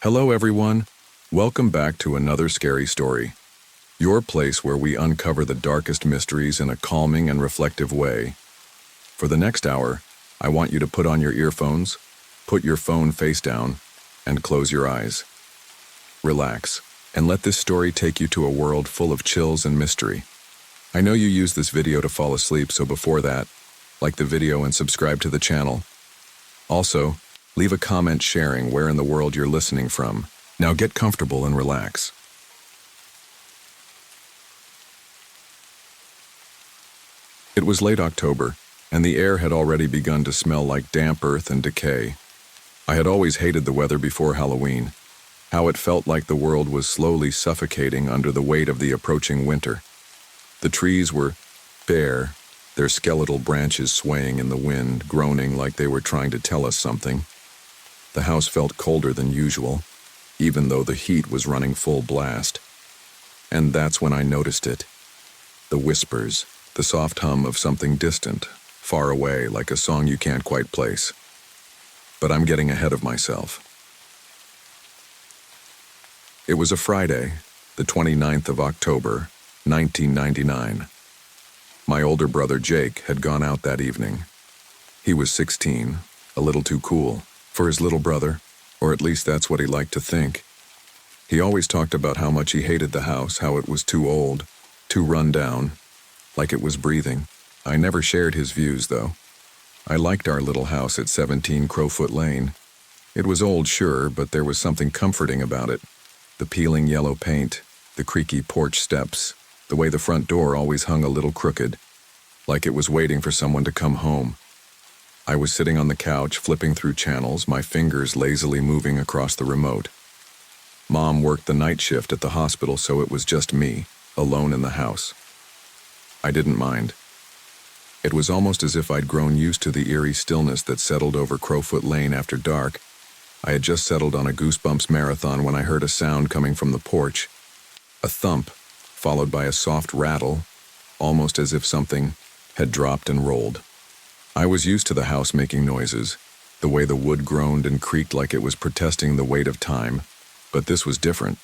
Hello, everyone. Welcome back to another scary story. Your place where we uncover the darkest mysteries in a calming and reflective way. For the next hour, I want you to put on your earphones, put your phone face down, and close your eyes. Relax, and let this story take you to a world full of chills and mystery. I know you use this video to fall asleep, so before that, like the video and subscribe to the channel. Also, leave a comment sharing where in the world you're listening from. Now get comfortable and relax. It was late October, and the air had already begun to smell like damp earth and decay. I had always hated the weather before Halloween, how it felt like the world was slowly suffocating under the weight of the approaching winter. The trees were bare, their skeletal branches swaying in the wind, groaning like they were trying to tell us something. The house felt colder than usual, even though the heat was running full blast. And that's when I noticed it. The whispers, the soft hum of something distant, far away, like a song you can't quite place. But I'm getting ahead of myself. It was a Friday, the 29th of October, 1999. My older brother Jake had gone out that evening. He was 16, a little too cool for his little brother, or at least that's what he liked to think. He always talked about how much he hated the house, how it was too old, too run down, like it was breathing. I never shared his views, though. I liked our little house at 17 Crowfoot Lane. It was old, sure, but there was something comforting about it. The peeling yellow paint, the creaky porch steps, the way the front door always hung a little crooked, like it was waiting for someone to come home. I was sitting on the couch, flipping through channels, my fingers lazily moving across the remote. Mom worked the night shift at the hospital, so it was just me, alone in the house. I didn't mind. It was almost as if I'd grown used to the eerie stillness that settled over Crowfoot Lane after dark. I had just settled on a Goosebumps marathon when I heard a sound coming from the porch. A thump, followed by a soft rattle, almost as if something had dropped and rolled. I was used to the house making noises, the way the wood groaned and creaked like it was protesting the weight of time, but this was different.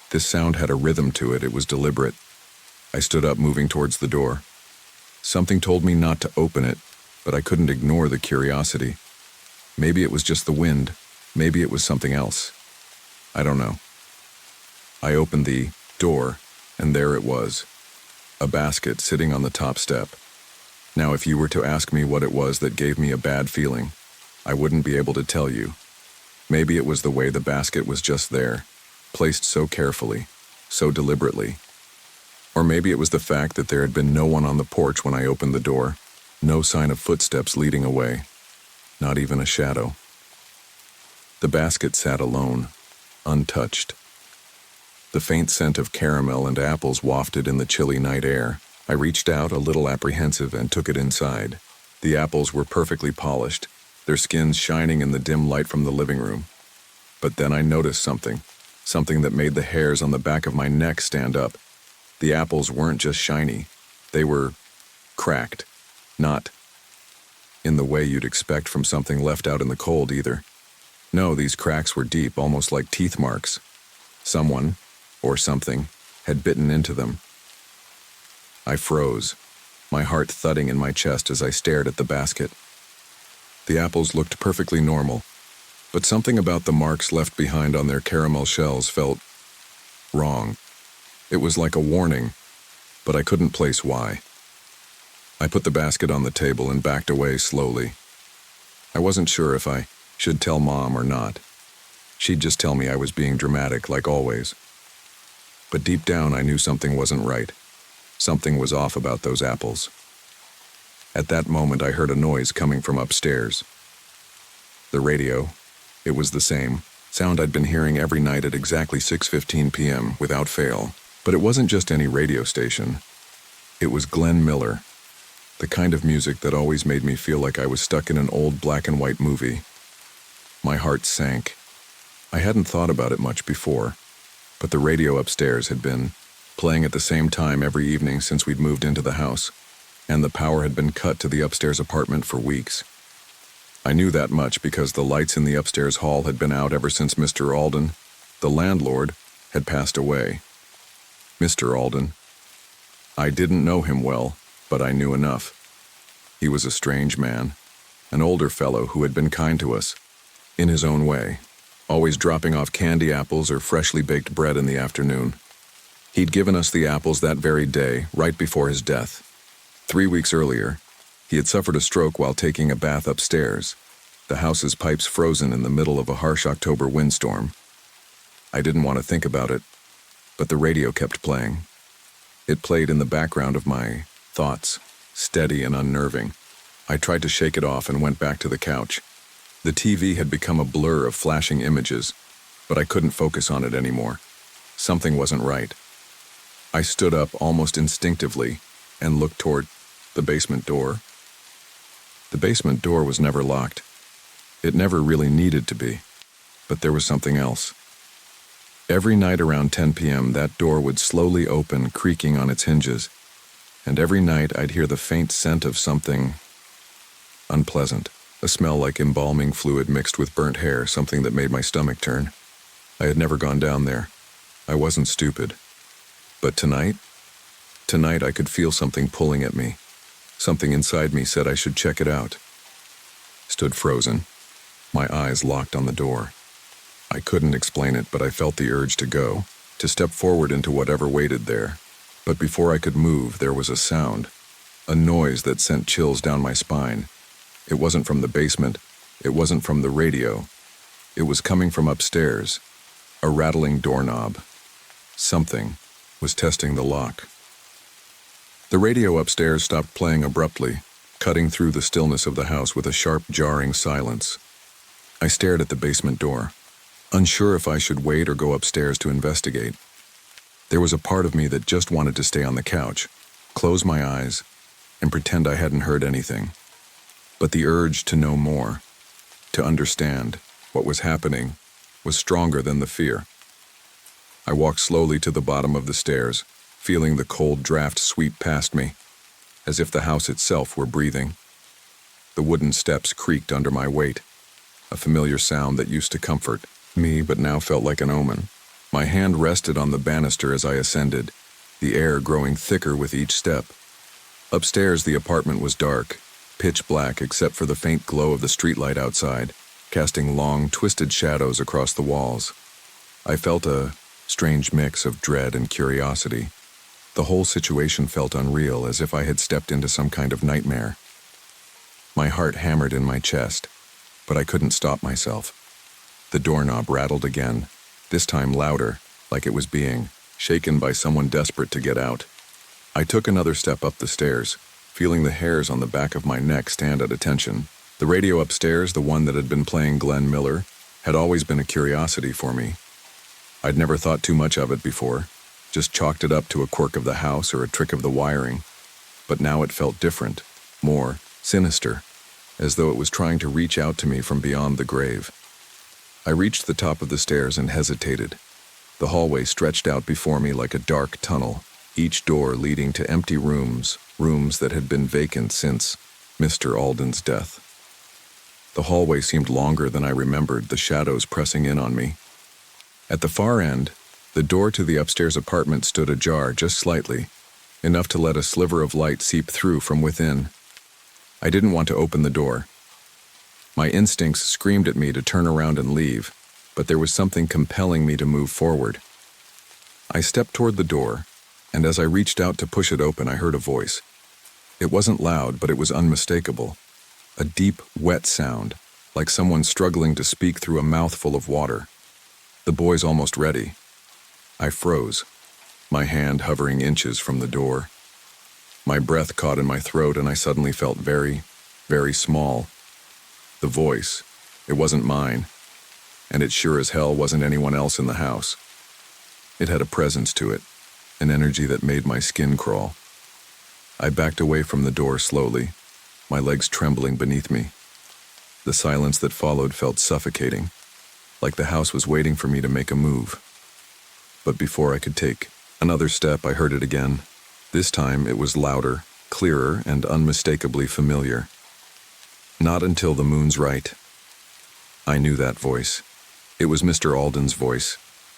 This sound had a rhythm to it, it was deliberate. I stood up, moving towards the door. Something told me not to open it, but I couldn't ignore the curiosity. Maybe it was just the wind, maybe it was something else. I don't know. I opened the door, and there it was, a basket sitting on the top step. Now, if you were to ask me what it was that gave me a bad feeling, I wouldn't be able to tell you. Maybe it was the way the basket was just there, placed so carefully, so deliberately. Or maybe it was the fact that there had been no one on the porch when I opened the door, no sign of footsteps leading away, not even a shadow. The basket sat alone, untouched. The faint scent of caramel and apples wafted in the chilly night air. I reached out, a little apprehensive, and took it inside. The apples were perfectly polished, their skins shining in the dim light from the living room. But then I noticed something that made the hairs on the back of my neck stand up. The apples weren't just shiny, they were cracked, not in the way you'd expect from something left out in the cold either. No, these cracks were deep, almost like teeth marks. Someone, or something, had bitten into them. I froze, my heart thudding in my chest as I stared at the basket. The apples looked perfectly normal, but something about the marks left behind on their caramel shells felt wrong. It was like a warning, but I couldn't place why. I put the basket on the table and backed away slowly. I wasn't sure if I should tell Mom or not. She'd just tell me I was being dramatic, like always. But deep down, I knew something wasn't right. Something was off about those apples. At that moment, I heard a noise coming from upstairs. The radio. It was the same sound I'd been hearing every night at exactly 6:15 p.m. without fail. But it wasn't just any radio station. It was Glenn Miller, the kind of music that always made me feel like I was stuck in an old black and white movie. My heart sank. I hadn't thought about it much before, but the radio upstairs had been playing at the same time every evening since we'd moved into the house, and the power had been cut to the upstairs apartment for weeks. I knew that much because the lights in the upstairs hall had been out ever since Mr. Alden, the landlord, had passed away. Mr. Alden. I didn't know him well, but I knew enough. He was a strange man, an older fellow who had been kind to us, in his own way, always dropping off candy apples or freshly baked bread in the afternoon. He'd given us the apples that very day, right before his death. 3 weeks earlier, he had suffered a stroke while taking a bath upstairs, the house's pipes frozen in the middle of a harsh October windstorm. I didn't want to think about it, but the radio kept playing. It played in the background of my thoughts, steady and unnerving. I tried to shake it off and went back to the couch. The TV had become a blur of flashing images, but I couldn't focus on it anymore. Something wasn't right. I stood up almost instinctively and looked toward the basement door. The basement door was never locked. It never really needed to be, but there was something else. Every night around 10 p.m. that door would slowly open, creaking on its hinges, and every night I'd hear the faint scent of something unpleasant, a smell like embalming fluid mixed with burnt hair, something that made my stomach turn. I had never gone down there. I wasn't stupid. But tonight I could feel something pulling at me. Something inside me said I should check it out. Stood frozen, my eyes locked on the door. I couldn't explain it, but I felt the urge to go, to step forward into whatever waited there. But before I could move, there was a sound, a noise that sent chills down my spine. It wasn't from the basement, it wasn't from the radio. It was coming from upstairs, a rattling doorknob. Something was testing the lock. The radio upstairs stopped playing abruptly, cutting through the stillness of the house with a sharp, jarring silence. I stared at the basement door, unsure if I should wait or go upstairs to investigate. There was a part of me that just wanted to stay on the couch, close my eyes, and pretend I hadn't heard anything. But the urge to know more, to understand what was happening, was stronger than the fear. I walked slowly to the bottom of the stairs, feeling the cold draft sweep past me, as if the house itself were breathing. The wooden steps creaked under my weight, a familiar sound that used to comfort me but now felt like an omen. My hand rested on the banister as I ascended, the air growing thicker with each step. Upstairs, the apartment was dark, pitch black except for the faint glow of the streetlight outside, casting long, twisted shadows across the walls. I felt a strange mix of dread and curiosity. The whole situation felt unreal, as if I had stepped into some kind of nightmare. My heart hammered in my chest, but I couldn't stop myself. The doorknob rattled again, this time louder, like it was being shaken by someone desperate to get out. I took another step up the stairs, feeling the hairs on the back of my neck stand at attention. The radio upstairs, the one that had been playing Glenn Miller, had always been a curiosity for me. I'd never thought too much of it before, just chalked it up to a quirk of the house or a trick of the wiring. But now it felt different, more sinister, as though it was trying to reach out to me from beyond the grave. I reached the top of the stairs and hesitated. The hallway stretched out before me like a dark tunnel, each door leading to empty rooms that had been vacant since Mr. Alden's death. The hallway seemed longer than I remembered, the shadows pressing in on me. At the far end, the door to the upstairs apartment stood ajar just slightly, enough to let a sliver of light seep through from within. I didn't want to open the door. My instincts screamed at me to turn around and leave, but there was something compelling me to move forward. I stepped toward the door, and as I reached out to push it open, I heard a voice. It wasn't loud, but it was unmistakable. A deep, wet sound, like someone struggling to speak through a mouthful of water. The boy's almost ready. I froze, my hand hovering inches from the door. My breath caught in my throat, and I suddenly felt very, very small. The voice, it wasn't mine, and it sure as hell wasn't anyone else in the house. It had a presence to it, an energy that made my skin crawl. I backed away from the door slowly, my legs trembling beneath me. The silence that followed felt suffocating, like the house was waiting for me to make a move. But before I could take another step, I heard it again. This time it was louder, clearer, and unmistakably familiar. Not until the moon's right. I knew that voice. It was Mr. Alden's voice.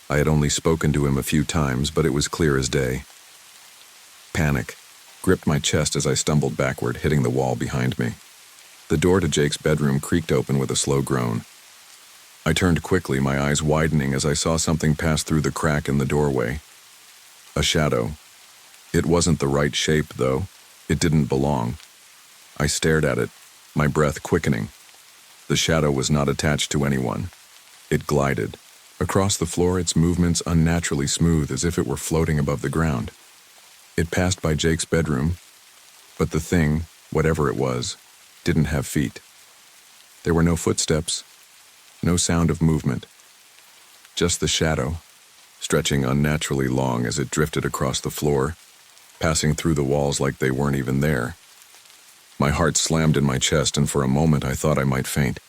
I had only spoken to him a few times, but it was clear as day. Panic gripped my chest as I stumbled backward, hitting the wall behind me. The door to Jake's bedroom creaked open with a slow groan. I turned quickly, my eyes widening as I saw something pass through the crack in the doorway. A shadow. It wasn't the right shape, though. It didn't belong. I stared at it, my breath quickening. The shadow was not attached to anyone. It glided. Across the floor, its movements unnaturally smooth, as if it were floating above the ground. It passed by Jake's bedroom, but the thing, whatever it was, didn't have feet. There were no footsteps, no sound of movement. Just the shadow, stretching unnaturally long as it drifted across the floor, passing through the walls like they weren't even there. My heart slammed in my chest, and for a moment I thought I might faint.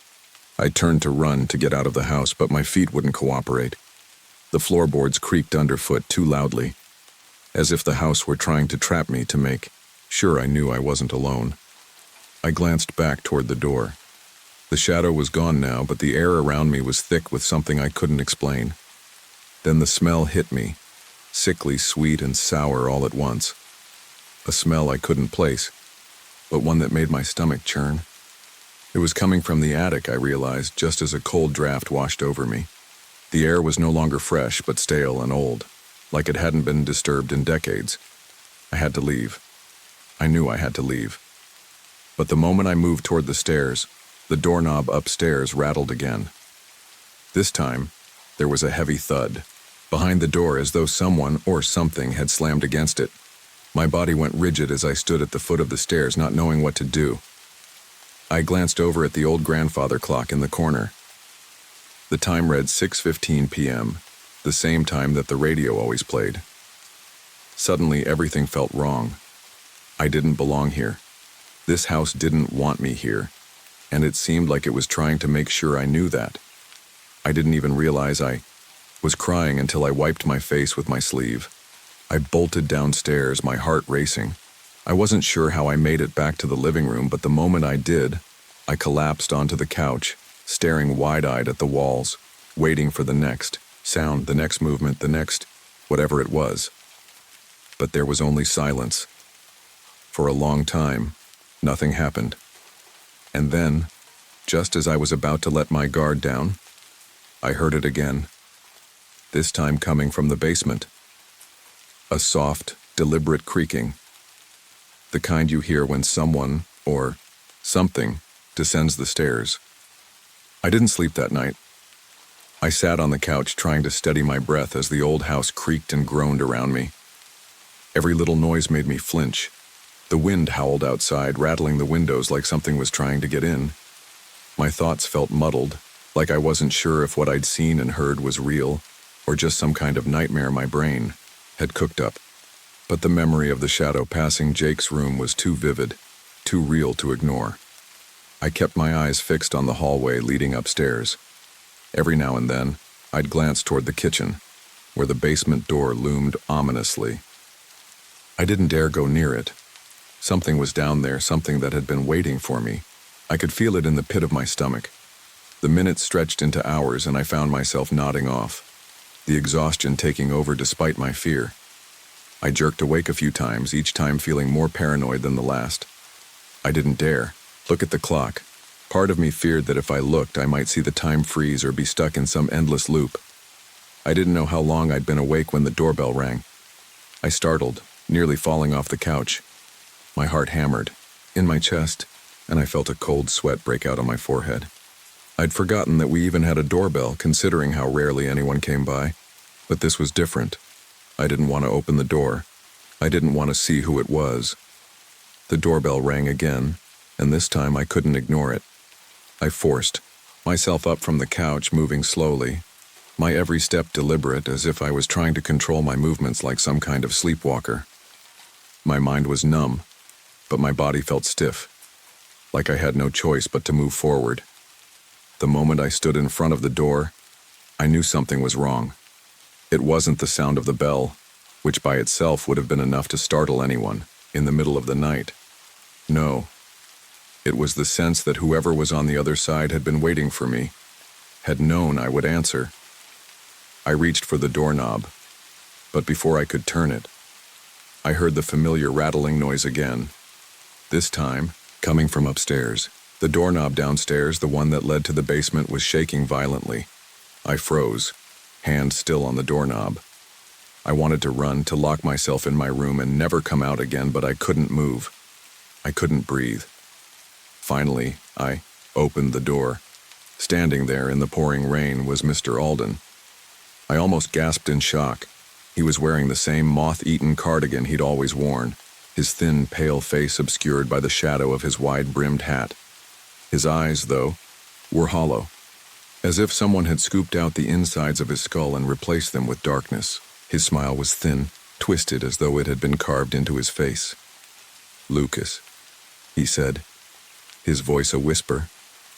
I turned to run to get out of the house, but my feet wouldn't cooperate. The floorboards creaked underfoot too loudly, as if the house were trying to trap me to make sure I knew I wasn't alone. I glanced back toward the door. The shadow was gone now, but the air around me was thick with something I couldn't explain. Then the smell hit me, sickly sweet and sour all at once. A smell I couldn't place, but one that made my stomach churn. It was coming from the attic, I realized, just as a cold draft washed over me. The air was no longer fresh, but stale and old, like it hadn't been disturbed in decades. I had to leave. I knew I had to leave. But the moment I moved toward the stairs, the doorknob upstairs rattled again. This time, there was a heavy thud behind the door, as though someone or something had slammed against it. My body went rigid as I stood at the foot of the stairs, not knowing what to do. I glanced over at the old grandfather clock in the corner. The time read 6:15 p.m., the same time that the radio always played. Suddenly, everything felt wrong. I didn't belong here. This house didn't want me here, and it seemed like it was trying to make sure I knew that. I didn't even realize I was crying until I wiped my face with my sleeve. I bolted downstairs, my heart racing. I wasn't sure how I made it back to the living room, but the moment I did, I collapsed onto the couch, staring wide-eyed at the walls, waiting for the next sound, the next movement, the next whatever it was. But there was only silence. For a long time, nothing happened. And then, just as I was about to let my guard down, I heard it again, this time coming from the basement. A soft, deliberate creaking. The kind you hear when someone, or something, descends the stairs. I didn't sleep that night. I sat on the couch trying to steady my breath as the old house creaked and groaned around me. Every little noise made me flinch. The wind howled outside, rattling the windows like something was trying to get in. My thoughts felt muddled, like I wasn't sure if what I'd seen and heard was real, or just some kind of nightmare my brain had cooked up. But the memory of the shadow passing Jake's room was too vivid, too real to ignore. I kept my eyes fixed on the hallway leading upstairs. Every now and then, I'd glance toward the kitchen, where the basement door loomed ominously. I didn't dare go near it. Something was down there, something that had been waiting for me. I could feel it in the pit of my stomach. The minutes stretched into hours, and I found myself nodding off, the exhaustion taking over despite my fear. I jerked awake a few times, each time feeling more paranoid than the last. I didn't dare look at the clock. Part of me feared that if I looked, I might see the time freeze or be stuck in some endless loop. I didn't know how long I'd been awake when the doorbell rang. I startled, nearly falling off the couch. My heart hammered in my chest, and I felt a cold sweat break out on my forehead. I'd forgotten that we even had a doorbell, considering how rarely anyone came by. But this was different. I didn't want to open the door. I didn't want to see who it was. The doorbell rang again, and this time I couldn't ignore it. I forced myself up from the couch, moving slowly, my every step deliberate, as if I was trying to control my movements like some kind of sleepwalker. My mind was numb, but my body felt stiff, like I had no choice but to move forward. The moment I stood in front of the door, I knew something was wrong. It wasn't the sound of the bell, which by itself would have been enough to startle anyone in the middle of the night. No, It was the sense that whoever was on the other side had been waiting for me, had known I would answer. I reached for the doorknob, but before I could turn it, I heard the familiar rattling noise again, this time coming from upstairs. The doorknob downstairs, the one that led to the basement, was shaking violently. I froze, hand still on the doorknob. I wanted to run, to lock myself in my room and never come out again, but I couldn't move. I couldn't breathe. Finally, I opened the door. Standing there in the pouring rain was Mr. Alden. I almost gasped in shock. He was wearing the same moth-eaten cardigan he'd always worn, his thin, pale face obscured by the shadow of his wide-brimmed hat. His eyes, though, were hollow, as if someone had scooped out the insides of his skull and replaced them with darkness. His smile was thin, twisted as though it had been carved into his face. "Lucas," he said, his voice a whisper,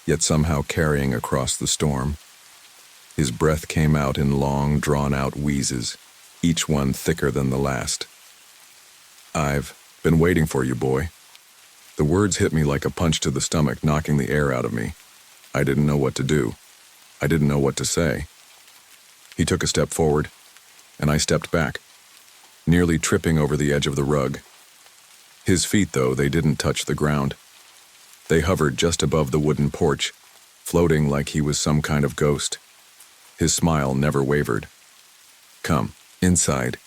yet somehow carrying across the storm. His breath came out in long, drawn-out wheezes, each one thicker than the last. "I've been waiting for you, boy." The words hit me like a punch to the stomach, knocking the air out of me. I didn't know what to do. I didn't know what to say. He took a step forward, and I stepped back, nearly tripping over the edge of the rug. His feet, though, they didn't touch the ground. They hovered just above the wooden porch, floating like he was some kind of ghost. His smile never wavered. "Come, inside,"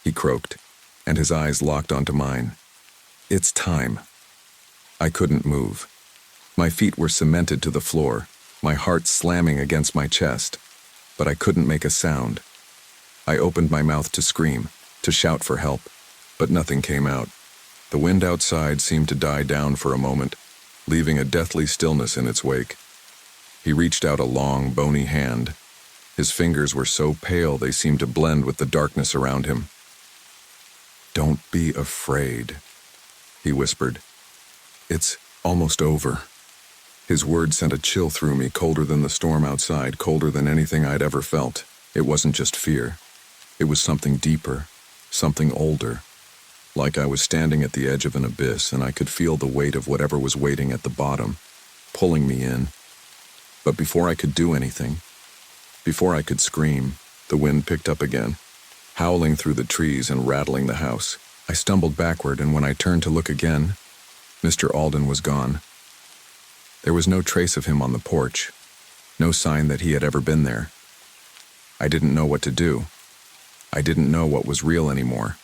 he croaked, and his eyes locked onto mine. "It's time." I couldn't move. My feet were cemented to the floor, my heart slamming against my chest, but I couldn't make a sound. I opened my mouth to scream, to shout for help, but nothing came out. The wind outside seemed to die down for a moment, leaving a deathly stillness in its wake. He reached out a long, bony hand. His fingers were so pale they seemed to blend with the darkness around him. "Don't be afraid," he whispered. "It's almost over." His words sent a chill through me, colder than the storm outside, colder than anything I'd ever felt. It wasn't just fear. It was something deeper, something older. Like I was standing at the edge of an abyss and I could feel the weight of whatever was waiting at the bottom, pulling me in. But before I could do anything, before I could scream, the wind picked up again, howling through the trees and rattling the house. I stumbled backward, and when I turned to look again, Mr. Alden was gone. There was no trace of him on the porch, no sign that he had ever been there. I didn't know what to do. I didn't know what was real anymore.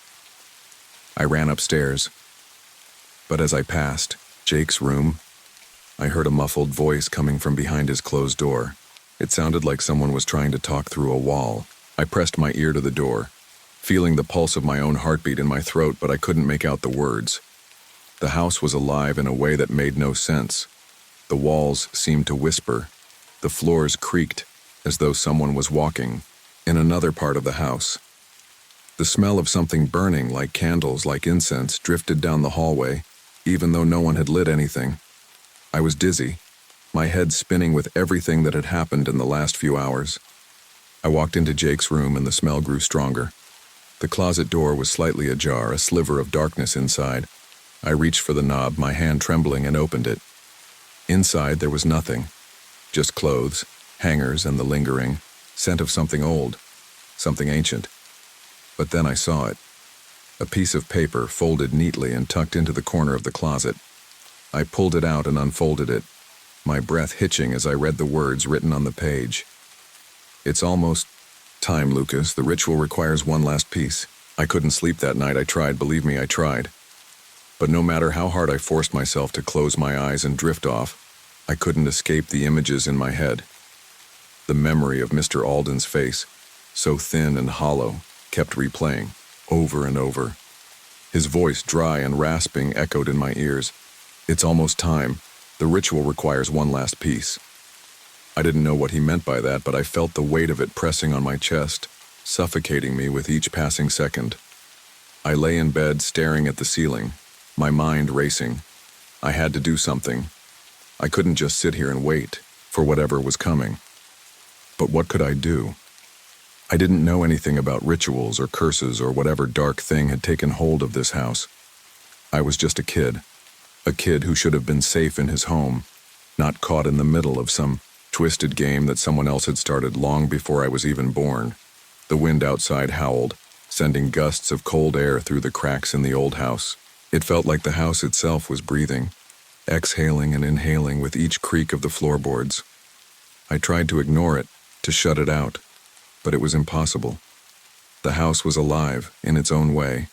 I ran upstairs, but as I passed Jake's room, I heard a muffled voice coming from behind his closed door. It sounded like someone was trying to talk through a wall. I pressed my ear to the door, feeling the pulse of my own heartbeat in my throat, but I couldn't make out the words. The house was alive in a way that made no sense. The walls seemed to whisper. The floors creaked, as though someone was walking in another part of the house. The smell of something burning, like candles, like incense, drifted down the hallway, even though no one had lit anything. I was dizzy, my head spinning with everything that had happened in the last few hours. I walked into Jake's room and the smell grew stronger. The closet door was slightly ajar, a sliver of darkness inside. I reached for the knob, my hand trembling, and opened it. Inside there was nothing, just clothes, hangers, and the lingering scent of something old, something ancient. But then I saw it. A piece of paper folded neatly and tucked into the corner of the closet. I pulled it out and unfolded it, my breath hitching as I read the words written on the page. "It's almost time, Lucas. The ritual requires one last piece." I couldn't sleep that night. I tried, believe me, I tried. But no matter how hard I forced myself to close my eyes and drift off, I couldn't escape the images in my head. The memory of Mr. Alden's face, so thin and hollow, kept replaying, over and over. His voice, dry and rasping, echoed in my ears. "It's almost time. The ritual requires one last piece." I didn't know what he meant by that, but I felt the weight of it pressing on my chest, suffocating me with each passing second. I lay in bed, staring at the ceiling, my mind racing. I had to do something. I couldn't just sit here and wait for whatever was coming. But what could I do? I didn't know anything about rituals or curses or whatever dark thing had taken hold of this house. I was just a kid, A kid who should have been safe in his home, not caught in the middle of some twisted game that someone else had started long before I was even born. The wind outside howled, sending gusts of cold air through the cracks in the old house. It felt like the house itself was breathing, exhaling and inhaling with each creak of the floorboards. I tried to ignore it, to shut it out, but it was impossible. The house was alive in its own way,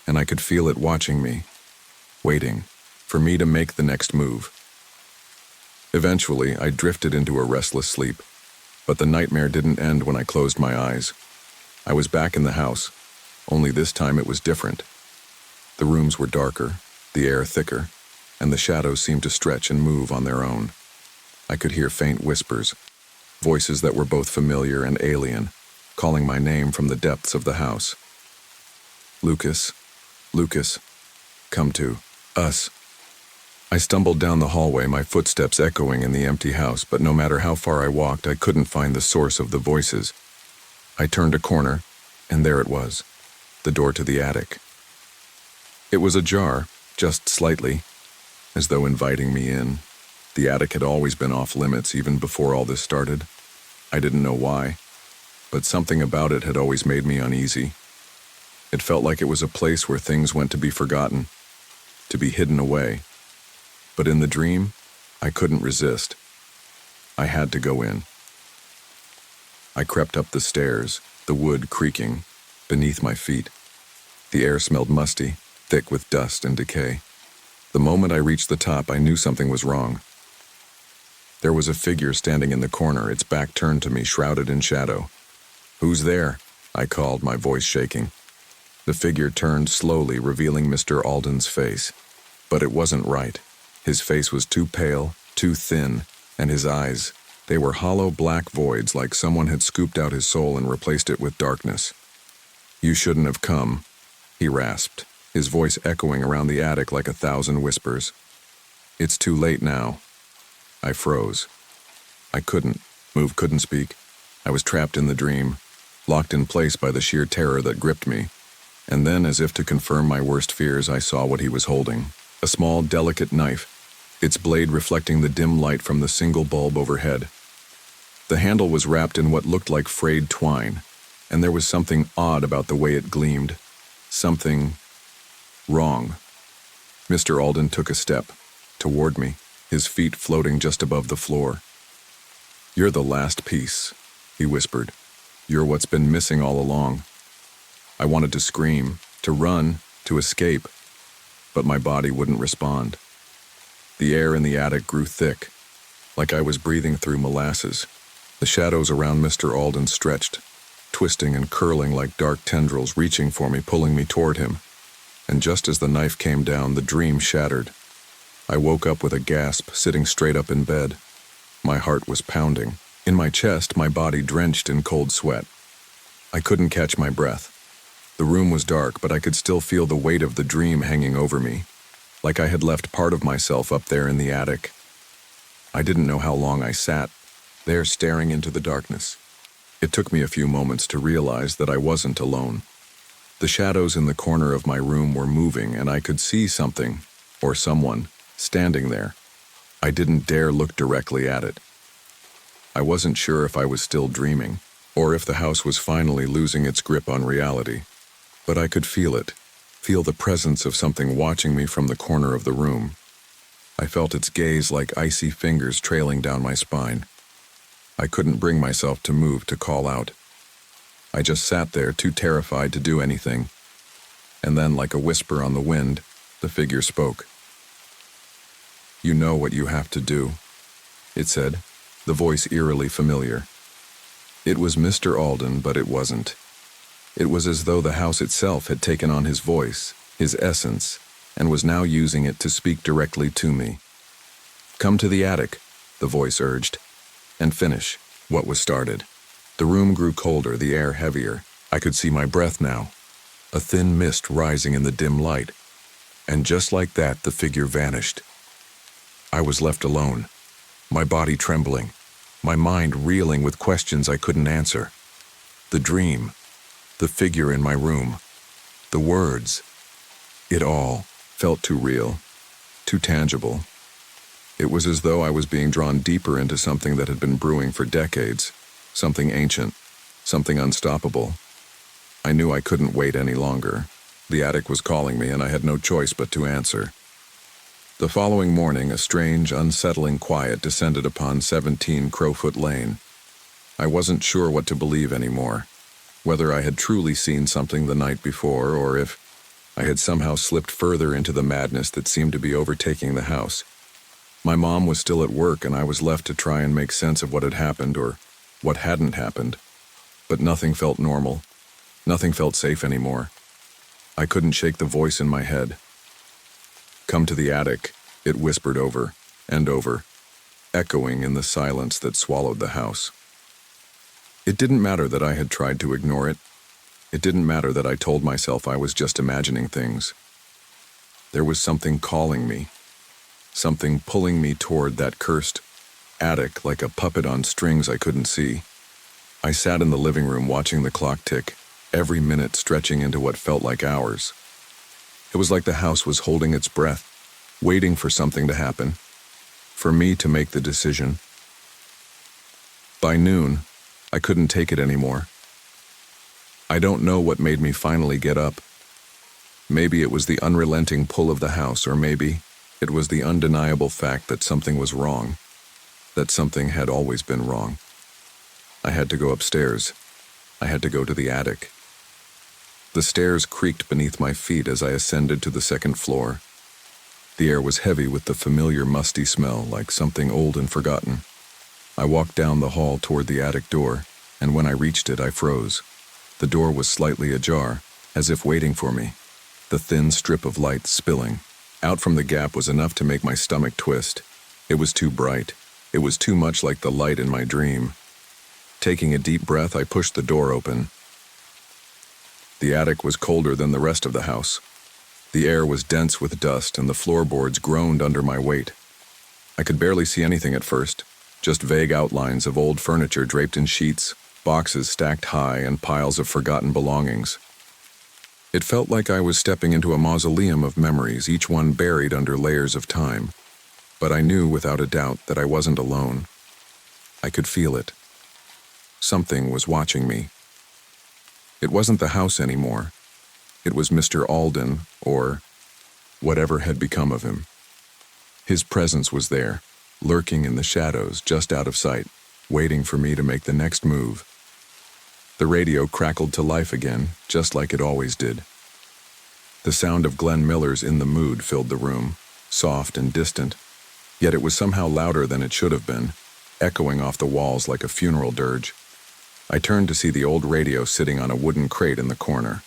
and I could feel it watching me, waiting for me to make the next move. Eventually, I drifted into a restless sleep, but the nightmare didn't end when I closed my eyes. I was back in the house, only this time it was different. The rooms were darker, the air thicker, and the shadows seemed to stretch and move on their own. I could hear faint whispers, voices that were both familiar and alien, calling my name from the depths of the house. Lucas, Lucas, come to us. I stumbled down the hallway, my footsteps echoing in the empty house, but no matter how far I walked, I couldn't find the source of the voices. I turned a corner, and there it was, the door to the attic. It was ajar, just slightly, as though inviting me in. The attic had always been off limits, even before all this started. I didn't know why, but something about it had always made me uneasy. It felt like it was a place where things went to be forgotten, to be hidden away. But in the dream, I couldn't resist. I had to go in. I crept up the stairs, the wood creaking beneath my feet. The air smelled musty, thick with dust and decay. The moment I reached the top, I knew something was wrong. There was a figure standing in the corner, its back turned to me, shrouded in shadow. "Who's there?" I called, my voice shaking. The figure turned slowly, revealing Mr. Alden's face. But it wasn't right. His face was too pale, too thin, and his eyes, they were hollow black voids, like someone had scooped out his soul and replaced it with darkness. "You shouldn't have come," he rasped, his voice echoing around the attic like 1,000 whispers. "It's too late now." I froze. I couldn't move, couldn't speak. I was trapped in the dream, locked in place by the sheer terror that gripped me. And then, as if to confirm my worst fears, I saw what he was holding. A small, delicate knife, its blade reflecting the dim light from the single bulb overhead. The handle was wrapped in what looked like frayed twine, and there was something odd about the way it gleamed. Something wrong. Mr. Alden took a step toward me, his feet floating just above the floor. "You're the last piece," he whispered. "You're what's been missing all along." I wanted to scream, to run, to escape, but my body wouldn't respond. The air in the attic grew thick, like I was breathing through molasses. The shadows around Mr. Alden stretched, twisting and curling like dark tendrils, reaching for me, pulling me toward him. And just as the knife came down, the dream shattered. I woke up with a gasp, sitting straight up in bed. My heart was pounding. In my chest, my body drenched in cold sweat. I couldn't catch my breath. The room was dark, but I could still feel the weight of the dream hanging over me, like I had left part of myself up there in the attic. I didn't know how long I sat there staring into the darkness. It took me a few moments to realize that I wasn't alone. The shadows in the corner of my room were moving, and I could see something, or someone, standing there. I didn't dare look directly at it. I wasn't sure if I was still dreaming, or if the house was finally losing its grip on reality. But I could feel it, feel the presence of something watching me from the corner of the room. I felt its gaze like icy fingers trailing down my spine. I couldn't bring myself to move, to call out. I just sat there, too terrified to do anything. And then, like a whisper on the wind, the figure spoke. "You know what you have to do," it said, the voice eerily familiar. It was Mr. Alden, but it wasn't. It was as though the house itself had taken on his voice, his essence, and was now using it to speak directly to me. "Come to the attic," the voice urged, "and finish what was started." The room grew colder, the air heavier. I could see my breath now, a thin mist rising in the dim light. And just like that, the figure vanished. I was left alone, my body trembling, my mind reeling with questions I couldn't answer. The dream, the figure in my room, the words, it all felt too real, too tangible. It was as though I was being drawn deeper into something that had been brewing for decades, something ancient, something unstoppable. I knew I couldn't wait any longer. The attic was calling me, and I had no choice but to answer. The following morning, a strange, unsettling quiet descended upon 17 Crowfoot Lane. I wasn't sure what to believe anymore, whether I had truly seen something the night before or if I had somehow slipped further into the madness that seemed to be overtaking the house. My mom was still at work, and I was left to try and make sense of what had happened or what hadn't happened. But nothing felt normal. Nothing felt safe anymore. I couldn't shake the voice in my head. "Come to the attic," it whispered over and over, echoing in the silence that swallowed the house. It didn't matter that I had tried to ignore it. It didn't matter that I told myself I was just imagining things. There was something calling me, something pulling me toward that cursed attic like a puppet on strings I couldn't see. I sat in the living room watching the clock tick, every minute stretching into what felt like hours. It was like the house was holding its breath, waiting for something to happen, for me to make the decision. By noon, I couldn't take it anymore. I don't know what made me finally get up. Maybe it was the unrelenting pull of the house, or maybe it was the undeniable fact that something was wrong, that something had always been wrong. I had to go upstairs. I had to go to the attic. The stairs creaked beneath my feet as I ascended to the second floor. The air was heavy with the familiar musty smell, like something old and forgotten. I walked down the hall toward the attic door, and when I reached it, I froze. The door was slightly ajar, as if waiting for me. The thin strip of light spilling out from the gap was enough to make my stomach twist. It was too bright. It was too much like the light in my dream. Taking a deep breath, I pushed the door open. The attic was colder than the rest of the house. The air was dense with dust, and the floorboards groaned under my weight. I could barely see anything at first, just vague outlines of old furniture draped in sheets, boxes stacked high, and piles of forgotten belongings. It felt like I was stepping into a mausoleum of memories, each one buried under layers of time. But I knew without a doubt that I wasn't alone. I could feel it. Something was watching me. It wasn't the house anymore. It was Mr. Alden, or whatever had become of him. His presence was there, lurking in the shadows just out of sight, waiting for me to make the next move. The radio crackled to life again, just like it always did. The sound of Glenn Miller's "In the Mood" filled the room, soft and distant, yet it was somehow louder than it should have been, echoing off the walls like a funeral dirge. I turned to see the old radio sitting on a wooden crate in the corner.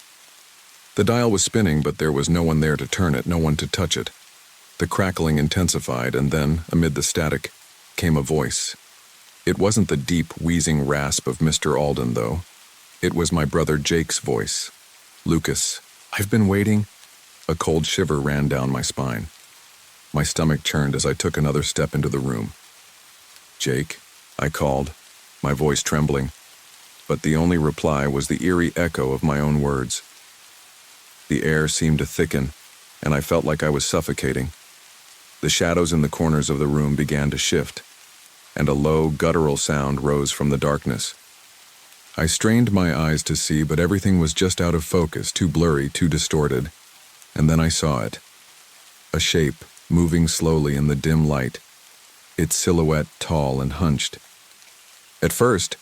The dial was spinning, but there was no one there to turn it, no one to touch it. The crackling intensified, and then, amid the static, came a voice. It wasn't the deep, wheezing rasp of Mr. Alden, though. It was my brother Jake's voice. "Lucas, I've been waiting." A cold shiver ran down my spine. My stomach churned as I took another step into the room. "Jake," I called, my voice trembling. But the only reply was the eerie echo of my own words. The air seemed to thicken, and I felt like I was suffocating. The shadows in the corners of the room began to shift, and a low, guttural sound rose from the darkness. I strained my eyes to see, but everything was just out of focus, too blurry, too distorted. And then I saw it. A shape, moving slowly in the dim light, its silhouette tall and hunched. At first,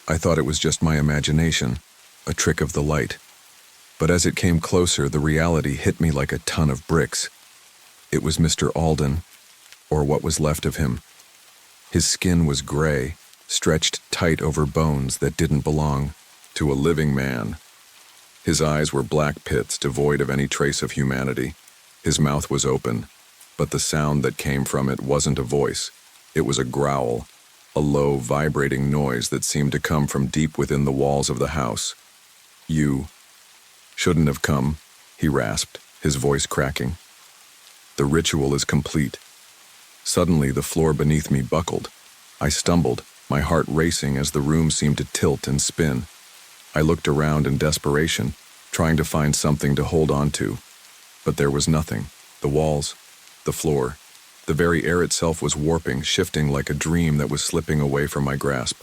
I thought it was just my imagination, a trick of the light. But as it came closer, the reality hit me like a ton of bricks. It was Mr. Alden, or what was left of him. His skin was gray, stretched tight over bones that didn't belong to a living man. His eyes were black pits, devoid of any trace of humanity. His mouth was open, but the sound that came from it wasn't a voice. It was a growl, a low, vibrating noise that seemed to come from deep within the walls of the house. "You shouldn't have come," he rasped, his voice cracking. "The ritual is complete." Suddenly, the floor beneath me buckled. I stumbled, my heart racing as the room seemed to tilt and spin. I looked around in desperation, trying to find something to hold on to. But there was nothing. The walls, the floor. The very air itself was warping, shifting like a dream that was slipping away from my grasp.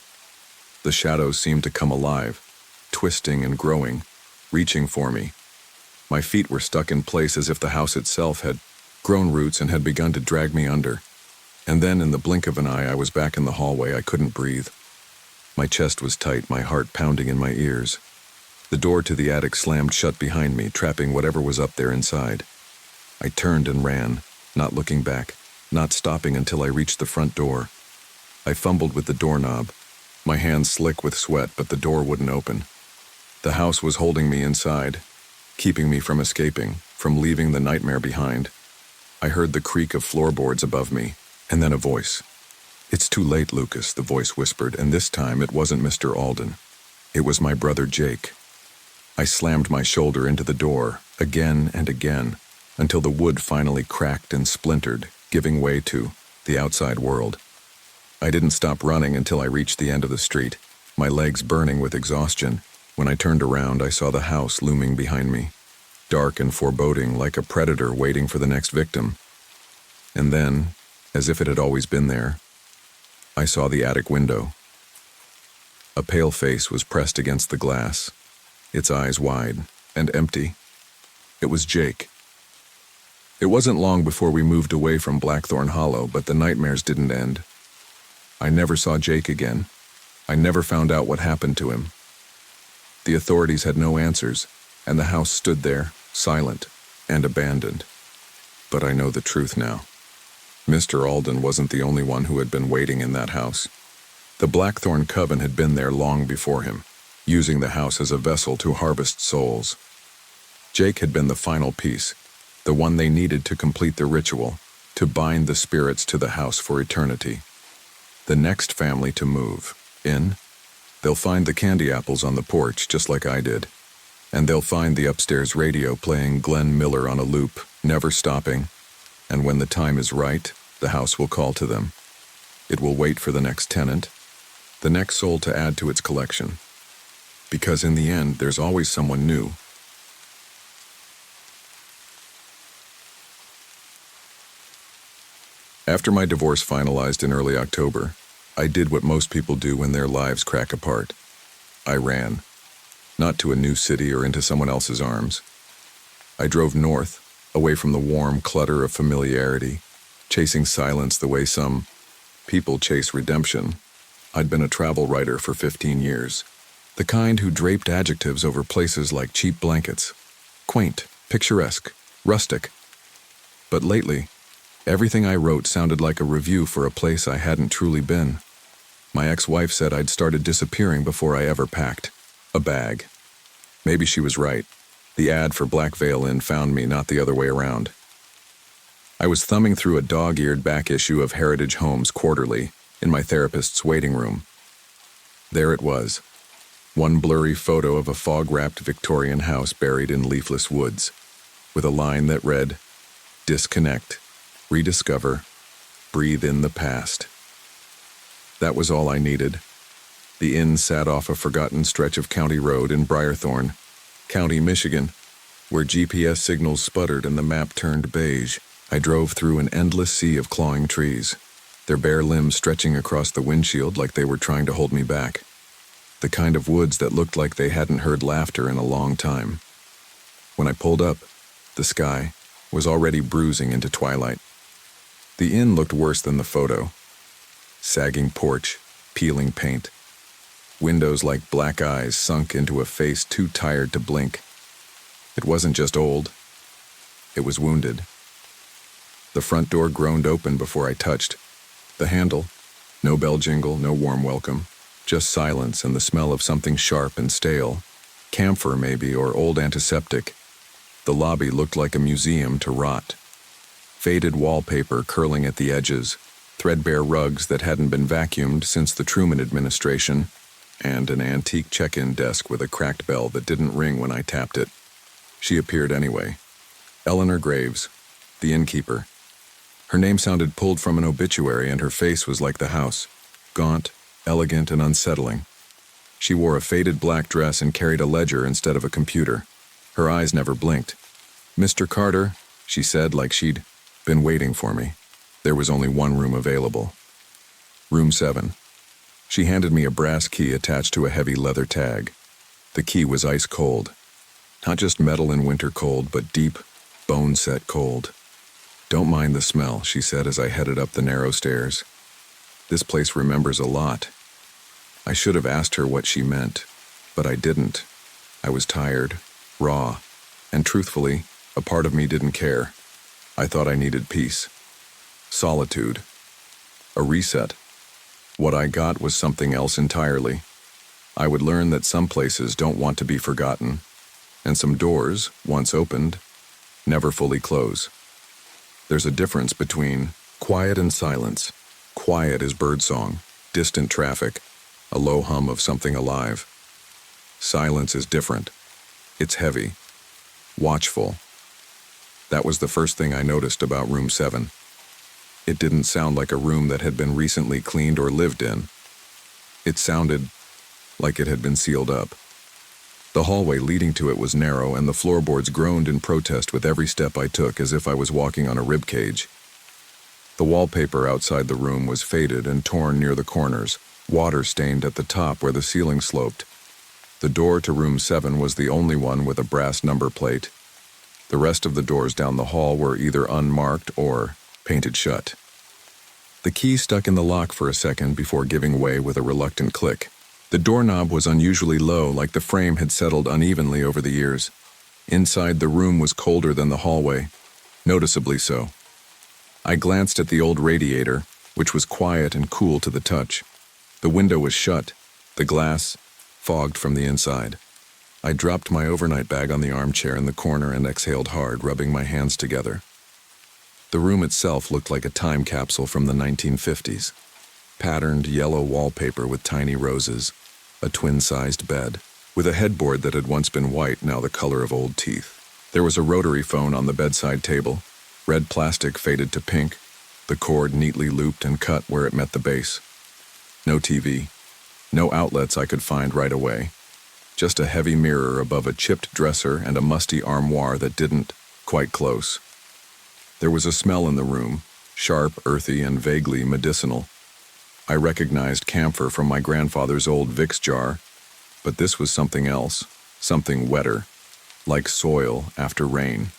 The shadows seemed to come alive, twisting and growing, reaching for me. My feet were stuck in place as if the house itself had grown roots and had begun to drag me under. And then, in the blink of an eye, I was back in the hallway. I couldn't breathe. My chest was tight, my heart pounding in my ears. The door to the attic slammed shut behind me, trapping whatever was up there inside. I turned and ran, not looking back, not stopping until I reached the front door. I fumbled with the doorknob, my hands slick with sweat, but the door wouldn't open. The house was holding me inside, keeping me from escaping, from leaving the nightmare behind. I heard the creak of floorboards above me, and then a voice. "It's too late, Lucas," the voice whispered, and this time it wasn't Mr. Alden. It was my brother Jake. I slammed my shoulder into the door, again and again, until the wood finally cracked and splintered, giving way to the outside world. I didn't stop running until I reached the end of the street, my legs burning with exhaustion. When I turned around, I saw the house looming behind me, dark and foreboding, like a predator waiting for the next victim. And then, as if it had always been there, I saw the attic window. A pale face was pressed against the glass, its eyes wide and empty. It was Jake. It wasn't long before we moved away from Blackthorn Hollow, but the nightmares didn't end. I never saw Jake again. I never found out what happened to him. The authorities had no answers, and the house stood there, silent and abandoned. But I know the truth now. Mr. Alden wasn't the only one who had been waiting in that house. The Blackthorn Coven had been there long before him, using the house as a vessel to harvest souls. Jake had been the final piece, the one they needed to complete the ritual, to bind the spirits to the house for eternity. The next family to move in, they'll find the candy apples on the porch, just like I did. And they'll find the upstairs radio playing Glenn Miller on a loop, never stopping. And when the time is right, the house will call to them. It will wait for the next tenant, the next soul to add to its collection. Because in the end, there's always someone new. After my divorce finalized in early October, I did what most people do when their lives crack apart. I ran. Not to a new city or into someone else's arms. I drove north, away from the warm clutter of familiarity, chasing silence the way some people chase redemption. I'd been a travel writer for 15 years, the kind who draped adjectives over places like cheap blankets, quaint, picturesque, rustic. But lately, everything I wrote sounded like a review for a place I hadn't truly been. My ex-wife said I'd started disappearing before I ever packed a bag. Maybe she was right. The ad for Black Veil Inn found me, not the other way around. I was thumbing through a dog-eared back issue of Heritage Homes Quarterly in my therapist's waiting room. There it was, one blurry photo of a fog-wrapped Victorian house buried in leafless woods, with a line that read, "Disconnect, rediscover, breathe in the past." That was all I needed. The inn sat off a forgotten stretch of county road in Briarthorn, County, Michigan, where GPS signals sputtered and the map turned beige. I drove through an endless sea of clawing trees, their bare limbs stretching across the windshield like they were trying to hold me back. The kind of woods that looked like they hadn't heard laughter in a long time. When I pulled up, the sky was already bruising into twilight. The inn looked worse than the photo. Sagging porch, peeling paint. Windows like black eyes sunk into a face too tired to blink. It wasn't just old. It was wounded. The front door groaned open before I touched. The handle, no bell jingle, no warm welcome, just silence and the smell of something sharp and stale. Camphor maybe, or old antiseptic. The lobby looked like a museum to rot. Faded wallpaper curling at the edges, threadbare rugs that hadn't been vacuumed since the Truman administration, and an antique check-in desk with a cracked bell that didn't ring when I tapped it. She appeared anyway. Eleanor Graves, the innkeeper. Her name sounded pulled from an obituary, and her face was like the house, gaunt, elegant, and unsettling. She wore a faded black dress and carried a ledger instead of a computer. Her eyes never blinked. "Mr. Carter," she said, like she'd been waiting for me. There was only one room available. Room 7. She handed me a brass key attached to a heavy leather tag. The key was ice cold. Not just metal in winter cold, but deep, bone-set cold. "Don't mind the smell," she said as I headed up the narrow stairs. "This place remembers a lot." I should have asked her what she meant, but I didn't. I was tired, raw, and truthfully, a part of me didn't care. I thought I needed peace. Solitude. A reset. What I got was something else entirely. I would learn that some places don't want to be forgotten, and some doors, once opened, never fully close. There's a difference between quiet and silence. Quiet is birdsong, distant traffic, a low hum of something alive. Silence is different. It's heavy, watchful. That was the first thing I noticed about room 7. It didn't sound like a room that had been recently cleaned or lived in. It sounded like it had been sealed up. The hallway leading to it was narrow, and the floorboards groaned in protest with every step I took, as if I was walking on a rib cage. The wallpaper outside the room was faded and torn near the corners, water-stained at the top where the ceiling sloped. The door to room 7 was the only one with a brass number plate. The rest of the doors down the hall were either unmarked or painted shut. The key stuck in the lock for a second before giving way with a reluctant click. The doorknob was unusually low, like the frame had settled unevenly over the years. Inside, the room was colder than the hallway, noticeably so. I glanced at the old radiator, which was quiet and cool to the touch. The window was shut, the glass fogged from the inside. I dropped my overnight bag on the armchair in the corner and exhaled hard, rubbing my hands together. The room itself looked like a time capsule from the 1950s. Patterned yellow wallpaper with tiny roses, a twin-sized bed, with a headboard that had once been white, now the color of old teeth. There was a rotary phone on the bedside table, red plastic faded to pink, the cord neatly looped and cut where it met the base. No TV, no outlets I could find right away. Just a heavy mirror above a chipped dresser and a musty armoire that didn't quite close. There was a smell in the room, sharp, earthy, and vaguely medicinal. I recognized camphor from my grandfather's old Vicks jar, but this was something else, something wetter, like soil after rain.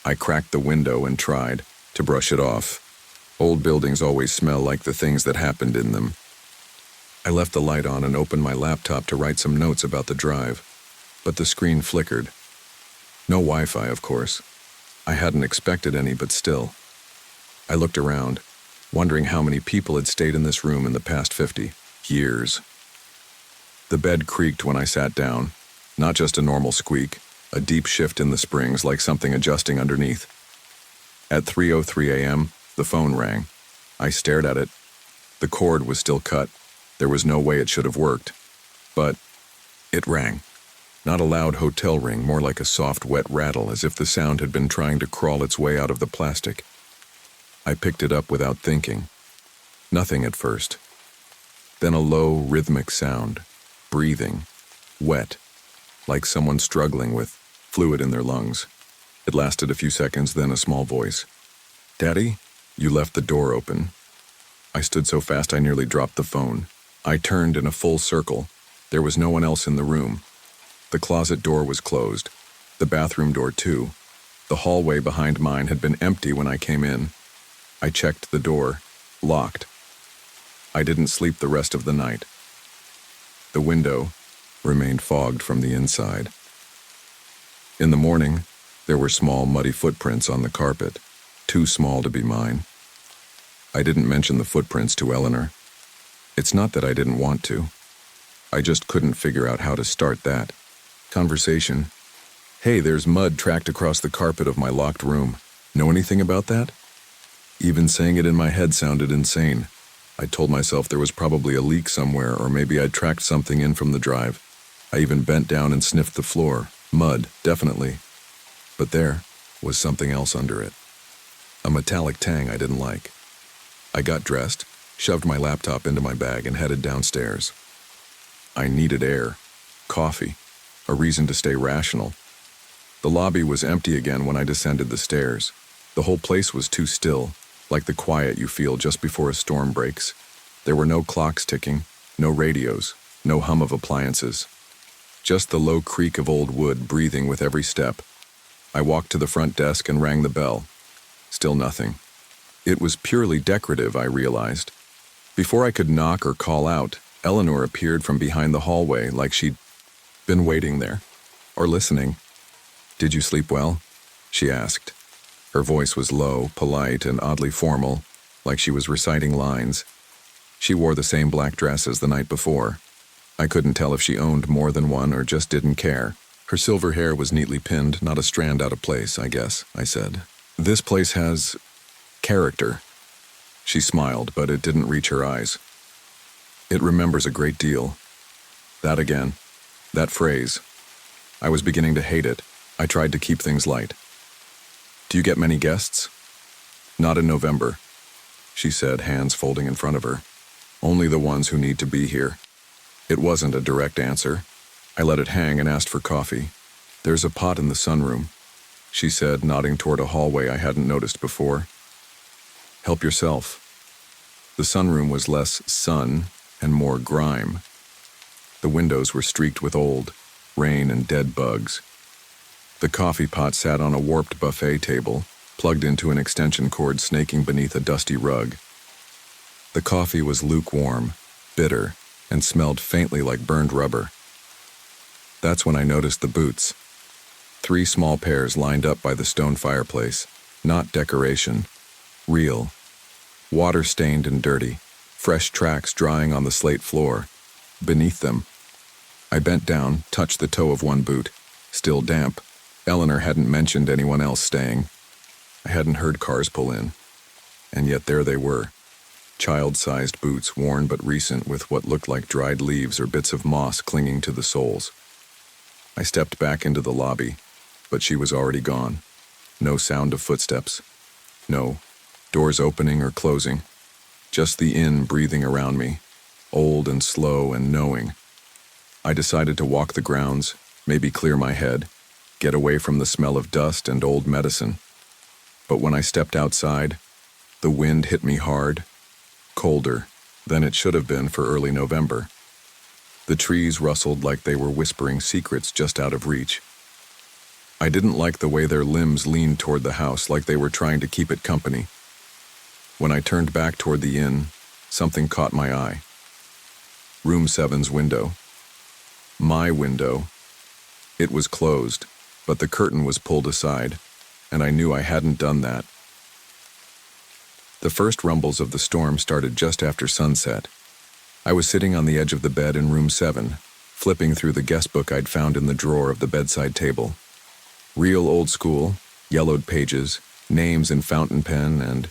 I cracked the window and tried to brush it off. Old buildings always smell like the things that happened in them. I left the light on and opened my laptop to write some notes about the drive, but the screen flickered. No Wi-Fi, of course. I hadn't expected any, but still. I looked around, wondering how many people had stayed in this room in the past 50 years. The bed creaked when I sat down, not just a normal squeak, a deep shift in the springs like something adjusting underneath. At 3:03 a.m., the phone rang. I stared at it. The cord was still cut. There was no way it should have worked. But it rang. Not a loud hotel ring, more like a soft, wet rattle, as if the sound had been trying to crawl its way out of the plastic. I picked it up without thinking. Nothing at first. Then a low, rhythmic sound. Breathing. Wet. Like someone struggling with fluid in their lungs. It lasted a few seconds, then a small voice. "Daddy, you left the door open." I stood so fast I nearly dropped the phone. I turned in a full circle. There was no one else in the room. The closet door was closed. The bathroom door, too. The hallway behind mine had been empty when I came in. I checked the door. Locked. I didn't sleep the rest of the night. The window remained fogged from the inside. In the morning, there were small, muddy footprints on the carpet, too small to be mine. I didn't mention the footprints to Eleanor. It's not that I didn't want to. I just couldn't figure out how to start that conversation. "Hey, there's mud tracked across the carpet of my locked room. Know anything about that?" Even saying it in my head sounded insane. I told myself there was probably a leak somewhere, or maybe I'd tracked something in from the drive. I even bent down and sniffed the floor. Mud, definitely. But there was something else under it. A metallic tang I didn't like. I got dressed, shoved my laptop into my bag, and headed downstairs. I needed air, coffee, a reason to stay rational. The lobby was empty again when I descended the stairs. The whole place was too still, like the quiet you feel just before a storm breaks. There were no clocks ticking, no radios, no hum of appliances. Just the low creak of old wood breathing with every step. I walked to the front desk and rang the bell. Still nothing. It was purely decorative, I realized. Before I could knock or call out, Eleanor appeared from behind the hallway like she'd been waiting there, or listening. "Did you sleep well?" she asked. Her voice was low, polite, and oddly formal, like she was reciting lines. She wore the same black dress as the night before. I couldn't tell if she owned more than one or just didn't care. Her silver hair was neatly pinned, not a strand out of place, I guess, I said. "This place has character." She smiled, but it didn't reach her eyes. "It remembers a great deal." That again. That phrase. I was beginning to hate it. I tried to keep things light. "Do you get many guests?" "Not in November," she said, hands folding in front of her. "Only the ones who need to be here." It wasn't a direct answer. I let it hang and asked for coffee. "There's a pot in the sunroom," she said, nodding toward a hallway I hadn't noticed before. "Help yourself." The sunroom was less sun and more grime. The windows were streaked with old, rain and dead bugs. The coffee pot sat on a warped buffet table, plugged into an extension cord snaking beneath a dusty rug. The coffee was lukewarm, bitter, and smelled faintly like burned rubber. That's when I noticed the boots. 3 small pairs lined up by the stone fireplace, not decoration, real. Water-stained and dirty, fresh tracks drying on the slate floor. Beneath them, I bent down, touched the toe of one boot, still damp. Eleanor hadn't mentioned anyone else staying. I hadn't heard cars pull in. And yet there they were. Child-sized boots, worn but recent, with what looked like dried leaves or bits of moss clinging to the soles. I stepped back into the lobby, but she was already gone. No sound of footsteps. No doors opening or closing. Just the inn breathing around me, old and slow and knowing. I decided to walk the grounds, maybe clear my head, get away from the smell of dust and old medicine. But when I stepped outside, the wind hit me hard, colder than it should have been for early November. The trees rustled like they were whispering secrets just out of reach. I didn't like the way their limbs leaned toward the house, like they were trying to keep it company. When I turned back toward the inn, something caught my eye. Room 7's window. My window. It was closed, but the curtain was pulled aside, and I knew I hadn't done that. The first rumbles of the storm started just after sunset. I was sitting on the edge of the bed in room 7, flipping through the guest book I'd found in the drawer of the bedside table. Real old school, yellowed pages, names in fountain pen and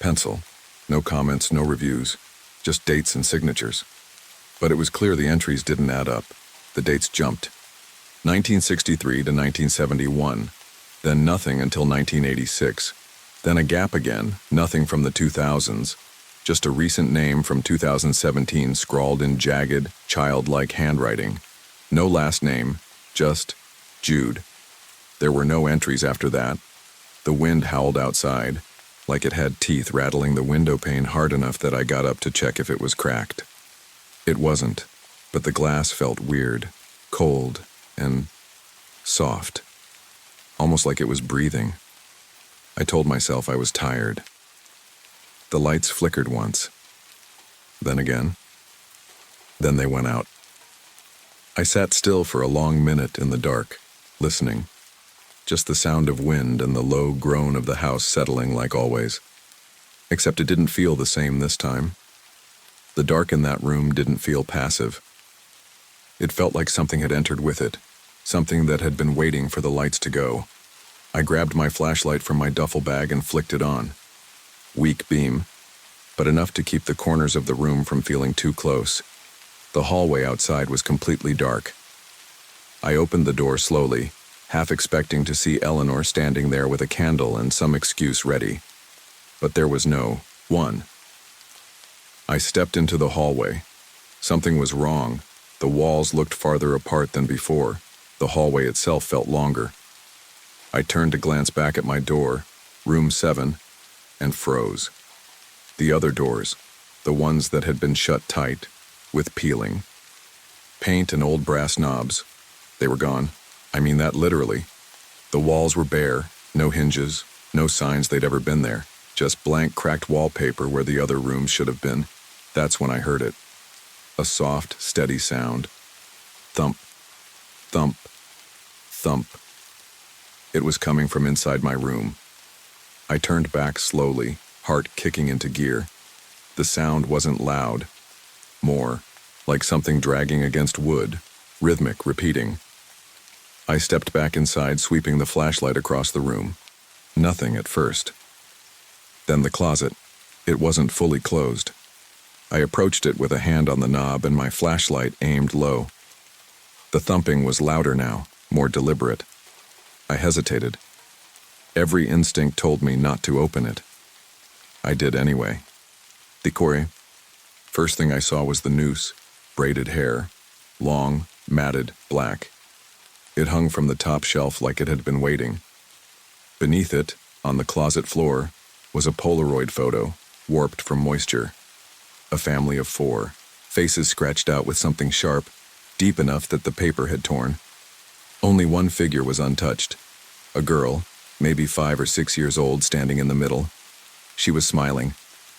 pencil. No comments, no reviews, just dates and signatures. But it was clear the entries didn't add up. The dates jumped. 1963 to 1971, then nothing until 1986, then a gap again, nothing from the 2000s, just a recent name from 2017 scrawled in jagged, childlike handwriting. No last name, just Jude. There were no entries after that. The wind howled outside, like it had teeth rattling the window pane hard enough that I got up to check if it was cracked. It wasn't, but the glass felt weird, cold, and soft, almost like it was breathing. I told myself I was tired. The lights flickered once, then again. Then they went out. I sat still for a long minute in the dark, listening. Just the sound of wind and the low groan of the house settling like always. Except it didn't feel the same this time. The dark in that room didn't feel passive. It felt like something had entered with it, something that had been waiting for the lights to go. I grabbed my flashlight from my duffel bag and flicked it on. Weak beam, but enough to keep the corners of the room from feeling too close. The hallway outside was completely dark. I opened the door slowly, half expecting to see Eleanor standing there with a candle and some excuse ready. But there was no one. I stepped into the hallway. Something was wrong. The walls looked farther apart than before. The hallway itself felt longer. I turned to glance back at my door. room 7, and froze. The other doors, the ones that had been shut tight, with peeling. Paint and old brass knobs, they were gone. I mean that literally. The walls were bare, no hinges, no signs they'd ever been there, just blank cracked wallpaper where the other rooms should have been. That's when I heard it. A soft, steady sound. Thump, thump, thump. It was coming from inside my room. I turned back slowly, heart kicking into gear. The sound wasn't loud. More, like something dragging against wood, rhythmic, repeating. I stepped back inside, sweeping the flashlight across the room. Nothing at first. Then the closet. It wasn't fully closed. I approached it with a hand on the knob and my flashlight aimed low. The thumping was louder now, more deliberate. I hesitated. Every instinct told me not to open it. I did anyway. Decore. First thing I saw was the noose, braided hair, long, matted, black. It hung from the top shelf like it had been waiting. Beneath it, on the closet floor, was a Polaroid photo, warped from moisture. A family of 4, faces scratched out with something sharp, deep enough that the paper had torn. Only one figure was untouched. A girl, maybe 5 or 6 years old, standing in the middle. She was smiling.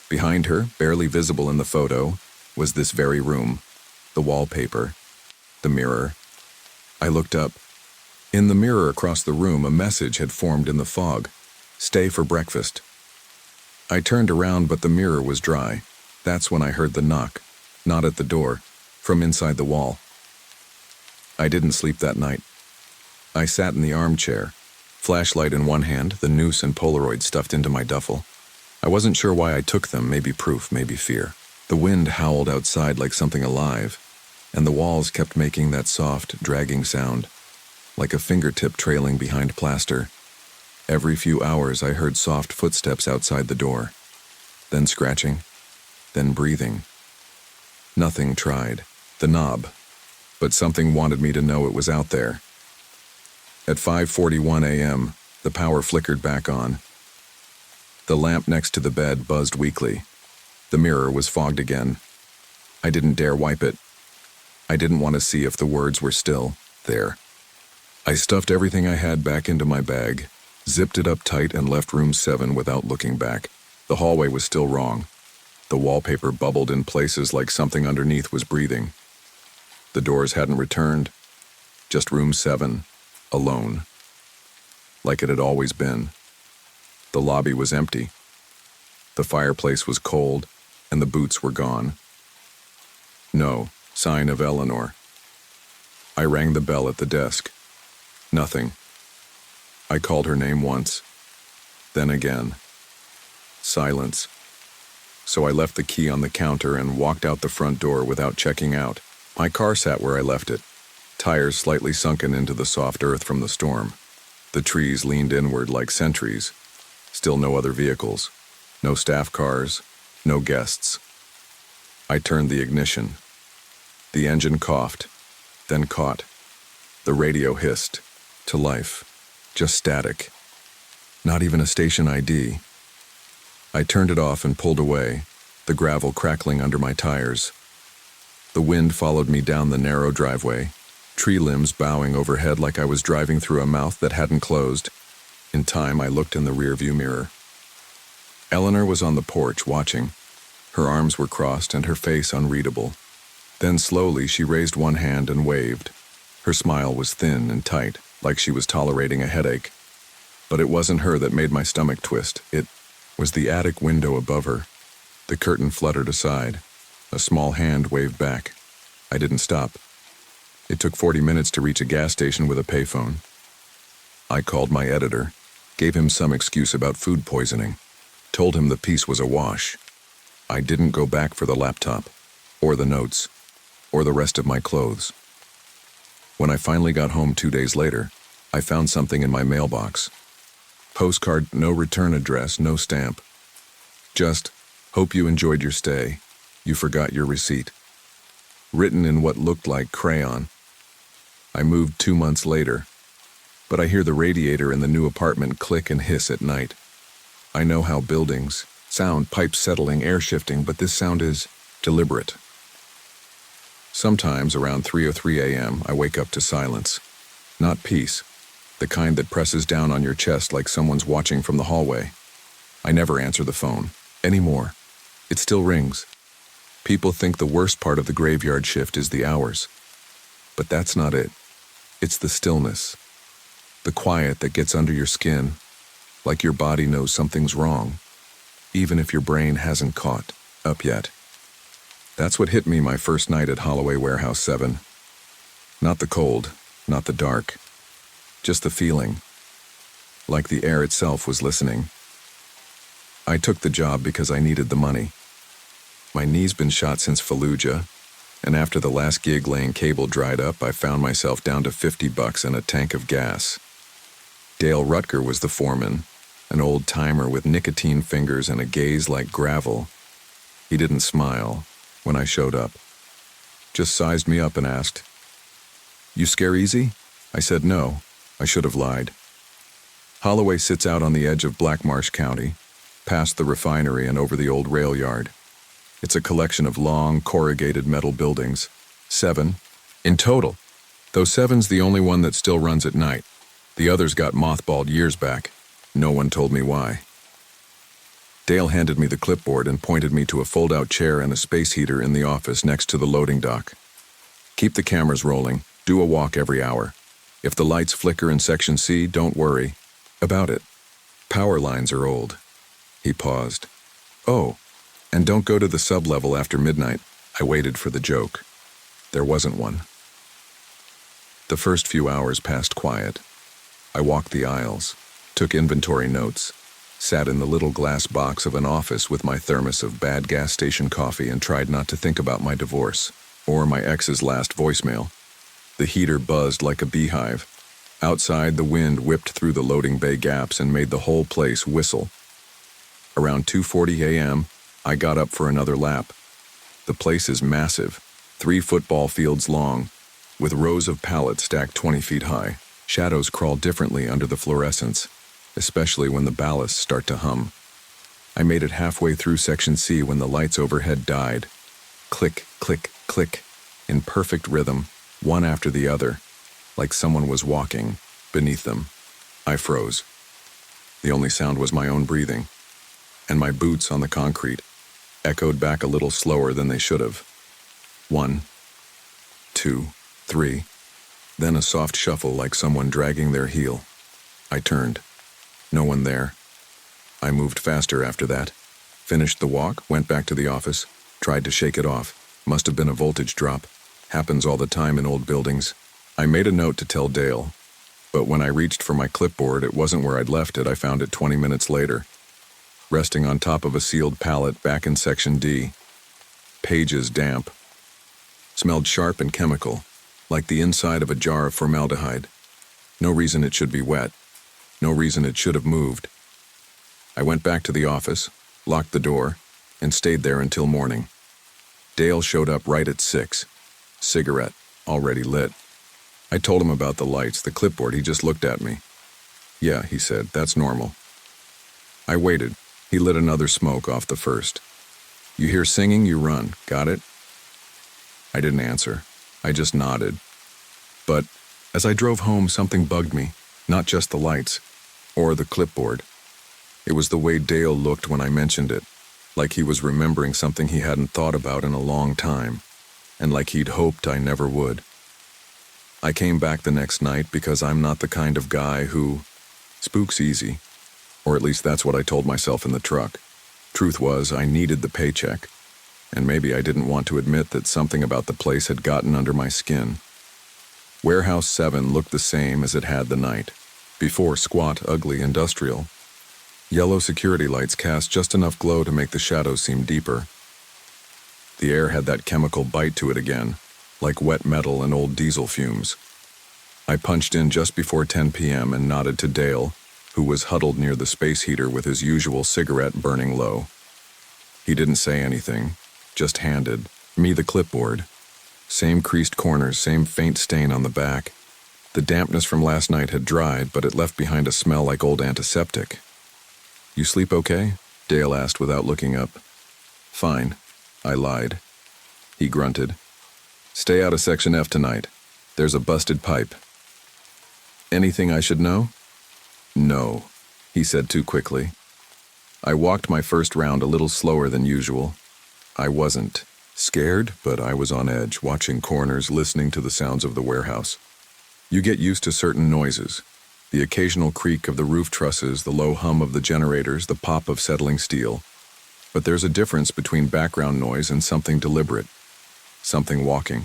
Behind her, barely visible in the photo, was this very room, the wallpaper, the mirror. I looked up. In the mirror across the room, a message had formed in the fog. Stay for breakfast. I turned around, but the mirror was dry. That's when I heard the knock, not at the door, from inside the wall. I didn't sleep that night. I sat in the armchair, flashlight in one hand, the noose and Polaroid stuffed into my duffel. I wasn't sure why I took them, maybe proof, maybe fear. The wind howled outside like something alive, and the walls kept making that soft, dragging sound, like a fingertip trailing behind plaster. Every few hours I heard soft footsteps outside the door, then scratching, then breathing. Nothing tried. The knob. But something wanted me to know it was out there. At 5:41 a.m., the power flickered back on. The lamp next to the bed buzzed weakly. The mirror was fogged again. I didn't dare wipe it. I didn't want to see if the words were still there. I stuffed everything I had back into my bag, zipped it up tight, and left room 7 without looking back. The hallway was still wrong. The wallpaper bubbled in places like something underneath was breathing. The doors hadn't returned. Just room 7, alone. Like it had always been. The lobby was empty. The fireplace was cold, and the boots were gone. No sign of Eleanor. I rang the bell at the desk. Nothing. I called her name once. Then again. Silence. So I left the key on the counter and walked out the front door without checking out. My car sat where I left it, tires slightly sunken into the soft earth from the storm. The trees leaned inward like sentries. Still no other vehicles. No staff cars. No guests. I turned the ignition. The engine coughed, then caught. The radio hissed. To life. Just static. Not even a station ID. I turned it off and pulled away, the gravel crackling under my tires. The wind followed me down the narrow driveway, tree limbs bowing overhead like I was driving through a mouth that hadn't closed. In time, I looked in the rearview mirror. Eleanor was on the porch, watching. Her arms were crossed and her face unreadable. Then slowly she raised one hand and waved. Her smile was thin and tight, like she was tolerating a headache. But it wasn't her that made my stomach twist. It was the attic window above her. The curtain fluttered aside. A small hand waved back. I didn't stop. It took 40 minutes to reach a gas station with a payphone. I called my editor, gave him some excuse about food poisoning, told him the piece was a wash. I didn't go back for the laptop, or the notes, or the rest of my clothes. When I finally got home 2 days later, I found something in my mailbox. Postcard, no return address, no stamp. Just, hope you enjoyed your stay. You forgot your receipt. Written in what looked like crayon. I moved 2 months later, but I hear the radiator in the new apartment click and hiss at night. I know how buildings sound, pipes settling, air shifting, but this sound is deliberate. Sometimes around 3:03 a.m., I wake up to silence. Not peace, the kind that presses down on your chest like someone's watching from the hallway. I never answer the phone anymore. It still rings. People think the worst part of the graveyard shift is the hours. But that's not it. It's the stillness. The quiet that gets under your skin, like your body knows something's wrong, even if your brain hasn't caught up yet. That's what hit me my first night at Holloway Warehouse 7. Not the cold, not the dark, just the feeling, like the air itself was listening. I took the job because I needed the money. My knee's been shot since Fallujah, and after the last gig laying cable dried up, I found myself down to $50 and a tank of gas. Dale Rutger was the foreman, an old-timer with nicotine fingers and a gaze like gravel. He didn't smile when I showed up, just sized me up and asked, "You scare easy?" I said no. I should have lied. Holloway sits out on the edge of Black Marsh County, past the refinery and over the old rail yard. It's a collection of long, corrugated metal buildings, 7 in total, though 7's the only one that still runs at night. The others got mothballed years back. No one told me why. Dale handed me the clipboard and pointed me to a fold-out chair and a space heater in the office next to the loading dock. "Keep the cameras rolling. Do a walk every hour. If the lights flicker in Section C, don't worry about it. Power lines are old." He paused. "Oh, and don't go to the sub-level after midnight." I waited for the joke. There wasn't one. The first few hours passed quiet. I walked the aisles, took inventory notes, sat in the little glass box of an office with my thermos of bad gas station coffee and tried not to think about my divorce or my ex's last voicemail. The heater buzzed like a beehive. Outside, the wind whipped through the loading bay gaps and made the whole place whistle. Around 2:40 a.m., I got up for another lap. The place is massive, 3 football fields long, with rows of pallets stacked 20 feet high. Shadows crawl differently under the fluorescence, especially when the ballasts start to hum. I made it halfway through Section C when the lights overhead died. Click, click, click, in perfect rhythm, one after the other, like someone was walking beneath them. I froze. The only sound was my own breathing, and my boots on the concrete echoed back a little slower than they should have. 1, 2, 3, then a soft shuffle like someone dragging their heel. I turned. No one there. I moved faster after that. Finished the walk, went back to the office, tried to shake it off. Must have been a voltage drop. Happens all the time in old buildings. I made a note to tell Dale, but when I reached for my clipboard, it wasn't where I'd left it. I found it 20 minutes later, resting on top of a sealed pallet back in Section D. Pages damp. Smelled sharp and chemical, like the inside of a jar of formaldehyde. No reason it should be wet. No reason it should have moved. I went back to the office, locked the door, and stayed there until morning. Dale showed up right at 6. Cigarette, already lit. I told him about the lights, the clipboard. He just looked at me. "Yeah," he said, "that's normal." I waited. He lit another smoke off the first. "You hear singing, you run. Got it?" I didn't answer. I just nodded. But as I drove home, something bugged me. Not just the lights, or the clipboard. It was the way Dale looked when I mentioned it, like he was remembering something he hadn't thought about in a long time, and like he'd hoped I never would. I came back the next night because I'm not the kind of guy who spooks easy, or at least that's what I told myself in the truck. Truth was, I needed the paycheck, and maybe I didn't want to admit that something about the place had gotten under my skin. Warehouse 7 looked the same as it had the night before, squat, ugly, industrial. Yellow security lights cast just enough glow to make the shadows seem deeper. The air had that chemical bite to it again, like wet metal and old diesel fumes. I punched in just before 10 p.m. and nodded to Dale, who was huddled near the space heater with his usual cigarette burning low. He didn't say anything, just handed me the clipboard. Same creased corners, same faint stain on the back. The dampness from last night had dried, but it left behind a smell like old antiseptic. You sleep okay? Dale asked without looking up. Fine, I lied. He grunted. Stay out of Section F tonight. There's a busted pipe. Anything I should know? No, he said too quickly. I walked my first round a little slower than usual. I wasn't scared, but I was on edge, watching corners, listening to the sounds of the warehouse. You get used to certain noises. The occasional creak of the roof trusses, the low hum of the generators, the pop of settling steel. But there's a difference between background noise and something deliberate, something walking.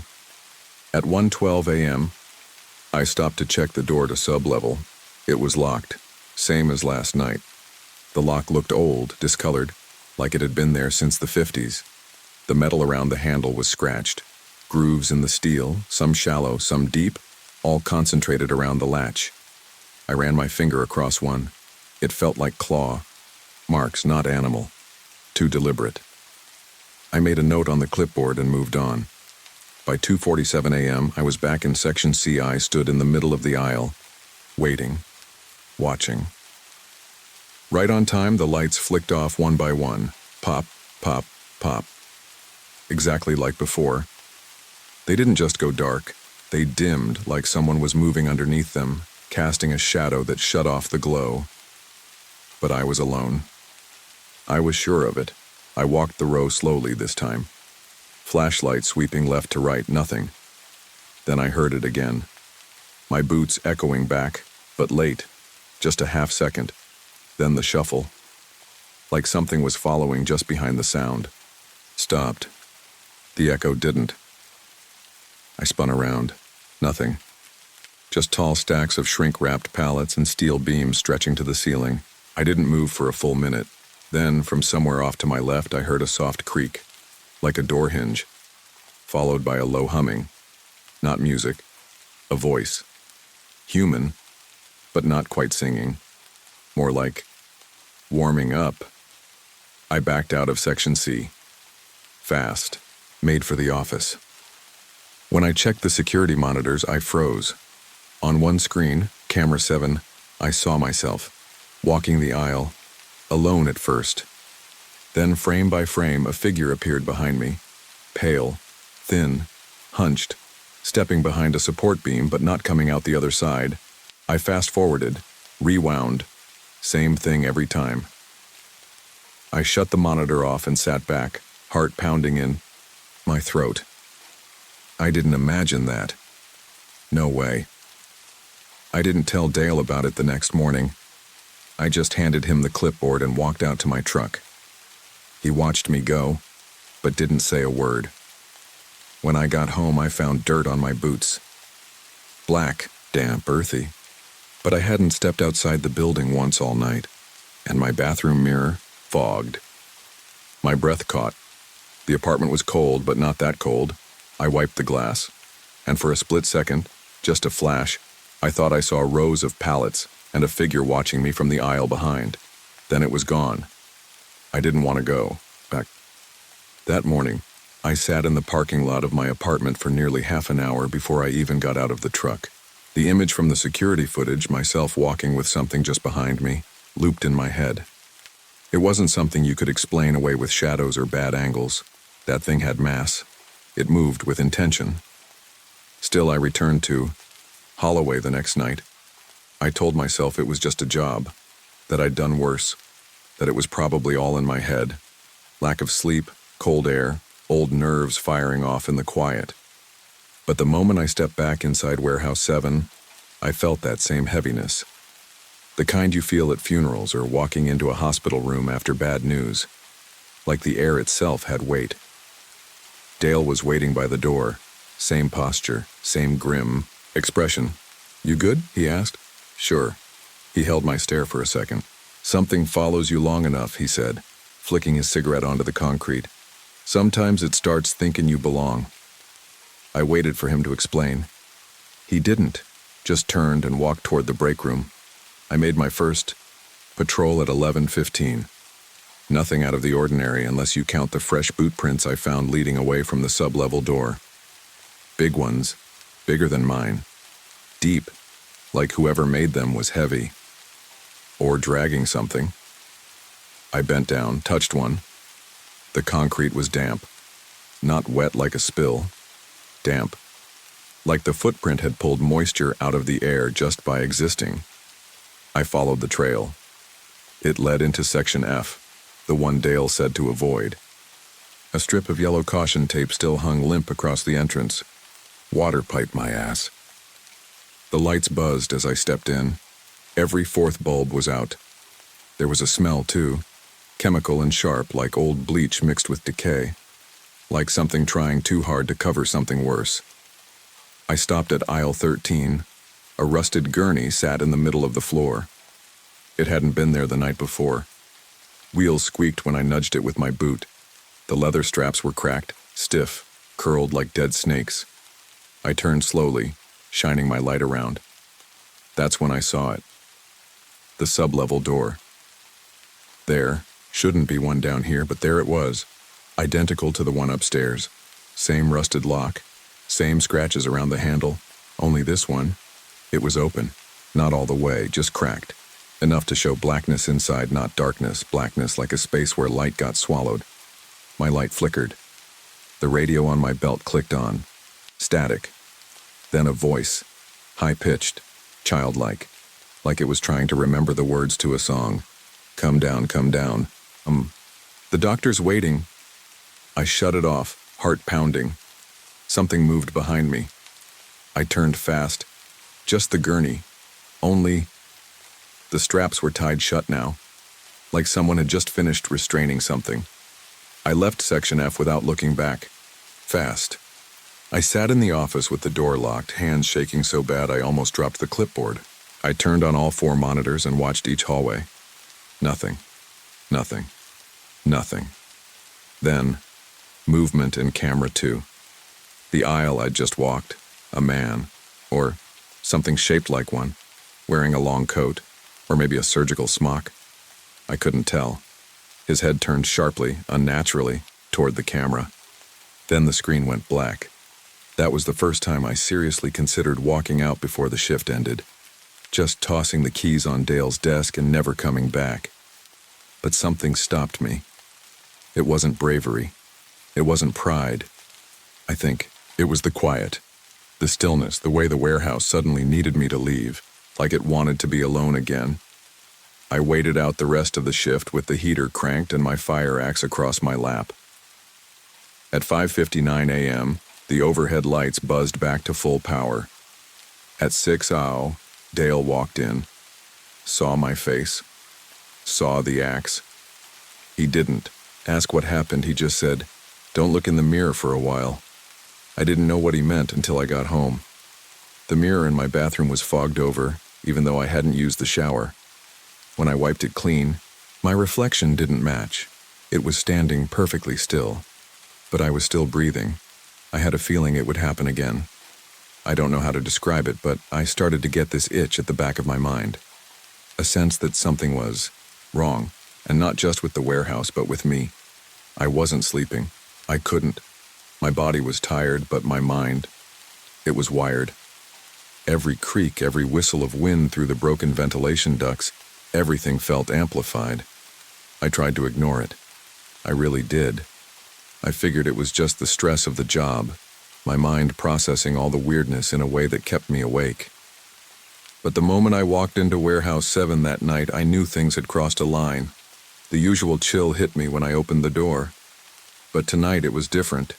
At 1:12 a.m., I stopped to check the door to sub-level. It was locked, same as last night. The lock looked old, discolored, like it had been there since the 50s. The metal around the handle was scratched. Grooves in the steel, some shallow, some deep, all concentrated around the latch. I ran my finger across one. It felt like claw. Marks, not animal. Too deliberate. I made a note on the clipboard and moved on. By 2:47 a.m., I was back in Section C. I stood in the middle of the aisle, waiting, watching. Right on time, the lights flicked off one by one. Pop, pop, pop. Exactly like before. They didn't just go dark. They dimmed like someone was moving underneath them, casting a shadow that shut off the glow. But I was alone. I was sure of it. I walked the row slowly this time. Flashlight sweeping left to right, nothing. Then I heard it again. My boots echoing back, but late. Just a half second. Then the shuffle. Like something was following just behind the sound. Stopped. The echo didn't. I spun around. Nothing. Just tall stacks of shrink-wrapped pallets and steel beams stretching to the ceiling. I didn't move for a full minute. Then, from somewhere off to my left, I heard a soft creak, like a door hinge, followed by a low humming. Not music. A voice. Human, but not quite singing. More like warming up. I backed out of Section C. Fast. Made for the office. When I checked the security monitors, I froze. On one screen, camera 7, I saw myself, walking the aisle, alone at first. Then, frame by frame, a figure appeared behind me. Pale, thin, hunched, stepping behind a support beam but not coming out the other side. I fast-forwarded, rewound. Same thing every time. I shut the monitor off and sat back, heart pounding in my throat. I didn't imagine that. No way. I didn't tell Dale about it the next morning. I just handed him the clipboard and walked out to my truck. He watched me go, but didn't say a word. When I got home, I found dirt on my boots. Black, damp, earthy. But I hadn't stepped outside the building once all night, and my bathroom mirror fogged. My breath caught. The apartment was cold, but not that cold. I wiped the glass, and for a split second, just a flash, I thought I saw rows of pallets and a figure watching me from the aisle behind. Then it was gone. I didn't want to go back. That morning, I sat in the parking lot of my apartment for nearly half an hour before I even got out of the truck. The image from the security footage, myself walking with something just behind me, looped in my head. It wasn't something you could explain away with shadows or bad angles. That thing had mass. It moved with intention. Still, I returned to Holloway the next night. I told myself it was just a job, that I'd done worse, that it was probably all in my head. Lack of sleep, cold air, old nerves firing off in the quiet. But the moment I stepped back inside Warehouse 7, I felt that same heaviness. The kind you feel at funerals or walking into a hospital room after bad news. Like the air itself had weight. Dale was waiting by the door. Same posture, same grim expression. "You good?" he asked. "Sure." He held my stare for a second. "Something follows you long enough," he said, flicking his cigarette onto the concrete. "Sometimes it starts thinking you belong." I waited for him to explain. He didn't, just turned and walked toward the break room. I made my first patrol at 11:15. Nothing out of the ordinary unless you count the fresh boot prints I found leading away from the sub-level door. Big ones, bigger than mine. Deep, like whoever made them was heavy. Or dragging something. I bent down, touched one. The concrete was damp. Not wet like a spill. Damp. Like the footprint had pulled moisture out of the air just by existing. I followed the trail. It led into Section F, the one Dale said to avoid. A strip of yellow caution tape still hung limp across the entrance. Water piped my ass. The lights buzzed as I stepped in. Every fourth bulb was out. There was a smell, too, chemical and sharp, like old bleach mixed with decay, like something trying too hard to cover something worse. I stopped at aisle 13. A rusted gurney sat in the middle of the floor. It hadn't been there the night before. Wheels squeaked when I nudged it with my boot. The leather straps were cracked, stiff, curled like dead snakes. I turned slowly, shining my light around. That's when I saw it. The sub-level door. There, shouldn't be one down here, but there it was, identical to the one upstairs. Same rusted lock, same scratches around the handle, only this one, it was open. Not all the way, just cracked. Enough to show blackness inside, not darkness, blackness like a space where light got swallowed. My light flickered. The radio on my belt clicked on. Static. Then a voice, high-pitched, childlike, like it was trying to remember the words to a song. Come down, come down. The doctor's waiting. I shut it off, heart pounding. Something moved behind me. I turned fast. Just the gurney. Only the straps were tied shut now, like someone had just finished restraining something. I left Section F without looking back. Fast. I sat in the office with the door locked, hands shaking so bad I almost dropped the clipboard. I turned on all 4 monitors and watched each hallway. Nothing. Nothing. Nothing. Then, movement in camera 2. The aisle I'd just walked, a man, or something shaped like one, wearing a long coat, or maybe a surgical smock. I couldn't tell. His head turned sharply, unnaturally, toward the camera. Then the screen went black. That was the first time I seriously considered walking out before the shift ended, just tossing the keys on Dale's desk and never coming back. But something stopped me. It wasn't bravery. It wasn't pride. I think it was the quiet, the stillness, the way the warehouse suddenly needed me to leave, like it wanted to be alone again. I waited out the rest of the shift with the heater cranked and my fire axe across my lap. At 5:59 a.m., the overhead lights buzzed back to full power. At 6:00, Dale walked in, saw my face, saw the axe. He didn't ask what happened, he just said, "Don't look in the mirror for a while." I didn't know what he meant until I got home. The mirror in my bathroom was fogged over, even though I hadn't used the shower. When I wiped it clean, my reflection didn't match. It was standing perfectly still, but I was still breathing. I had a feeling it would happen again. I don't know how to describe it, but I started to get this itch at the back of my mind. A sense that something was wrong, and not just with the warehouse, but with me. I wasn't sleeping. I couldn't. My body was tired, but my mind, it was wired. Every creak, every whistle of wind through the broken ventilation ducts, everything felt amplified. I tried to ignore it. I really did. I figured it was just the stress of the job, my mind processing all the weirdness in a way that kept me awake. But the moment I walked into Warehouse 7 that night, I knew things had crossed a line. The usual chill hit me when I opened the door. But tonight it was different.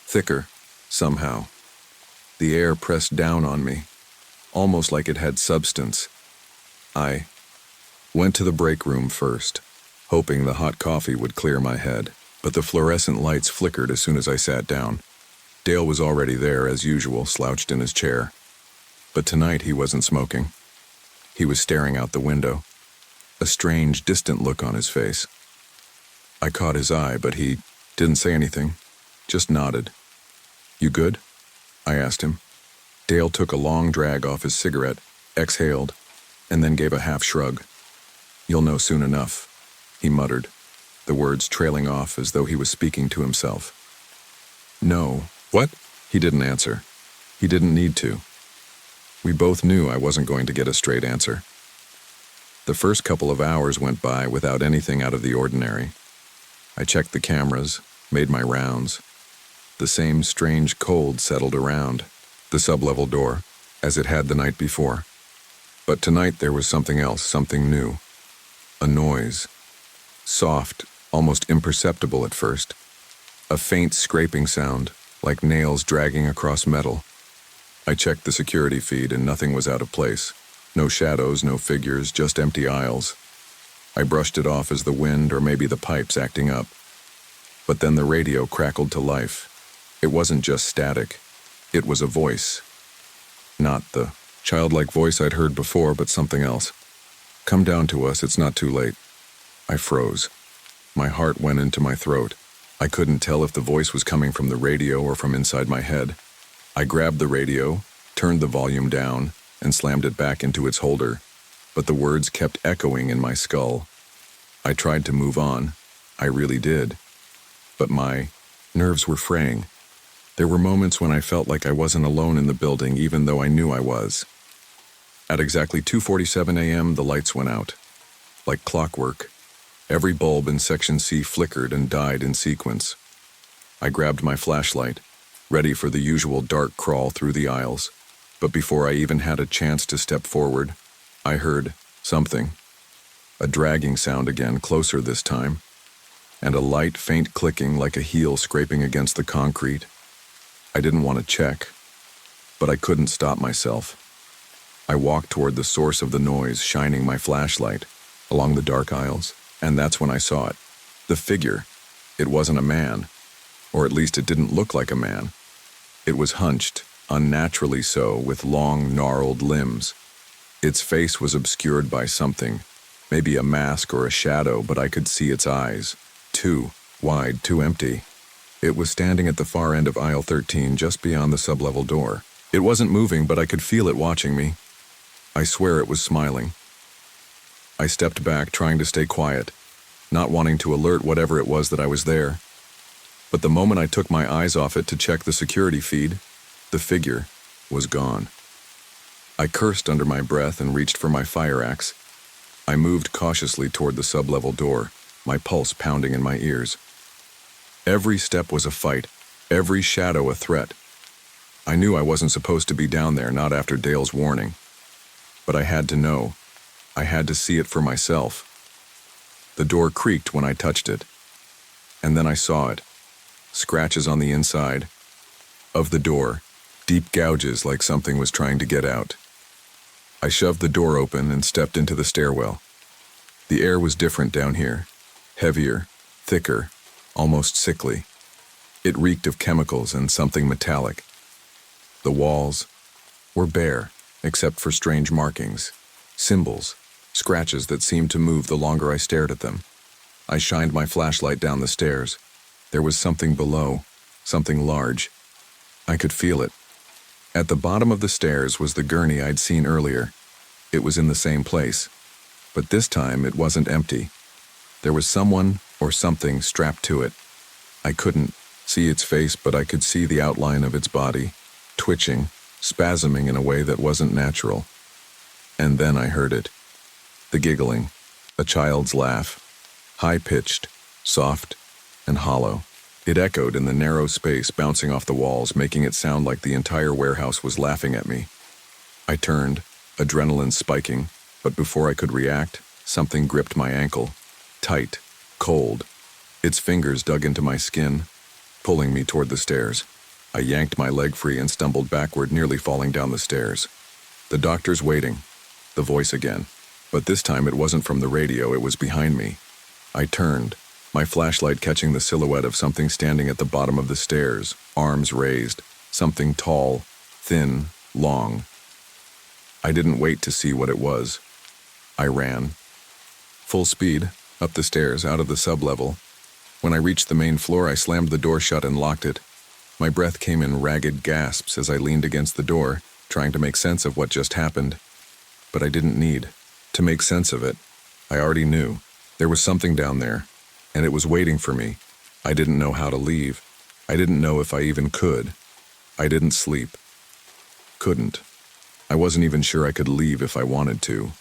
Thicker, somehow. The air pressed down on me, almost like it had substance. I went to the break room first, hoping the hot coffee would clear my head, but the fluorescent lights flickered as soon as I sat down. Dale was already there, as usual, slouched in his chair. But tonight he wasn't smoking. He was staring out the window, a strange, distant look on his face. I caught his eye, but he didn't say anything, just nodded. "You good?" I asked him. Dale took a long drag off his cigarette, exhaled, and then gave a half shrug. "You'll know soon enough," he muttered, the words trailing off as though he was speaking to himself. "No." "What?" He didn't answer. He didn't need to. We both knew I wasn't going to get a straight answer. The first couple of hours went by without anything out of the ordinary. I checked the cameras, made my rounds. The same strange cold settled around the sublevel door, as it had the night before. But tonight there was something else, something new. A noise. Soft, almost imperceptible at first. A faint scraping sound, like nails dragging across metal. I checked the security feed and nothing was out of place. No shadows, no figures, just empty aisles. I brushed it off as the wind or maybe the pipes acting up. But then the radio crackled to life. It wasn't just static. It was a voice. Not the childlike voice I'd heard before, but something else. "Come down to us, it's not too late." I froze. My heart went into my throat. I couldn't tell if the voice was coming from the radio or from inside my head. I grabbed the radio, turned the volume down, and slammed it back into its holder, but the words kept echoing in my skull. I tried to move on. I really did. But my nerves were fraying. There were moments when I felt like I wasn't alone in the building, even though I knew I was. At exactly 2:47 a.m., the lights went out. Like clockwork, every bulb in Section C flickered and died in sequence. I grabbed my flashlight, ready for the usual dark crawl through the aisles. But before I even had a chance to step forward, I heard something. A dragging sound again, closer this time, and a light, faint clicking like a heel scraping against the concrete. I didn't want to check, but I couldn't stop myself. I walked toward the source of the noise, shining my flashlight along the dark aisles, and that's when I saw it. The figure. It wasn't a man, or at least it didn't look like a man. It was hunched, unnaturally so, with long, gnarled limbs. Its face was obscured by something, maybe a mask or a shadow, but I could see its eyes. Too wide, too empty. It was standing at the far end of aisle 13, just beyond the sublevel door. It wasn't moving, but I could feel it watching me. I swear it was smiling. I stepped back, trying to stay quiet, not wanting to alert whatever it was that I was there. But the moment I took my eyes off it to check the security feed, the figure was gone. I cursed under my breath and reached for my fire axe. I moved cautiously toward the sublevel door, my pulse pounding in my ears. Every step was a fight, every shadow a threat. I knew I wasn't supposed to be down there, not after Dale's warning. But I had to know. I had to see it for myself. The door creaked when I touched it. And then I saw it. Scratches on the inside of the door, deep gouges like something was trying to get out. I shoved the door open and stepped into the stairwell. The air was different down here, heavier, thicker, almost sickly. It reeked of chemicals and something metallic. The walls were bare, except for strange markings, symbols, scratches that seemed to move the longer I stared at them. I shined my flashlight down the stairs. There was something below, something large. I could feel it. At the bottom of the stairs was the gurney I'd seen earlier. It was in the same place, but this time it wasn't empty. There was someone or something strapped to it. I couldn't see its face, but I could see the outline of its body, twitching, spasming in a way that wasn't natural. And then I heard it. The giggling, a child's laugh, high-pitched, soft, and hollow. It echoed in the narrow space, bouncing off the walls, making it sound like the entire warehouse was laughing at me. I turned, adrenaline spiking, but before I could react, something gripped my ankle. Tight, cold. Its fingers dug into my skin, pulling me toward the stairs. I yanked my leg free and stumbled backward, nearly falling down the stairs. The doctor's waiting. The voice again. But this time it wasn't from the radio, it was behind me. I turned, my flashlight catching the silhouette of something standing at the bottom of the stairs, arms raised, something tall, thin, long. I didn't wait to see what it was. I ran. Full speed, up the stairs, out of the sublevel. When I reached the main floor, I slammed the door shut and locked it. My breath came in ragged gasps as I leaned against the door, trying to make sense of what just happened. But I didn't need to make sense of it. I already knew. There was something down there, and it was waiting for me. I didn't know how to leave. I didn't know if I even could. I didn't sleep. Couldn't. I wasn't even sure I could leave if I wanted to.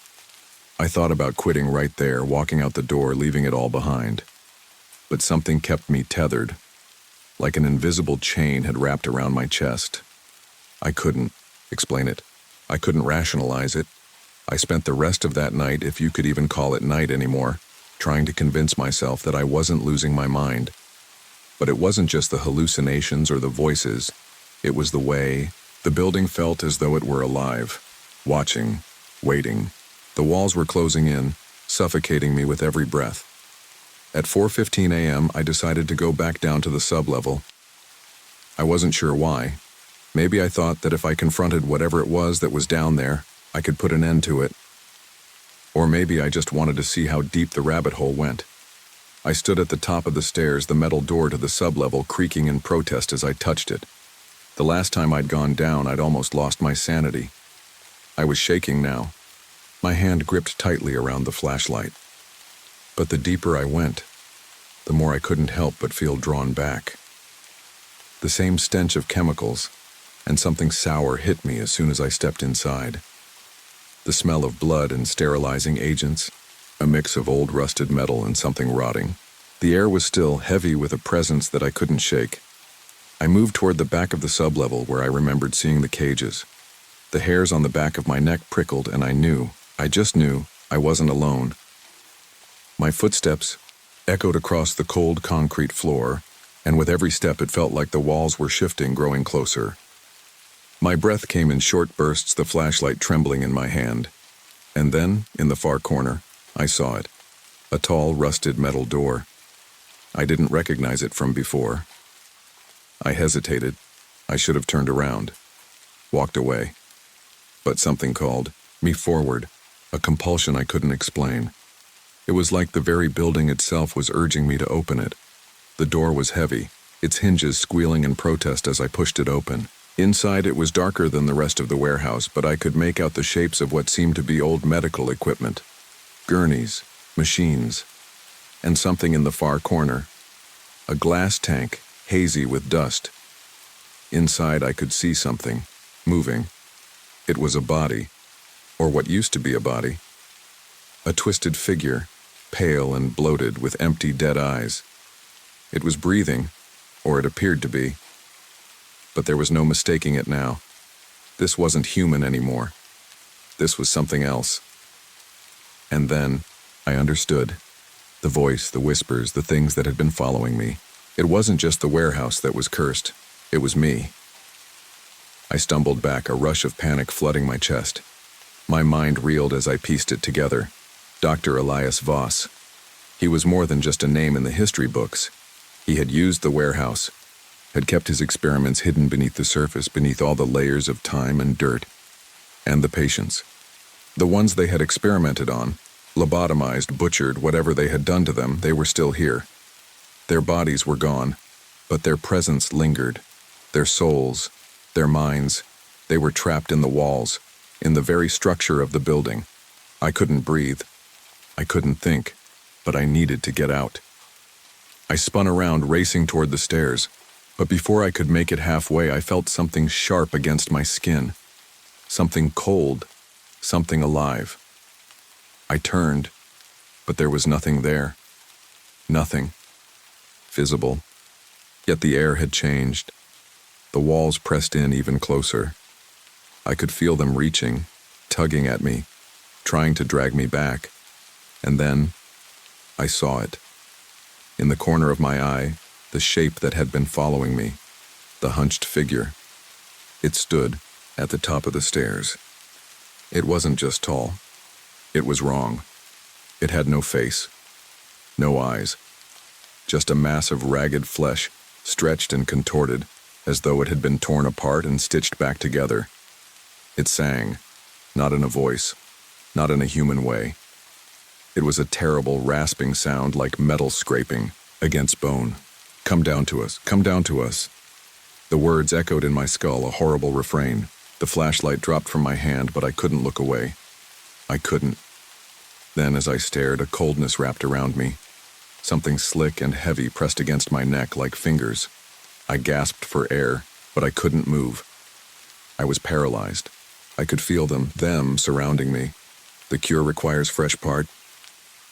I thought about quitting right there, walking out the door, leaving it all behind. But something kept me tethered, like an invisible chain had wrapped around my chest. I couldn't explain it. I couldn't rationalize it. I spent the rest of that night, if you could even call it night anymore, trying to convince myself that I wasn't losing my mind. But it wasn't just the hallucinations or the voices. It was the way the building felt, as though it were alive, watching, waiting. The walls were closing in, suffocating me with every breath. At 4:15 a.m., I decided to go back down to the sublevel. I wasn't sure why. Maybe I thought that if I confronted whatever it was that was down there, I could put an end to it. Or maybe I just wanted to see how deep the rabbit hole went. I stood at the top of the stairs, the metal door to the sublevel creaking in protest as I touched it. The last time I'd gone down, I'd almost lost my sanity. I was shaking now. My hand gripped tightly around the flashlight. But the deeper I went, the more I couldn't help but feel drawn back. The same stench of chemicals and something sour hit me as soon as I stepped inside. The smell of blood and sterilizing agents, a mix of old rusted metal and something rotting. The air was still heavy with a presence that I couldn't shake. I moved toward the back of the sublevel where I remembered seeing the cages. The hairs on the back of my neck prickled, and I just knew, I wasn't alone. My footsteps echoed across the cold concrete floor, and with every step it felt like the walls were shifting, growing closer. My breath came in short bursts, the flashlight trembling in my hand. And then, in the far corner, I saw it. A tall, rusted metal door. I didn't recognize it from before. I hesitated. I should have turned around, walked away. But something called me forward, a compulsion I couldn't explain. It was like the very building itself was urging me to open it. The door was heavy, its hinges squealing in protest as I pushed it open. Inside it was darker than the rest of the warehouse, but I could make out the shapes of what seemed to be old medical equipment. Gurneys, machines, and something in the far corner. A glass tank, hazy with dust. Inside I could see something, moving. It was a body, or what used to be a body. A twisted figure, pale and bloated with empty, dead eyes. It was breathing, or it appeared to be. But there was no mistaking it now. This wasn't human anymore. This was something else. And then, I understood. The voice, the whispers, the things that had been following me. It wasn't just the warehouse that was cursed. It was me. I stumbled back, a rush of panic flooding my chest. My mind reeled as I pieced it together. Dr. Elias Voss. He was more than just a name in the history books. He had used the warehouse, had kept his experiments hidden beneath the surface, beneath all the layers of time and dirt. And the patients. The ones they had experimented on, lobotomized, butchered, whatever they had done to them, they were still here. Their bodies were gone, but their presence lingered. Their souls, their minds, they were trapped in the walls, in the very structure of the building. I couldn't breathe. I couldn't think, but I needed to get out. I spun around, racing toward the stairs, but before I could make it halfway, I felt something sharp against my skin. Something cold, something alive. I turned, but there was nothing there. Nothing visible. Yet the air had changed. The walls pressed in even closer. I could feel them reaching, tugging at me, trying to drag me back. And then, I saw it. In the corner of my eye, the shape that had been following me, the hunched figure. It stood at the top of the stairs. It wasn't just tall. It was wrong. It had no face, no eyes, just a mass of ragged flesh, stretched and contorted, as though it had been torn apart and stitched back together. It sang, not in a voice, not in a human way. It was a terrible, rasping sound like metal scraping against bone. Come down to us, come down to us. The words echoed in my skull, a horrible refrain. The flashlight dropped from my hand, but I couldn't look away. I couldn't. Then, as I stared, a coldness wrapped around me. Something slick and heavy pressed against my neck like fingers. I gasped for air, but I couldn't move. I was paralyzed. I could feel them surrounding me. The cure requires fresh part.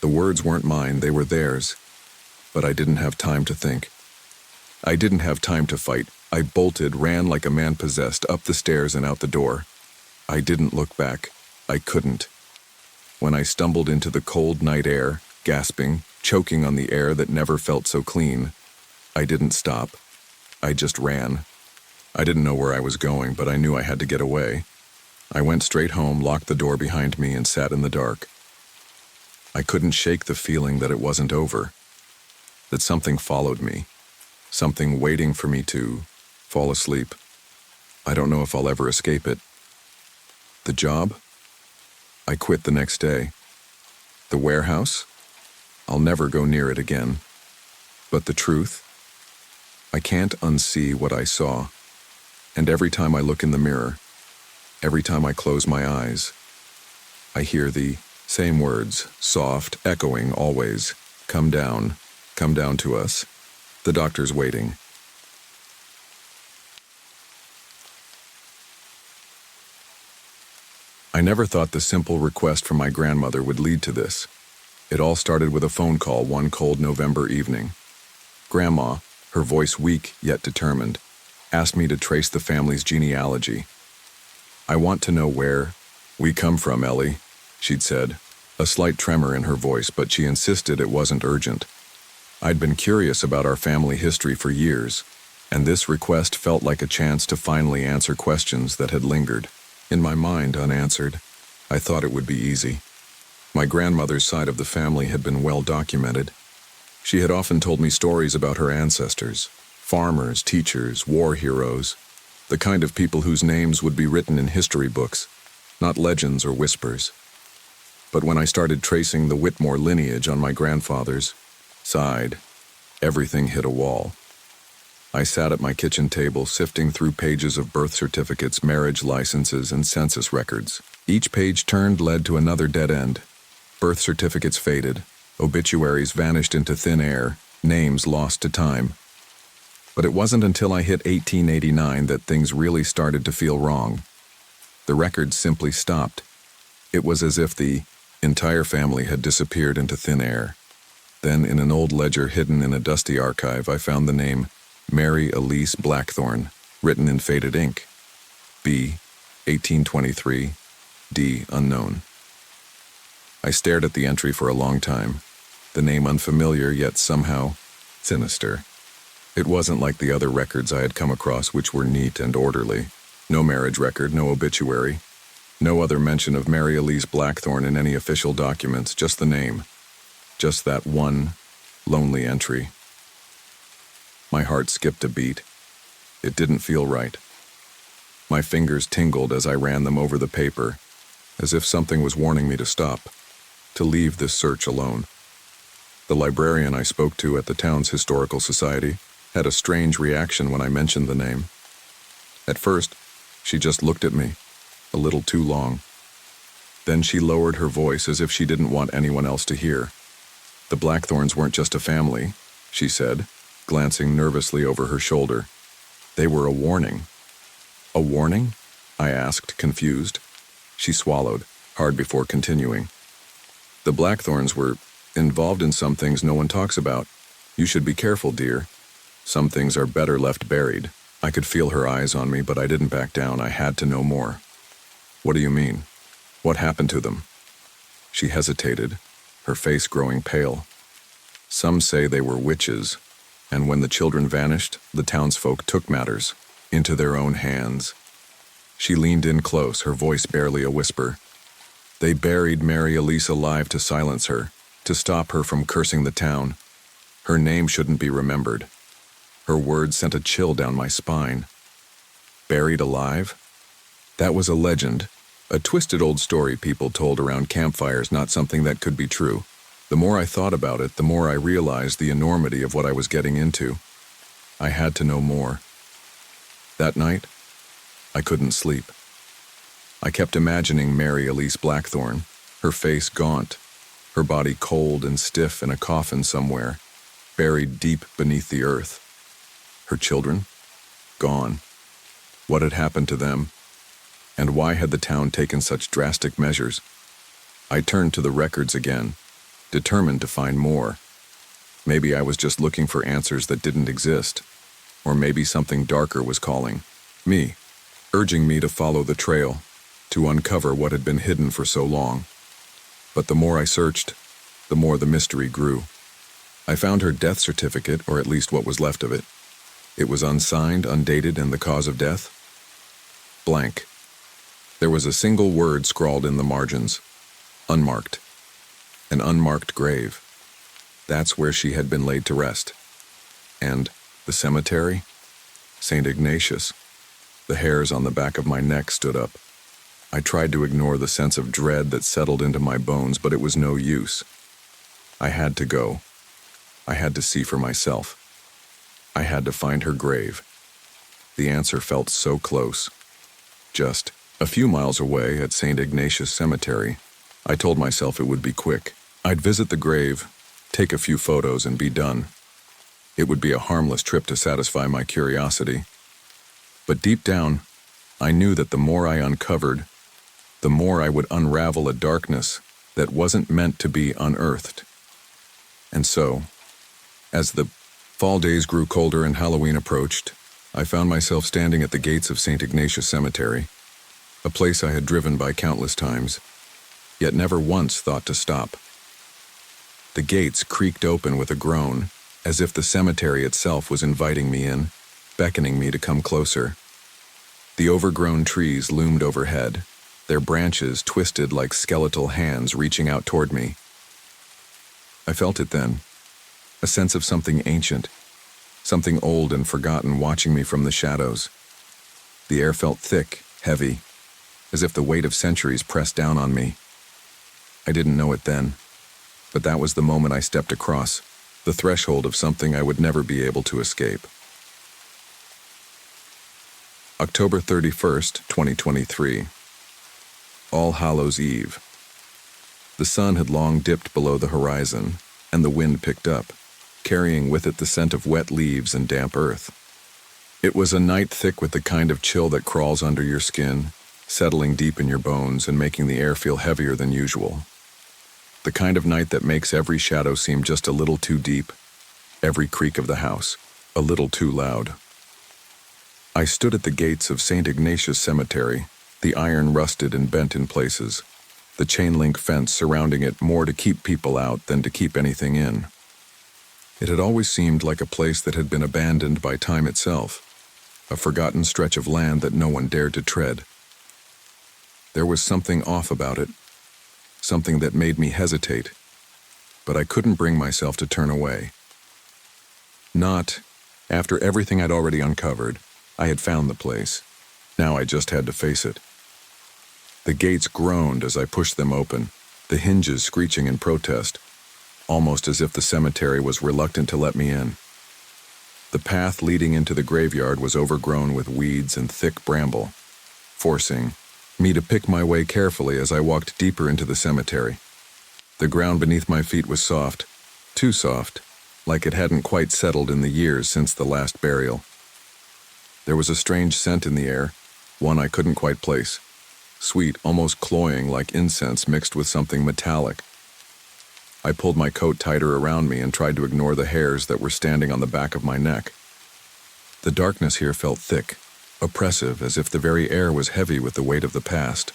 The words weren't mine, they were theirs. But I didn't have time to think. I didn't have time to fight. I bolted, ran like a man possessed, up the stairs and out the door. I didn't look back. I couldn't. When I stumbled into the cold night air, gasping, choking on the air that never felt so clean, I didn't stop. I just ran. I didn't know where I was going, but I knew I had to get away. I went straight home, locked the door behind me, and sat in the dark. I couldn't shake the feeling that it wasn't over, that something followed me, something waiting for me to fall asleep. I don't know if I'll ever escape it. The job? I quit the next day. The warehouse? I'll never go near it again. But the truth? I can't unsee what I saw. And every time I look in the mirror, every time I close my eyes, I hear the same words, soft, echoing always. Come down to us. The doctor's waiting. I never thought the simple request from my grandmother would lead to this. It all started with a phone call one cold November evening. Grandma, her voice weak yet determined, asked me to trace the family's genealogy. I want to know where we come from, Ellie, she'd said, a slight tremor in her voice, but she insisted it wasn't urgent. I'd been curious about our family history for years, and this request felt like a chance to finally answer questions that had lingered in my mind unanswered. I thought it would be easy. My grandmother's side of the family had been well documented. She had often told me stories about her ancestors, farmers, teachers, war heroes, the kind of people whose names would be written in history books, not legends or whispers. But when I started tracing the Whitmore lineage on my grandfather's side, everything hit a wall. I sat at my kitchen table, sifting through pages of birth certificates, marriage licenses, and census records. Each page turned led to another dead end. Birth certificates faded, obituaries vanished into thin air, names lost to time. But it wasn't until I hit 1889 that things really started to feel wrong. The records simply stopped. It was as if the entire family had disappeared into thin air. Then, in an old ledger hidden in a dusty archive, I found the name Mary Elise Blackthorne, written in faded ink. B, 1823, D, unknown. I stared at the entry for a long time, the name unfamiliar yet somehow sinister. It wasn't like the other records I had come across, which were neat and orderly. No marriage record, no obituary, no other mention of Mary Elise Blackthorne in any official documents, just the name. Just that one lonely entry. My heart skipped a beat. It didn't feel right. My fingers tingled as I ran them over the paper, as if something was warning me to stop, to leave this search alone. The librarian I spoke to at the town's historical society had a strange reaction when I mentioned the name. At first, she just looked at me, a little too long. Then she lowered her voice as if she didn't want anyone else to hear. The Blackthorns weren't just a family, she said, glancing nervously over her shoulder. They were a warning. A warning? I asked, confused. She swallowed, hard before continuing. The Blackthorns were involved in some things no one talks about. You should be careful, dear. Some things are better left buried. I could feel her eyes on me, but I didn't back down. I had to know more. What do you mean? What happened to them? She hesitated, her face growing pale. Some say they were witches, and when the children vanished, the townsfolk took matters into their own hands. She leaned in close, her voice barely a whisper. They buried Mary Elise alive to silence her, to stop her from cursing the town. Her name shouldn't be remembered. Her words sent a chill down my spine. Buried alive? That was a legend, a twisted old story people told around campfires, not something that could be true. The more I thought about it, the more I realized the enormity of what I was getting into. I had to know more. That night, I couldn't sleep. I kept imagining Mary Elise Blackthorne, her face gaunt, her body cold and stiff in a coffin somewhere, buried deep beneath the earth. Her children? Gone. What had happened to them? And why had the town taken such drastic measures? I turned to the records again, determined to find more. Maybe I was just looking for answers that didn't exist, or maybe something darker was calling me, urging me to follow the trail, to uncover what had been hidden for so long. But the more I searched, the more the mystery grew. I found her death certificate, or at least what was left of it. It was unsigned, undated, and the cause of death? Blank. There was a single word scrawled in the margins. Unmarked. An unmarked grave. That's where she had been laid to rest. And the cemetery? St. Ignatius. The hairs on the back of my neck stood up. I tried to ignore the sense of dread that settled into my bones, but it was no use. I had to go. I had to see for myself. I had to find her grave. The answer felt so close. Just a few miles away at St. Ignatius Cemetery, I told myself it would be quick. I'd visit the grave, take a few photos, and be done. It would be a harmless trip to satisfy my curiosity. But deep down, I knew that the more I uncovered, the more I would unravel a darkness that wasn't meant to be unearthed. And so, as the fall days grew colder and Halloween approached, I found myself standing at the gates of St. Ignatius Cemetery, a place I had driven by countless times, yet never once thought to stop. The gates creaked open with a groan, as if the cemetery itself was inviting me in, beckoning me to come closer. The overgrown trees loomed overhead, their branches twisted like skeletal hands reaching out toward me. I felt it then, a sense of something ancient, something old and forgotten watching me from the shadows. The air felt thick, heavy, as if the weight of centuries pressed down on me. I didn't know it then, but that was the moment I stepped across, the threshold of something I would never be able to escape. October 31st, 2023. All Hallows Eve. The sun had long dipped below the horizon, and the wind picked up, carrying with it the scent of wet leaves and damp earth. It was a night thick with the kind of chill that crawls under your skin, settling deep in your bones and making the air feel heavier than usual. The kind of night that makes every shadow seem just a little too deep, every creak of the house a little too loud. I stood at the gates of St. Ignatius Cemetery, the iron rusted and bent in places, the chain-link fence surrounding it more to keep people out than to keep anything in. It had always seemed like a place that had been abandoned by time itself, a forgotten stretch of land that no one dared to tread. There was something off about it, something that made me hesitate, but I couldn't bring myself to turn away. Not after everything I'd already uncovered. I had found the place. Now I just had to face it. The gates groaned as I pushed them open, the hinges screeching in protest, almost as if the cemetery was reluctant to let me in. The path leading into the graveyard was overgrown with weeds and thick bramble, forcing me to pick my way carefully as I walked deeper into the cemetery. The ground beneath my feet was soft, too soft, like it hadn't quite settled in the years since the last burial. There was a strange scent in the air, one I couldn't quite place. Sweet, almost cloying like incense mixed with something metallic. I pulled my coat tighter around me and tried to ignore the hairs that were standing on the back of my neck. The darkness here felt thick, oppressive, as if the very air was heavy with the weight of the past.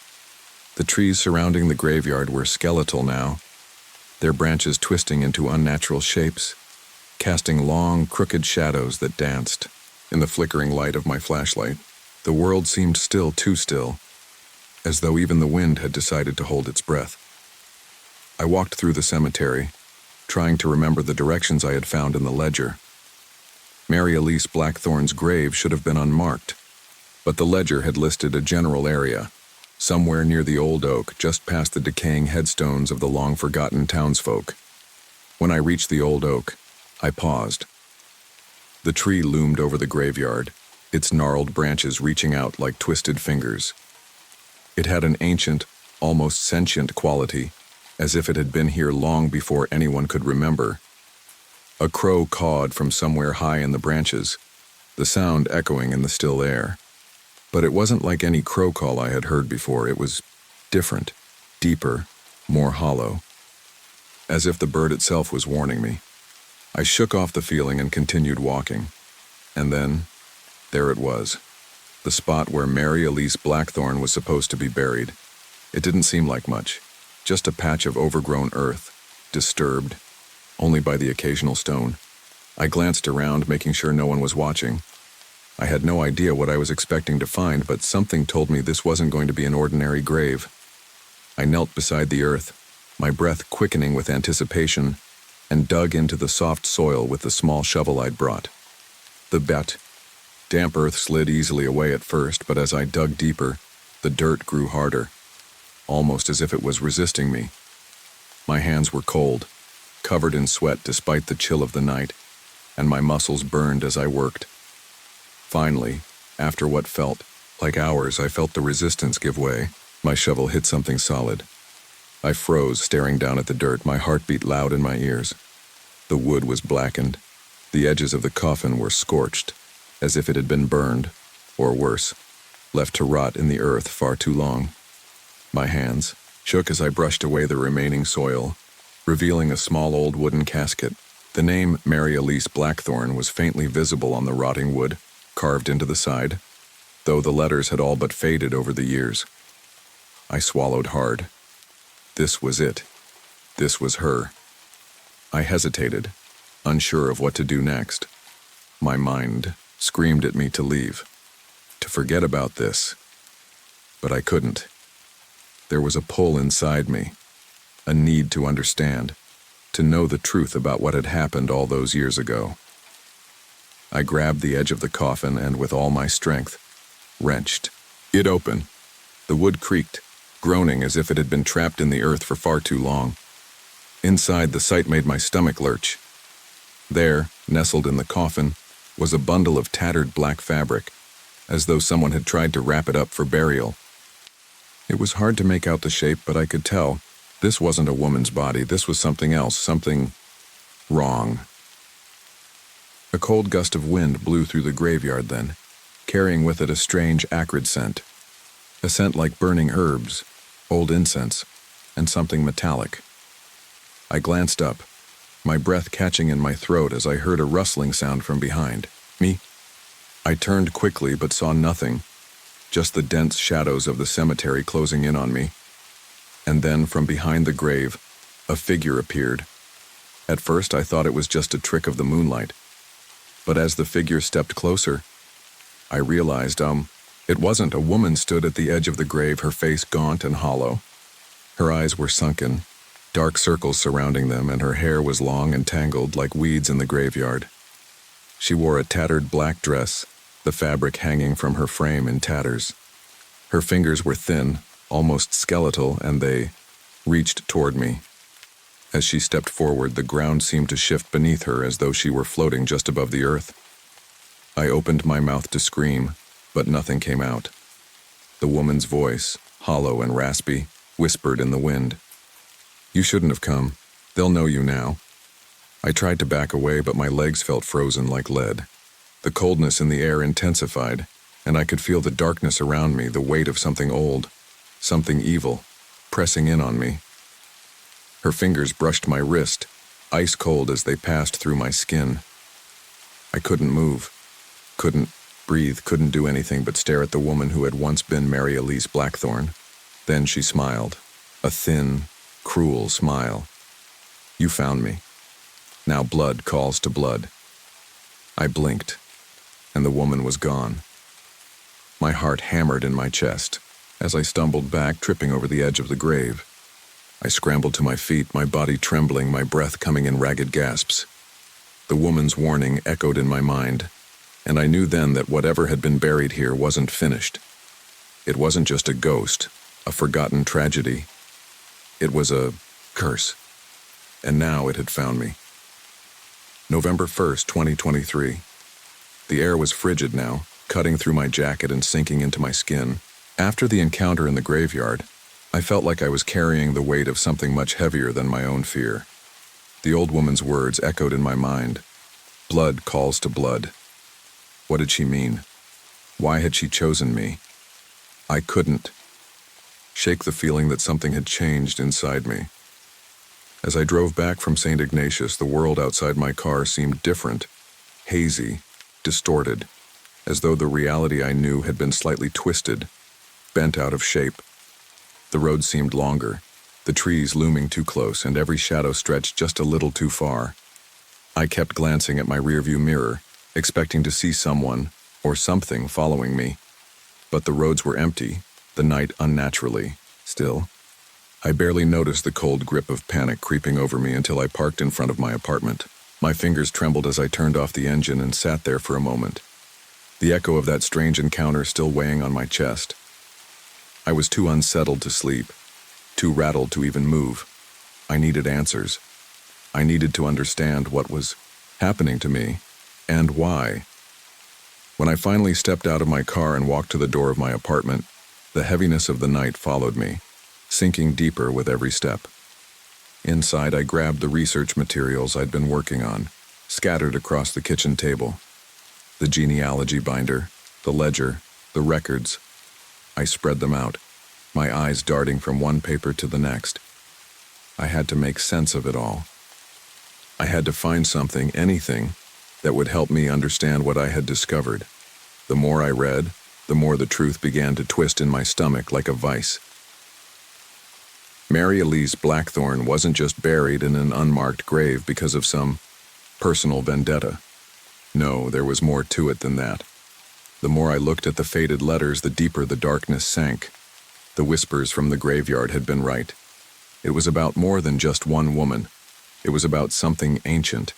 The trees surrounding the graveyard were skeletal now, their branches twisting into unnatural shapes, casting long, crooked shadows that danced. In the flickering light of my flashlight, the world seemed still, too still, as though even the wind had decided to hold its breath. I walked through the cemetery, trying to remember the directions I had found in the ledger. Mary Elise Blackthorne's grave should have been unmarked, but the ledger had listed a general area, somewhere near the old oak, just past the decaying headstones of the long-forgotten townsfolk. When I reached the old oak, I paused. The tree loomed over the graveyard, its gnarled branches reaching out like twisted fingers. It had an ancient, almost sentient quality, as if it had been here long before anyone could remember. A crow cawed from somewhere high in the branches, the sound echoing in the still air. But it wasn't like any crow call I had heard before. It was different, deeper, more hollow, as if the bird itself was warning me. I shook off the feeling and continued walking. And then, there it was, the spot where Mary Elise Blackthorne was supposed to be buried. It didn't seem like much, just a patch of overgrown earth, disturbed only by the occasional stone. I glanced around, making sure no one was watching. I had no idea what I was expecting to find, but something told me this wasn't going to be an ordinary grave. I knelt beside the earth, my breath quickening with anticipation, and dug into the soft soil with the small shovel I'd brought. The damp earth slid easily away at first, but as I dug deeper, the dirt grew harder, almost as if it was resisting me. My hands were cold, covered in sweat despite the chill of the night, and my muscles burned as I worked. Finally, after what felt like hours, I felt the resistance give way. My shovel hit something solid. I froze, staring down at the dirt, my heartbeat loud in my ears. The wood was blackened. The edges of the coffin were scorched, as if it had been burned, or worse, left to rot in the earth far too long. My hands shook as I brushed away the remaining soil, revealing a small old wooden casket. The name Mary Elise Blackthorne was faintly visible on the rotting wood, carved into the side, though the letters had all but faded over the years. I swallowed hard. This was it. This was her. I hesitated, unsure of what to do next. My mind screamed at me to leave, to forget about this. But I couldn't. There was a pull inside me, a need to understand, to know the truth about what had happened all those years ago. I grabbed the edge of the coffin and, with all my strength, wrenched it open. The wood creaked, groaning as if it had been trapped in the earth for far too long. Inside, the sight made my stomach lurch. There, nestled in the coffin, was a bundle of tattered black fabric, as though someone had tried to wrap it up for burial. It was hard to make out the shape, but I could tell this wasn't a woman's body. This was something else, something wrong. A cold gust of wind blew through the graveyard then, carrying with it a strange, acrid scent. A scent like burning herbs, old incense, and something metallic. I glanced up, my breath catching in my throat as I heard a rustling sound from behind me. I turned quickly but saw nothing, just the dense shadows of the cemetery closing in on me. And then, from behind the grave, a figure appeared. At first I thought it was just a trick of the moonlight, but as the figure stepped closer, I realized, it wasn't. A woman stood at the edge of the grave, her face gaunt and hollow. Her eyes were sunken, dark circles surrounding them, and her hair was long and tangled like weeds in the graveyard. She wore a tattered black dress, the fabric hanging from her frame in tatters. Her fingers were thin, almost skeletal, and they reached toward me. As she stepped forward, the ground seemed to shift beneath her as though she were floating just above the earth. I opened my mouth to scream, but nothing came out. The woman's voice, hollow and raspy, whispered in the wind. "You shouldn't have come. They'll know you now." I tried to back away, but my legs felt frozen like lead. The coldness in the air intensified, and I could feel the darkness around me, the weight of something old, something evil, pressing in on me. Her fingers brushed my wrist, ice cold as they passed through my skin. I couldn't move, couldn't breathe, couldn't do anything but stare at the woman who had once been Mary Elise Blackthorne. Then she smiled, a thin, cruel smile. "You found me. Now blood calls to blood." I blinked, and the woman was gone. My heart hammered in my chest as I stumbled back, tripping over the edge of the grave. I scrambled to my feet, my body trembling, my breath coming in ragged gasps. The woman's warning echoed in my mind, and I knew then that whatever had been buried here wasn't finished. It wasn't just a ghost, a forgotten tragedy. It was a curse, and now it had found me. November 1st, 2023. The air was frigid now, cutting through my jacket and sinking into my skin. After the encounter in the graveyard, I felt like I was carrying the weight of something much heavier than my own fear. The old woman's words echoed in my mind. Blood calls to blood. What did she mean? Why had she chosen me? I couldn't shake the feeling that something had changed inside me. As I drove back from St. Ignatius, the world outside my car seemed different, hazy, distorted, as though the reality I knew had been slightly twisted, bent out of shape. The road seemed longer, the trees looming too close, and every shadow stretched just a little too far. I kept glancing at my rearview mirror, expecting to see someone or something following me. But the roads were empty, the night unnaturally still. I barely noticed the cold grip of panic creeping over me until I parked in front of my apartment. My fingers trembled as I turned off the engine and sat there for a moment, the echo of that strange encounter still weighing on my chest. I was too unsettled to sleep, too rattled to even move. I needed answers. I needed to understand what was happening to me, and why. When I finally stepped out of my car and walked to the door of my apartment, the heaviness of the night followed me, sinking deeper with every step. Inside, I grabbed the research materials I'd been working on, scattered across the kitchen table. The genealogy binder, the ledger, the records. I spread them out, my eyes darting from one paper to the next. I had to make sense of it all. I had to find something, anything, that would help me understand what I had discovered. The more I read, the more the truth began to twist in my stomach like a vice. Mary Elise Blackthorne wasn't just buried in an unmarked grave because of some personal vendetta. No, there was more to it than that. The more I looked at the faded letters, the deeper the darkness sank. The whispers from the graveyard had been right. It was about more than just one woman. It was about something ancient,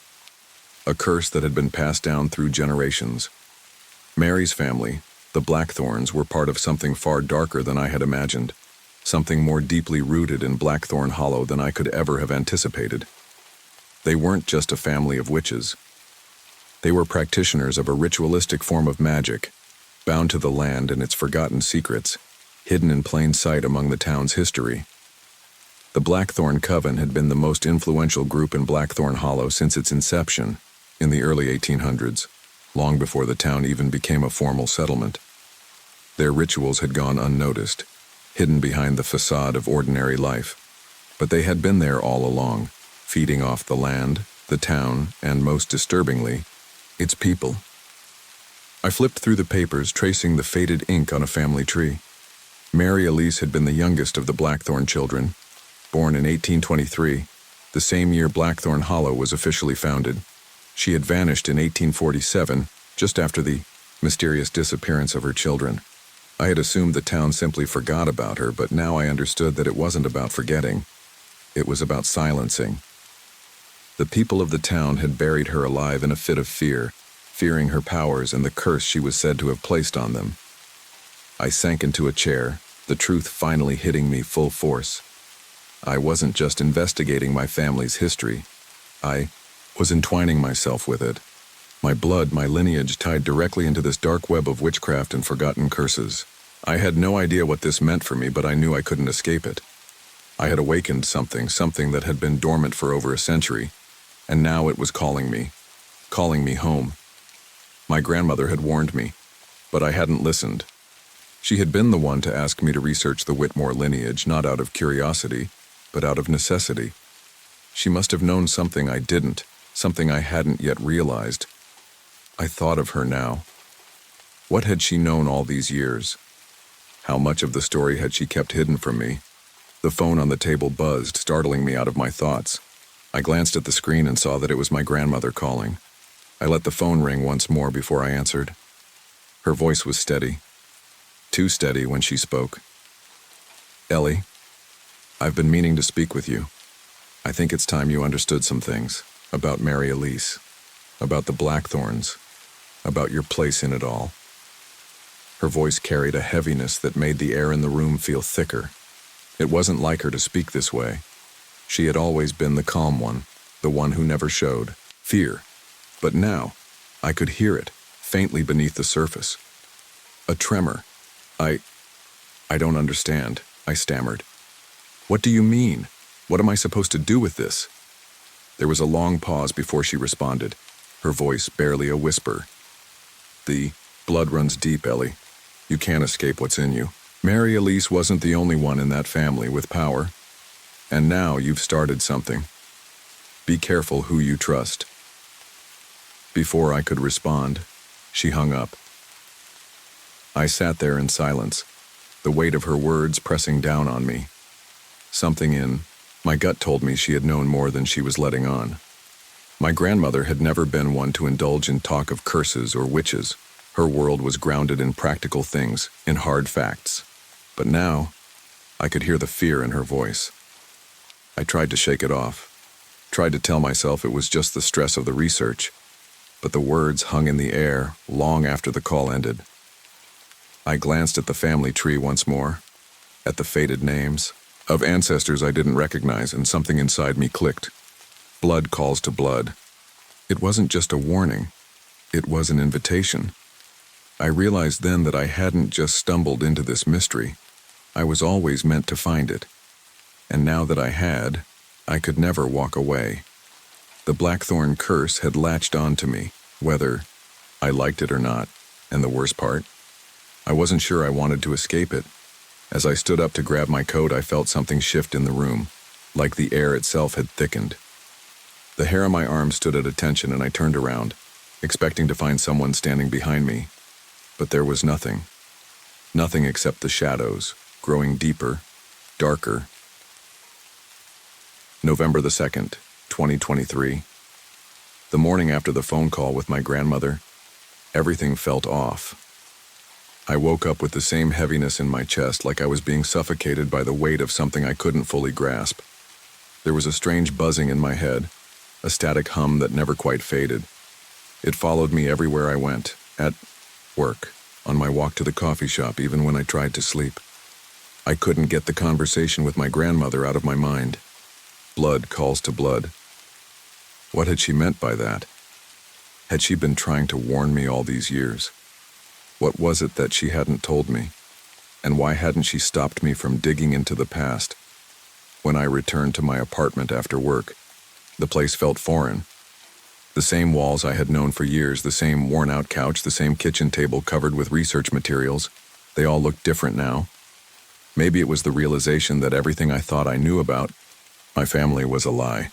a curse that had been passed down through generations. Mary's family, the Blackthorns, were part of something far darker than I had imagined, something more deeply rooted in Blackthorn Hollow than I could ever have anticipated. They weren't just a family of witches. They were practitioners of a ritualistic form of magic, bound to the land and its forgotten secrets, hidden in plain sight among the town's history. The Blackthorn Coven had been the most influential group in Blackthorn Hollow since its inception, in the early 1800s, long before the town even became a formal settlement. Their rituals had gone unnoticed, hidden behind the facade of ordinary life, but they had been there all along, feeding off the land, the town, and most disturbingly, its people. I flipped through the papers, tracing the faded ink on a family tree. Mary Elise had been the youngest of the Blackthorn children, born in 1823, the same year Blackthorn Hollow was officially founded. She had vanished in 1847, just after the mysterious disappearance of her children. I had assumed the town simply forgot about her, but now I understood that it wasn't about forgetting. It was about silencing. The people of the town had buried her alive in a fit of fear, fearing her powers and the curse she was said to have placed on them. I sank into a chair, the truth finally hitting me full force. I wasn't just investigating my family's history. I was entwining myself with it. My blood, my lineage, tied directly into this dark web of witchcraft and forgotten curses. I had no idea what this meant for me, but I knew I couldn't escape it. I had awakened something that had been dormant for over a century, and now it was calling me home. My grandmother had warned me, but I hadn't listened. She had been the one to ask me to research the Whitmore lineage, not out of curiosity, but out of necessity. She must have known something I didn't, something I hadn't yet realized. I thought of her now. What had she known all these years? How much of the story had she kept hidden from me? The phone on the table buzzed, startling me out of my thoughts. I glanced at the screen and saw that it was my grandmother calling. I let the phone ring once more before I answered. Her voice was steady. Too steady when she spoke. Ellie, I've been meaning to speak with you. I think it's time you understood some things about Mary Elise, about the Blackthorns, about your place in it all. Her voice carried a heaviness that made the air in the room feel thicker. It wasn't like her to speak this way. She had always been the calm one, the one who never showed fear. But now, I could hear it, faintly beneath the surface. A tremor. I don't understand, I stammered. What do you mean? What am I supposed to do with this? There was a long pause before she responded, her voice barely a whisper. The blood runs deep, Ellie. You can't escape what's in you. Mary Elise wasn't the only one in that family with power. And now you've started something. Be careful who you trust. Before I could respond, she hung up. I sat there in silence, the weight of her words pressing down on me. Something in my gut told me she had known more than she was letting on. My grandmother had never been one to indulge in talk of curses or witches. Her world was grounded in practical things, in hard facts. But now, I could hear the fear in her voice. I tried to shake it off, tried to tell myself it was just the stress of the research, but the words hung in the air long after the call ended. I glanced at the family tree once more, at the faded names of ancestors I didn't recognize, and something inside me clicked. Blood calls to blood. It wasn't just a warning, it was an invitation. I realized then that I hadn't just stumbled into this mystery. I was always meant to find it. And now that I had, I could never walk away. The Blackthorn curse had latched onto me, whether I liked it or not, and the worst part, I wasn't sure I wanted to escape it. As I stood up to grab my coat, I felt something shift in the room, like the air itself had thickened. The hair on my arm stood at attention, and I turned around, expecting to find someone standing behind me. But there was nothing. Nothing except the shadows, growing deeper, darker. November the 2nd, 2023. The morning after the phone call with my grandmother, everything felt off. I woke up with the same heaviness in my chest, like I was being suffocated by the weight of something I couldn't fully grasp. There was a strange buzzing in my head, a static hum that never quite faded. It followed me everywhere I went, at work, on my walk to the coffee shop, even when I tried to sleep. I couldn't get the conversation with my grandmother out of my mind. Blood calls to blood. What had she meant by that? Had she been trying to warn me all these years? What was it that she hadn't told me? And why hadn't she stopped me from digging into the past? When I returned to my apartment after work, the place felt foreign. The same walls I had known for years, the same worn-out couch, the same kitchen table covered with research materials, they all looked different now. Maybe it was the realization that everything I thought I knew about my family was a lie.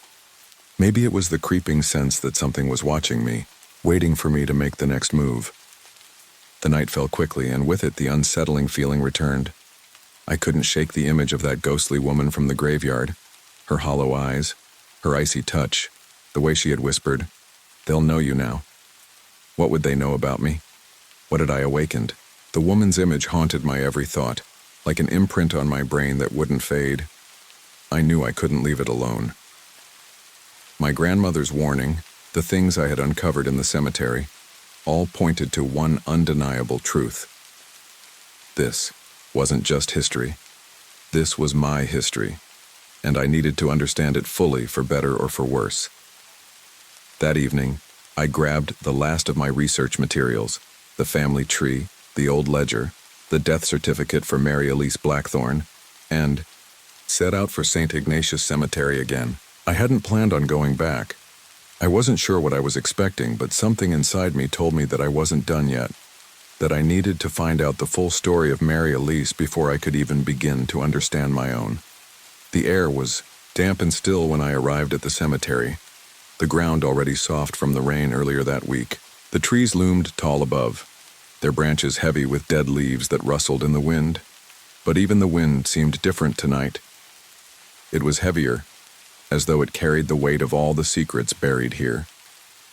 Maybe it was the creeping sense that something was watching me, waiting for me to make the next move. The night fell quickly, and with it the unsettling feeling returned. I couldn't shake the image of that ghostly woman from the graveyard, her hollow eyes, her icy touch, the way she had whispered, "They'll know you now." What would they know about me? What had I awakened? The woman's image haunted my every thought, like an imprint on my brain that wouldn't fade. I knew I couldn't leave it alone. My grandmother's warning, the things I had uncovered in the cemetery, all pointed to one undeniable truth. This wasn't just history. This was my history, and I needed to understand it fully, for better or for worse. That evening, I grabbed the last of my research materials, the family tree, the old ledger, the death certificate for Mary Elise Blackthorn, and set out for St. Ignatius Cemetery again. I hadn't planned on going back. I wasn't sure what I was expecting, but something inside me told me that I wasn't done yet, that I needed to find out the full story of Mary Elise before I could even begin to understand my own. The air was damp and still when I arrived at the cemetery, the ground already soft from the rain earlier that week. The trees loomed tall above, their branches heavy with dead leaves that rustled in the wind. But even the wind seemed different tonight. It was heavier, as though it carried the weight of all the secrets buried here,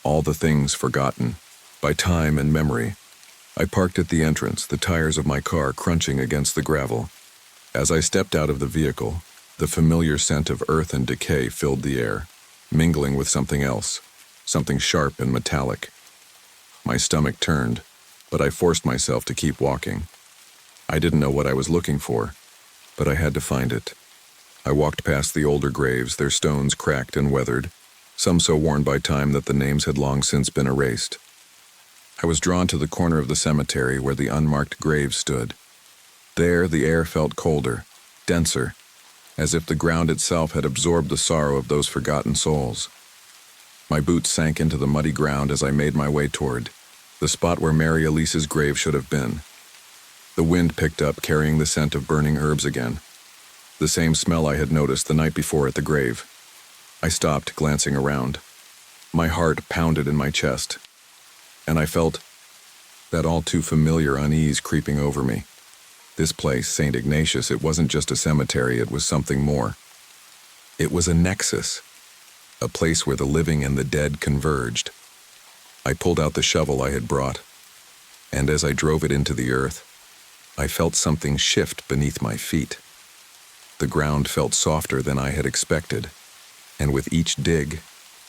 all the things forgotten by time and memory. I parked at the entrance, the tires of my car crunching against the gravel. As I stepped out of the vehicle, the familiar scent of earth and decay filled the air, mingling with something else, something sharp and metallic. My stomach turned, but I forced myself to keep walking. I didn't know what I was looking for, but I had to find it. I walked past the older graves, their stones cracked and weathered, some so worn by time that the names had long since been erased. I was drawn to the corner of the cemetery where the unmarked graves stood. There, the air felt colder, denser, as if the ground itself had absorbed the sorrow of those forgotten souls. My boots sank into the muddy ground as I made my way toward the spot where Mary Elise's grave should have been. The wind picked up, carrying the scent of burning herbs again. The same smell I had noticed the night before at the grave. I stopped, glancing around. My heart pounded in my chest, and I felt that all too familiar unease creeping over me. This place, St. Ignatius, it wasn't just a cemetery, it was something more. It was a nexus, a place where the living and the dead converged. I pulled out the shovel I had brought, and as I drove it into the earth, I felt something shift beneath my feet. The ground felt softer than I had expected, and with each dig,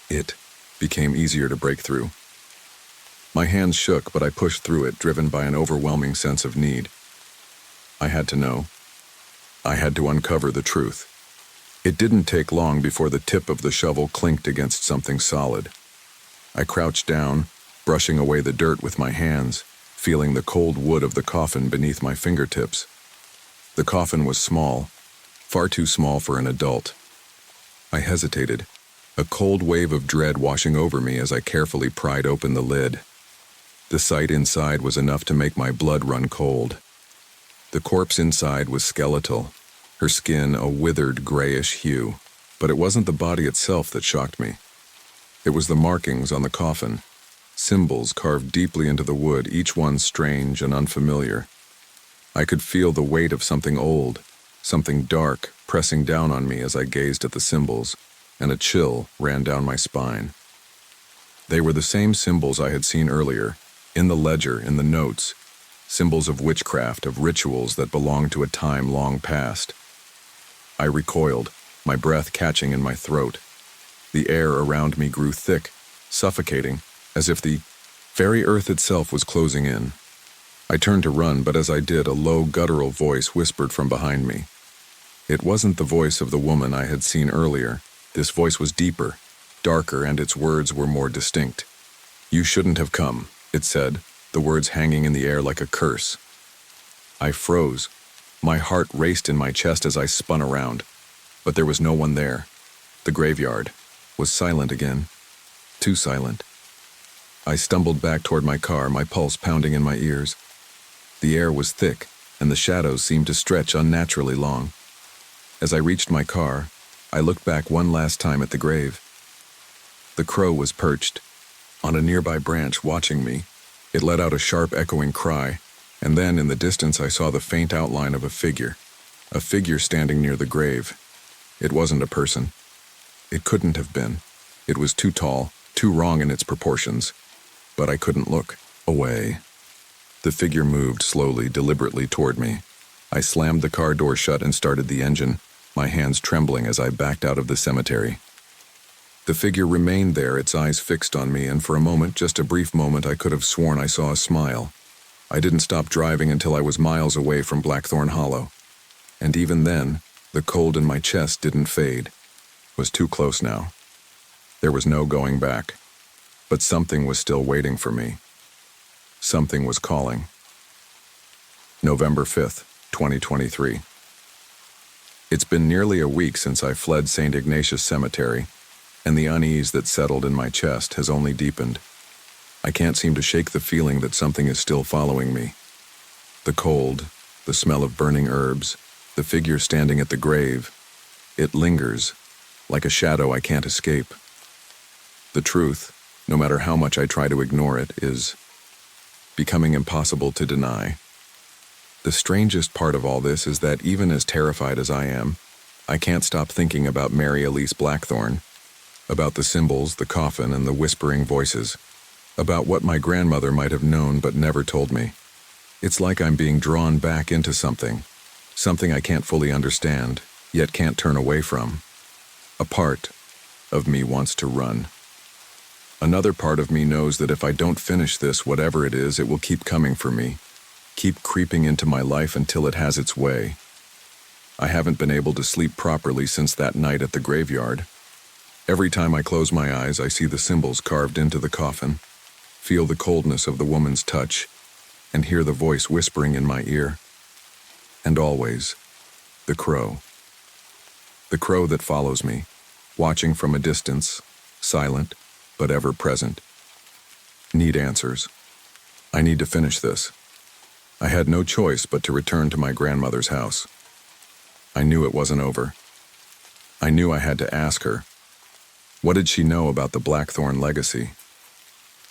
it became easier to break through. My hands shook, but I pushed through it, driven by an overwhelming sense of need. I had to know. I had to uncover the truth. It didn't take long before the tip of the shovel clinked against something solid. I crouched down, brushing away the dirt with my hands, feeling the cold wood of the coffin beneath my fingertips. The coffin was small, far too small for an adult. I hesitated, a cold wave of dread washing over me as I carefully pried open the lid. The sight inside was enough to make my blood run cold. The corpse inside was skeletal, her skin a withered grayish hue, but it wasn't the body itself that shocked me. It was the markings on the coffin, symbols carved deeply into the wood, each one strange and unfamiliar. I could feel the weight of something old, something dark, pressing down on me as I gazed at the symbols, and a chill ran down my spine. They were the same symbols I had seen earlier, in the ledger, in the notes, symbols of witchcraft, of rituals that belonged to a time long past. I recoiled, my breath catching in my throat. The air around me grew thick, suffocating, as if the very earth itself was closing in. I turned to run, but as I did, a low, guttural voice whispered from behind me. It wasn't the voice of the woman I had seen earlier. This voice was deeper, darker, and its words were more distinct. "You shouldn't have come," it said, the words hanging in the air like a curse. I froze. My heart raced in my chest as I spun around, but there was no one there. The graveyard was silent again, too silent. I stumbled back toward my car, my pulse pounding in my ears. The air was thick, and the shadows seemed to stretch unnaturally long. As I reached my car, I looked back one last time at the grave. The crow was perched on a nearby branch, watching me. It let out a sharp, echoing cry, and then in the distance I saw the faint outline of a figure standing near the grave. It wasn't a person. It couldn't have been. It was too tall, too wrong in its proportions. But I couldn't look away. The figure moved slowly, deliberately toward me. I slammed the car door shut and started the engine, my hands trembling as I backed out of the cemetery. The figure remained there, its eyes fixed on me, and for a moment, just a brief moment, I could have sworn I saw a smile. I didn't stop driving until I was miles away from Blackthorn Hollow. And even then, the cold in my chest didn't fade. It was too close now. There was no going back. But something was still waiting for me. Something was calling. November 5th, 2023. It's been nearly a week since I fled St. Ignatius Cemetery, and the unease that settled in my chest has only deepened. I can't seem to shake the feeling that something is still following me. The cold, the smell of burning herbs, the figure standing at the grave. It lingers, like a shadow I can't escape. The truth, no matter how much I try to ignore it, is becoming impossible to deny. The strangest part of all this is that even as terrified as I am, I can't stop thinking about Mary Elise Blackthorn, about the symbols, the coffin, and the whispering voices, about what my grandmother might have known but never told me. It's like I'm being drawn back into something I can't fully understand, yet can't turn away from. A part of me wants to run. Another part of me knows that if I don't finish this, whatever it is, it will keep coming for me, keep creeping into my life until it has its way. I haven't been able to sleep properly since that night at the graveyard. Every time I close my eyes, I see the symbols carved into the coffin, feel the coldness of the woman's touch, and hear the voice whispering in my ear. And always, the crow. The crow that follows me, watching from a distance, silent, but ever present. Need answers. I need to finish this. I had no choice but to return to my grandmother's house. I knew it wasn't over. I knew I had to ask her, what did she know about the Blackthorn legacy?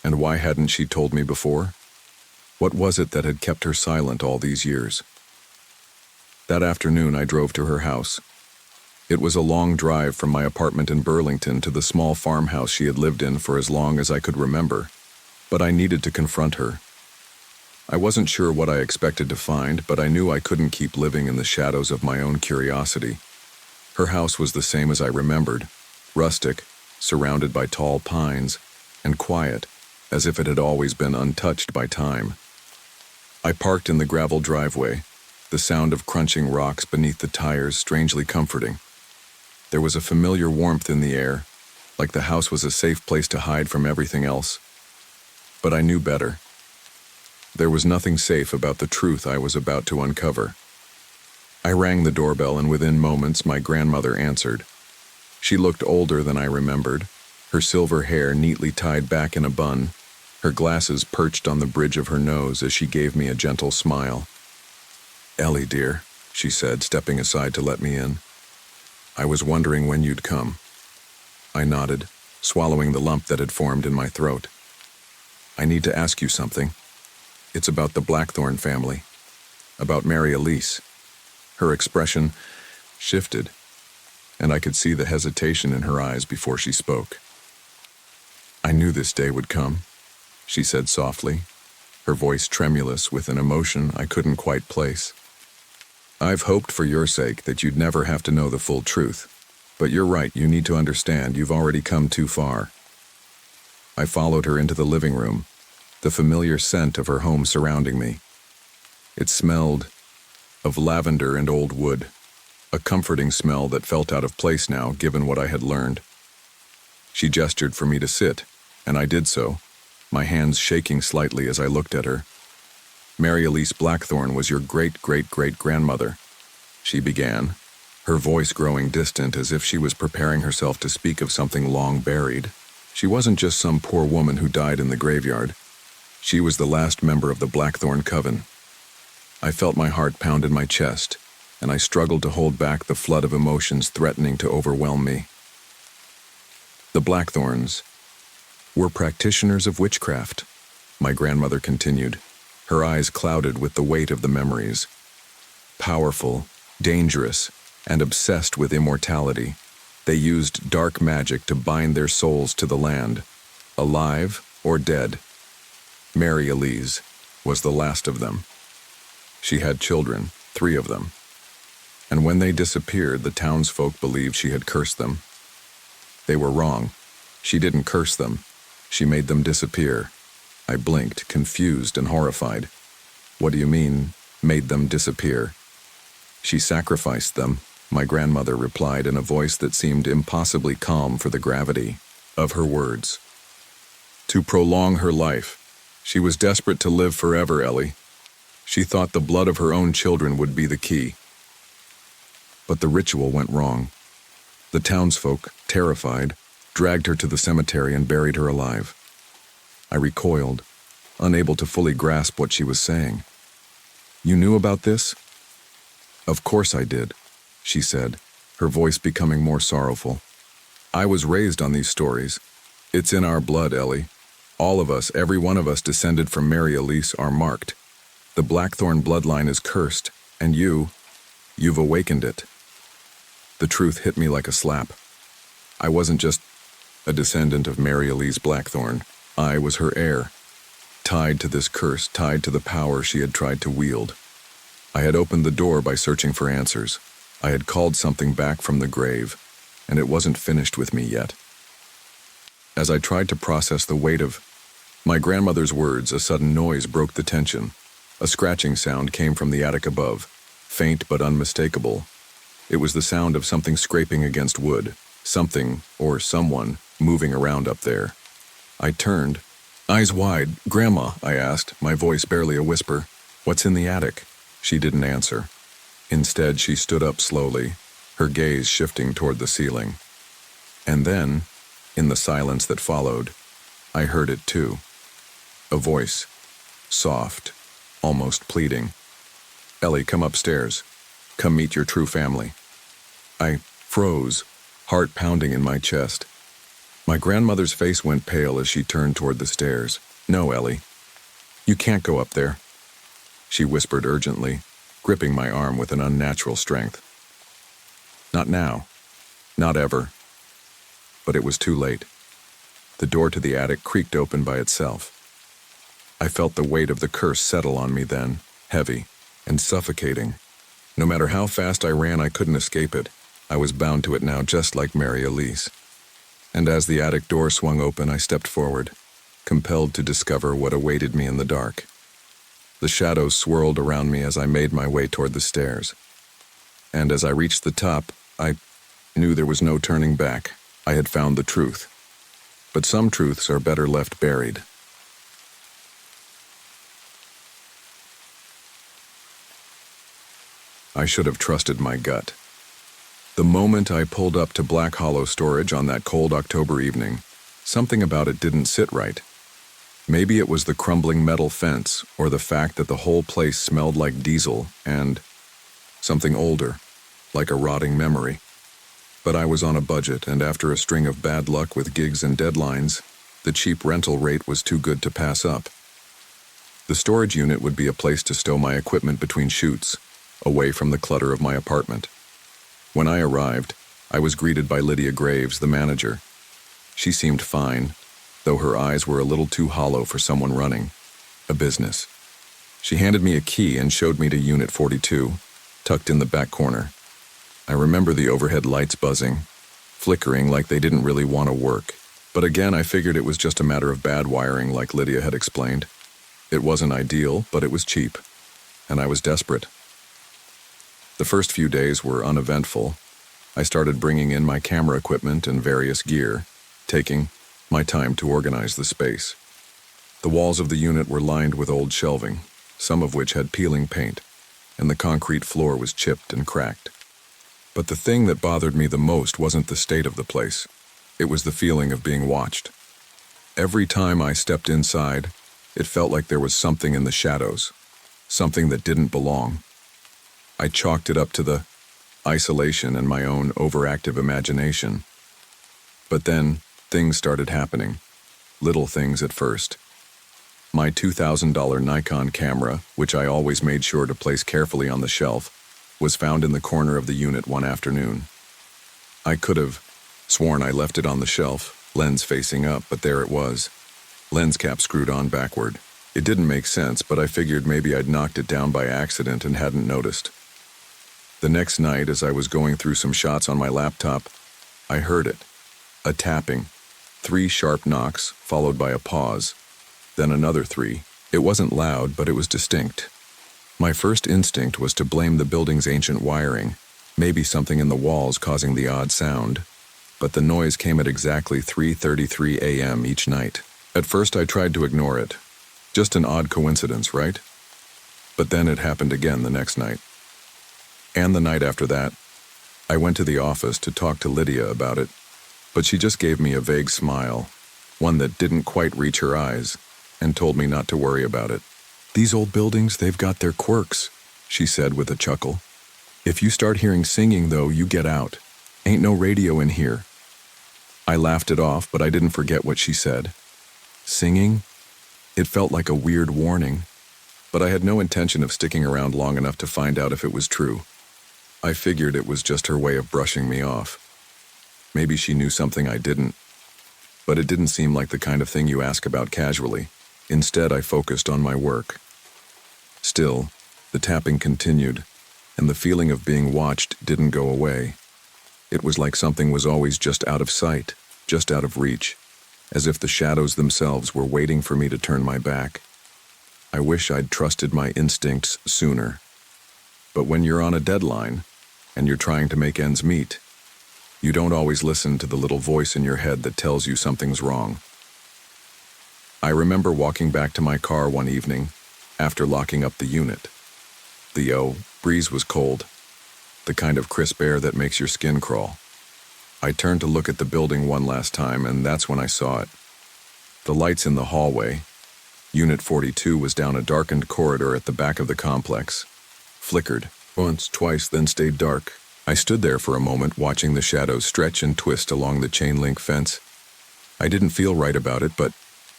And why hadn't she told me before? What was it that had kept her silent all these years? That afternoon I drove to her house. It was a long drive from my apartment in Burlington to the small farmhouse she had lived in for as long as I could remember, but I needed to confront her. I wasn't sure what I expected to find, but I knew I couldn't keep living in the shadows of my own curiosity. Her house was the same as I remembered, rustic, surrounded by tall pines, and quiet, as if it had always been untouched by time. I parked in the gravel driveway, the sound of crunching rocks beneath the tires strangely comforting. There was a familiar warmth in the air, like the house was a safe place to hide from everything else. But I knew better. There was nothing safe about the truth I was about to uncover. I rang the doorbell, and within moments my grandmother answered. She looked older than I remembered, her silver hair neatly tied back in a bun, her glasses perched on the bridge of her nose as she gave me a gentle smile. "Ellie, dear," she said, stepping aside to let me in. "I was wondering when you'd come." I nodded, swallowing the lump that had formed in my throat. "I need to ask you something. It's about the Blackthorn family, about Mary Elise." Her expression shifted, and I could see the hesitation in her eyes before she spoke. "I knew this day would come," she said softly, her voice tremulous with an emotion I couldn't quite place. "I've hoped for your sake that you'd never have to know the full truth, but you're right, you need to understand you've already come too far." I followed her into the living room, the familiar scent of her home surrounding me. It smelled of lavender and old wood, a comforting smell that felt out of place now given what I had learned. She gestured for me to sit, and I did so, my hands shaking slightly as I looked at her. "Mary Elise Blackthorn was your great-great-great-grandmother," she began, her voice growing distant as if she was preparing herself to speak of something long buried. "She wasn't just some poor woman who died in the graveyard. She was the last member of the Blackthorn coven." I felt my heart pound in my chest, and I struggled to hold back the flood of emotions threatening to overwhelm me. "The Blackthorns were practitioners of witchcraft," my grandmother continued, her eyes clouded with the weight of the memories. "Powerful, dangerous, and obsessed with immortality, they used dark magic to bind their souls to the land, alive or dead. Mary Elise was the last of them. She had children, 3 of them. And when they disappeared, the townsfolk believed she had cursed them. They were wrong. She didn't curse them. She made them disappear." I blinked, confused and horrified. "What do you mean, made them disappear?" "She sacrificed them," my grandmother replied in a voice that seemed impossibly calm for the gravity of her words. "To prolong her life. She was desperate to live forever, Ellie. She thought the blood of her own children would be the key. But the ritual went wrong. The townsfolk, terrified, dragged her to the cemetery and buried her alive." I recoiled, unable to fully grasp what she was saying. "You knew about this?" "Of course I did," she said, her voice becoming more sorrowful. "I was raised on these stories. It's in our blood, Ellie. All of us, every one of us descended from Mary Elise, are marked. The Blackthorn bloodline is cursed, and you've awakened it." The truth hit me like a slap. I wasn't just a descendant of Mary Elise Blackthorn. I was her heir, tied to this curse, tied to the power she had tried to wield. I had opened the door by searching for answers. I had called something back from the grave, and it wasn't finished with me yet. As I tried to process the weight of my grandmother's words, a sudden noise broke the tension. A scratching sound came from the attic above, faint but unmistakable. It was the sound of something scraping against wood, something, or someone, moving around up there. I turned, eyes wide. "Grandma," I asked, my voice barely a whisper, "what's in the attic?" She didn't answer. Instead, she stood up slowly, her gaze shifting toward the ceiling. And then, in the silence that followed, I heard it too. A voice, soft, almost pleading. "Ellie, come upstairs. Come meet your true family." I froze, heart pounding in my chest. My grandmother's face went pale as she turned toward the stairs. "No, Ellie. You can't go up there," she whispered urgently, gripping my arm with an unnatural strength. "Not now. Not ever." But it was too late. The door to the attic creaked open by itself. I felt the weight of the curse settle on me then, heavy and suffocating. No matter how fast I ran, I couldn't escape it. I was bound to it now, just like Mary Elise. And as the attic door swung open, I stepped forward, compelled to discover what awaited me in the dark. The shadows swirled around me as I made my way toward the stairs. And as I reached the top, I knew there was no turning back. I had found the truth. But some truths are better left buried. I should have trusted my gut. The moment I pulled up to Black Hollow Storage on that cold October evening, something about it didn't sit right. Maybe it was the crumbling metal fence, or the fact that the whole place smelled like diesel and something older, like a rotting memory. But I was on a budget, and after a string of bad luck with gigs and deadlines, the cheap rental rate was too good to pass up. The storage unit would be a place to stow my equipment between shoots, away from the clutter of my apartment. When I arrived, I was greeted by Lydia Graves, the manager. She seemed fine, though her eyes were a little too hollow for someone running a business. She handed me a key and showed me to Unit 42, tucked in the back corner. I remember the overhead lights buzzing, flickering like they didn't really want to work. But again, I figured it was just a matter of bad wiring, like Lydia had explained. It wasn't ideal, but it was cheap, and I was desperate. The first few days were uneventful. I started bringing in my camera equipment and various gear, taking my time to organize the space. The walls of the unit were lined with old shelving, some of which had peeling paint, and the concrete floor was chipped and cracked. But the thing that bothered me the most wasn't the state of the place. It was the feeling of being watched. Every time I stepped inside, it felt like there was something in the shadows, something that didn't belong. I chalked it up to the isolation and my own overactive imagination. But then, things started happening. Little things at first. My $2,000 Nikon camera, which I always made sure to place carefully on the shelf, was found in the corner of the unit one afternoon. I could have sworn I left it on the shelf, lens facing up, but there it was. Lens cap screwed on backward. It didn't make sense, but I figured maybe I'd knocked it down by accident and hadn't noticed. The next night, as I was going through some shots on my laptop, I heard it. A tapping. 3 sharp knocks, followed by a pause. Then another 3. It wasn't loud, but it was distinct. My first instinct was to blame the building's ancient wiring, maybe something in the walls causing the odd sound. But the noise came at exactly 3:33 a.m. each night. At first I tried to ignore it. Just an odd coincidence, right? But then it happened again the next night. And the night after that, I went to the office to talk to Lydia about it, but she just gave me a vague smile, one that didn't quite reach her eyes, and told me not to worry about it. "These old buildings, they've got their quirks," she said with a chuckle. "If you start hearing singing, though, you get out. Ain't no radio in here." I laughed it off, but I didn't forget what she said. Singing? It felt like a weird warning, but I had no intention of sticking around long enough to find out if it was true. I figured it was just her way of brushing me off. Maybe she knew something I didn't, but it didn't seem like the kind of thing you ask about casually. Instead, I focused on my work. Still, the tapping continued, and the feeling of being watched didn't go away. It was like something was always just out of sight, just out of reach, as if the shadows themselves were waiting for me to turn my back. I wish I'd trusted my instincts sooner. But when you're on a deadline, and you're trying to make ends meet, you don't always listen to the little voice in your head that tells you something's wrong. I remember walking back to my car one evening, after locking up the unit. The breeze was cold, the kind of crisp air that makes your skin crawl. I turned to look at the building one last time, and that's when I saw it. The lights in the hallway, Unit 42 was down a darkened corridor at the back of the complex. Flickered, once, twice, then stayed dark. I stood there for a moment watching the shadows stretch and twist along the chain-link fence. I didn't feel right about it, but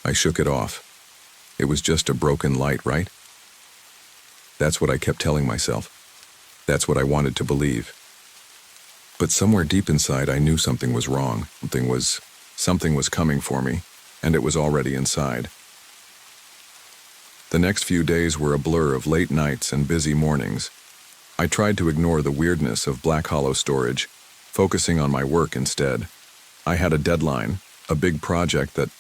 I shook it off. It was just a broken light, right? That's what I kept telling myself. That's what I wanted to believe. But somewhere deep inside I knew something was wrong. Something was coming for me, and it was already inside. The next few days were a blur of late nights and busy mornings. I tried to ignore the weirdness of Black Hollow storage, focusing on my work instead. I had a deadline, a big project that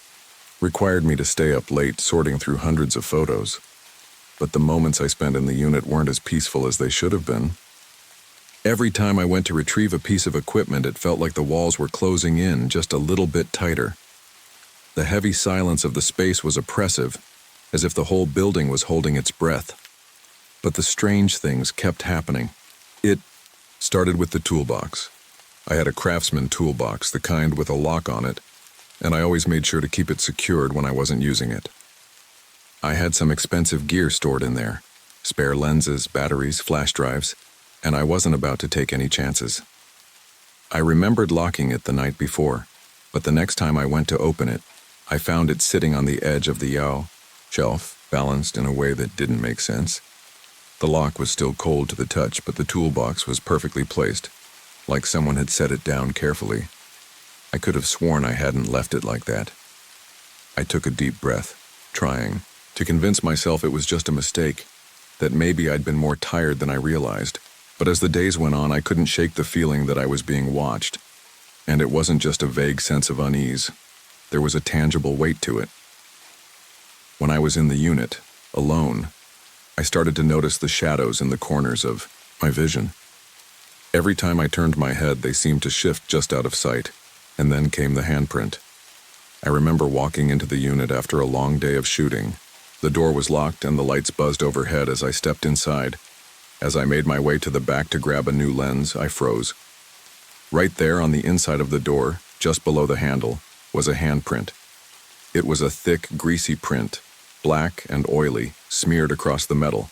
required me to stay up late sorting through hundreds of photos. But the moments I spent in the unit weren't as peaceful as they should have been. Every time I went to retrieve a piece of equipment, it felt like the walls were closing in just a little bit tighter. The heavy silence of the space was oppressive, as if the whole building was holding its breath. But the strange things kept happening. It started with the toolbox. I had a Craftsman toolbox, the kind with a lock on it, and I always made sure to keep it secured when I wasn't using it. I had some expensive gear stored in there, spare lenses, batteries, flash drives, and I wasn't about to take any chances. I remembered locking it the night before, but the next time I went to open it, I found it sitting on the edge of the shelf, balanced in a way that didn't make sense. The lock was still cold to the touch, but the toolbox was perfectly placed, like someone had set it down carefully. I could have sworn I hadn't left it like that. I took a deep breath, trying to convince myself it was just a mistake, that maybe I'd been more tired than I realized. But as the days went on, I couldn't shake the feeling that I was being watched. And it wasn't just a vague sense of unease. There was a tangible weight to it. When I was in the unit, alone, I started to notice the shadows in the corners of my vision. Every time I turned my head, they seemed to shift just out of sight, and then came the handprint. I remember walking into the unit after a long day of shooting. The door was locked and the lights buzzed overhead as I stepped inside. As I made my way to the back to grab a new lens, I froze. Right there on the inside of the door, just below the handle, was a handprint. It was a thick, greasy print, black and oily, smeared across the metal.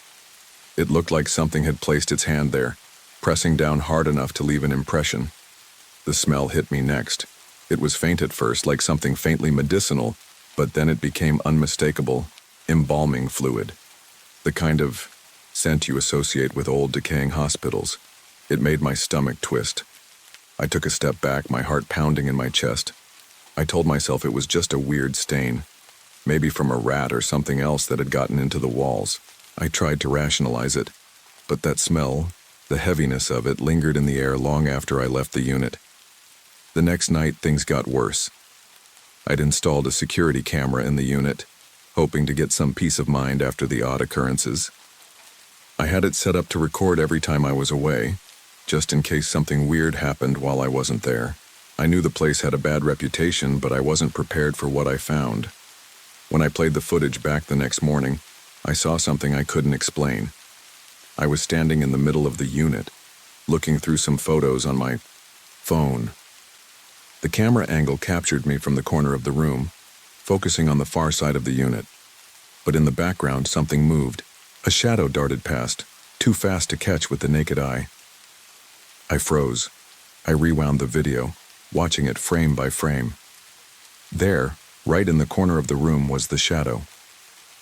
It looked like something had placed its hand there, pressing down hard enough to leave an impression. The smell hit me next. It was faint at first, like something faintly medicinal, but then it became unmistakable, embalming fluid. The kind of scent you associate with old, decaying hospitals. It made my stomach twist. I took a step back, my heart pounding in my chest. I told myself it was just a weird stain, maybe from a rat or something else that had gotten into the walls. I tried to rationalize it, but that smell, the heaviness of it, lingered in the air long after I left the unit. The next night, things got worse. I'd installed a security camera in the unit, hoping to get some peace of mind after the odd occurrences. I had it set up to record every time I was away, just in case something weird happened while I wasn't there. I knew the place had a bad reputation, but I wasn't prepared for what I found. When I played the footage back the next morning, I saw something I couldn't explain. I was standing in the middle of the unit, looking through some photos on my phone. The camera angle captured me from the corner of the room, focusing on the far side of the unit. But in the background, something moved. A shadow darted past, too fast to catch with the naked eye. I froze. I rewound the video, watching it frame by frame. There, right in the corner of the room, was the shadow.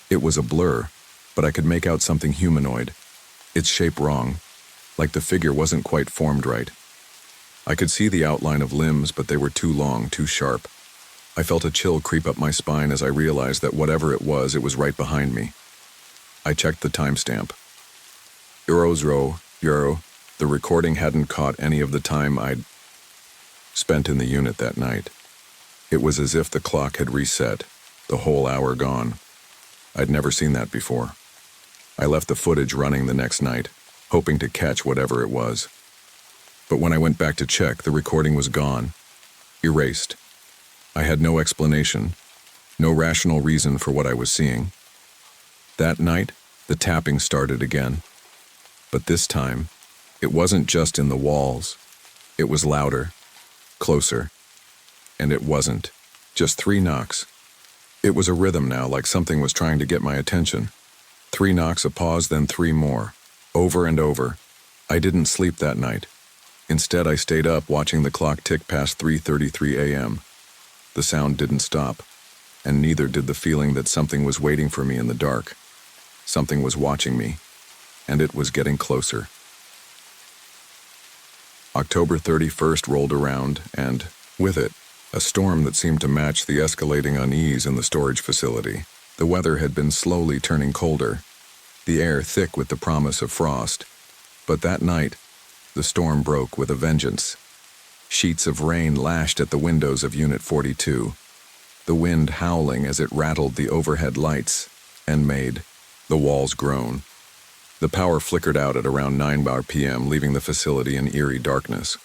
It was a blur, but I could make out something humanoid. Its shape wrong, like the figure wasn't quite formed right. I could see the outline of limbs, but they were too long, too sharp. I felt a chill creep up my spine as I realized that whatever it was right behind me. I checked the timestamp. Euro. The recording hadn't caught any of the time I'd spent in the unit that night. It was as if the clock had reset, the whole hour gone. I'd never seen that before. I left the footage running the next night, hoping to catch whatever it was. But when I went back to check, the recording was gone, erased. I had no explanation, no rational reason for what I was seeing. That night, the tapping started again. But this time, it wasn't just in the walls. It was louder, closer, and it wasn't just 3 knocks. It was a rhythm now, like something was trying to get my attention. 3 knocks, a pause, then 3 more. Over and over. I didn't sleep that night. Instead, I stayed up watching the clock tick past 3:33 a.m. The sound didn't stop, and neither did the feeling that something was waiting for me in the dark. Something was watching me, and it was getting closer. October 31st rolled around, and, with it, a storm that seemed to match the escalating unease in the storage facility. The weather had been slowly turning colder, the air thick with the promise of frost. But that night, the storm broke with a vengeance. Sheets of rain lashed at the windows of Unit 42, the wind howling as it rattled the overhead lights and made the walls groan. The power flickered out at around 9 p.m., leaving the facility in eerie darkness.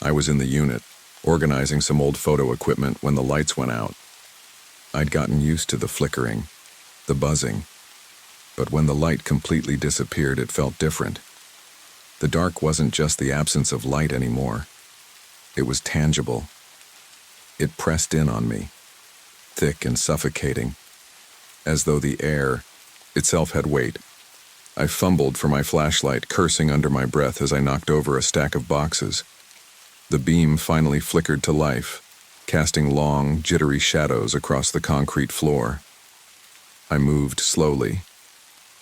I was in the unit, organizing some old photo equipment when the lights went out. I'd gotten used to the flickering, the buzzing, but when the light completely disappeared, it felt different. The dark wasn't just the absence of light anymore. It was tangible. It pressed in on me, thick and suffocating, as though the air itself had weight. I fumbled for my flashlight, cursing under my breath as I knocked over a stack of boxes. The beam finally flickered to life, casting long, jittery shadows across the concrete floor. I moved slowly,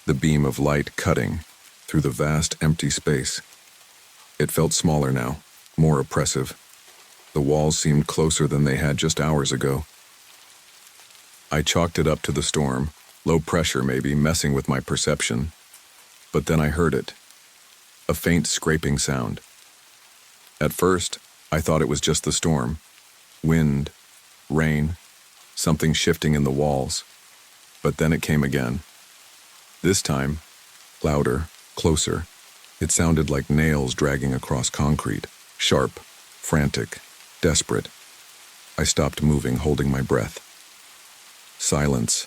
the beam of light cutting through the vast, empty space. It felt smaller now, more oppressive. The walls seemed closer than they had just hours ago. I chalked it up to the storm, low pressure maybe, messing with my perception. But then I heard it, a faint scraping sound. At first, I thought it was just the storm. Wind, rain, something shifting in the walls. But then it came again. This time, louder, closer. It sounded like nails dragging across concrete, sharp, frantic, desperate. I stopped moving, holding my breath. Silence.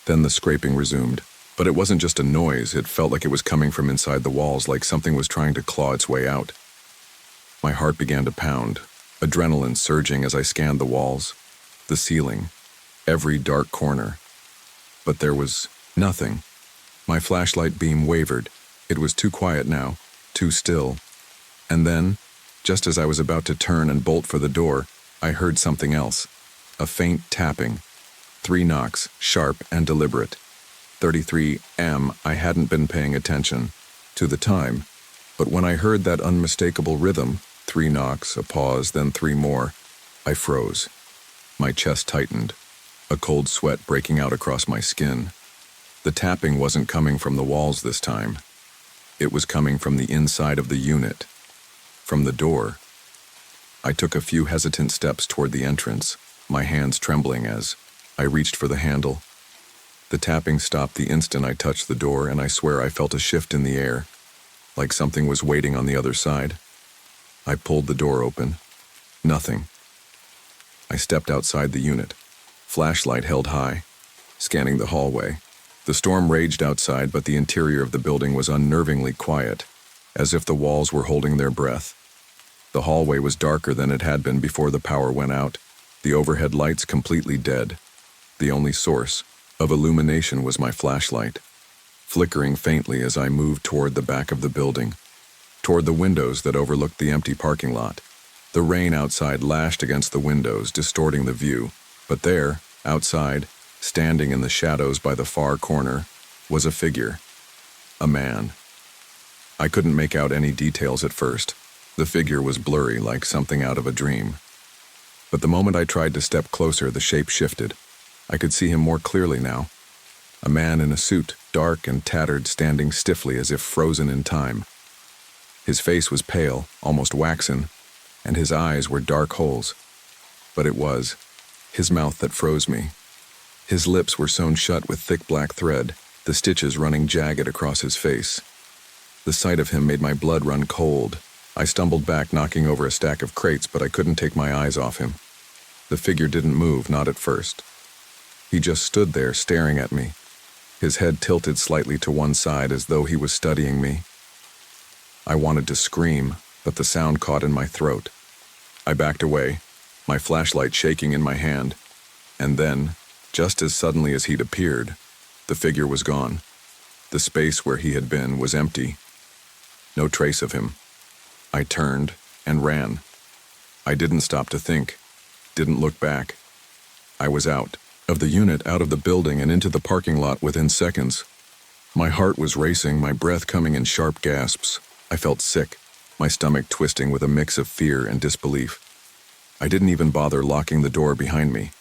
Then the scraping resumed. But it wasn't just a noise, it felt like it was coming from inside the walls, like something was trying to claw its way out. My heart began to pound, adrenaline surging as I scanned the walls, the ceiling, every dark corner. But there was nothing. My flashlight beam wavered. It was too quiet now, too still. And then, just as I was about to turn and bolt for the door, I heard something else. A faint tapping. 3 knocks, sharp and deliberate. 33 M. I hadn't been paying attention to the time, but when I heard that unmistakable rhythm, 3 knocks, a pause, then 3 more, I froze. My chest tightened, a cold sweat breaking out across my skin. The tapping wasn't coming from the walls this time. It was coming from the inside of the unit, from the door. I took a few hesitant steps toward the entrance, my hands trembling as I reached for the handle. The tapping stopped the instant I touched the door, and I swear I felt a shift in the air, like something was waiting on the other side. I pulled the door open. Nothing. I stepped outside the unit, flashlight held high, scanning the hallway. The storm raged outside, but the interior of the building was unnervingly quiet, as if the walls were holding their breath. The hallway was darker than it had been before the power went out, the overhead lights completely dead. The only source of illumination was my flashlight, flickering faintly as I moved toward the back of the building, toward the windows that overlooked the empty parking lot. The rain outside lashed against the windows, distorting the view, but there, outside, standing in the shadows by the far corner, was a figure, a man. I couldn't make out any details at first. The figure was blurry, like something out of a dream. But the moment I tried to step closer, the shape shifted. I could see him more clearly now. A man in a suit, dark and tattered, standing stiffly as if frozen in time. His face was pale, almost waxen, and his eyes were dark holes. But it was his mouth that froze me. His lips were sewn shut with thick black thread, the stitches running jagged across his face. The sight of him made my blood run cold. I stumbled back, knocking over a stack of crates, but I couldn't take my eyes off him. The figure didn't move, not at first. He just stood there, staring at me, his head tilted slightly to one side as though he was studying me. I wanted to scream, but the sound caught in my throat. I backed away, my flashlight shaking in my hand, and then Just as suddenly as he'd appeared, the figure was gone. The space where he had been was empty. No trace of him. I turned and ran. I didn't stop to think, didn't look back. I was out of the unit, out of the building, and into the parking lot within seconds. My heart was racing, my breath coming in sharp gasps. I felt sick, my stomach twisting with a mix of fear and disbelief. I didn't even bother locking the door behind me.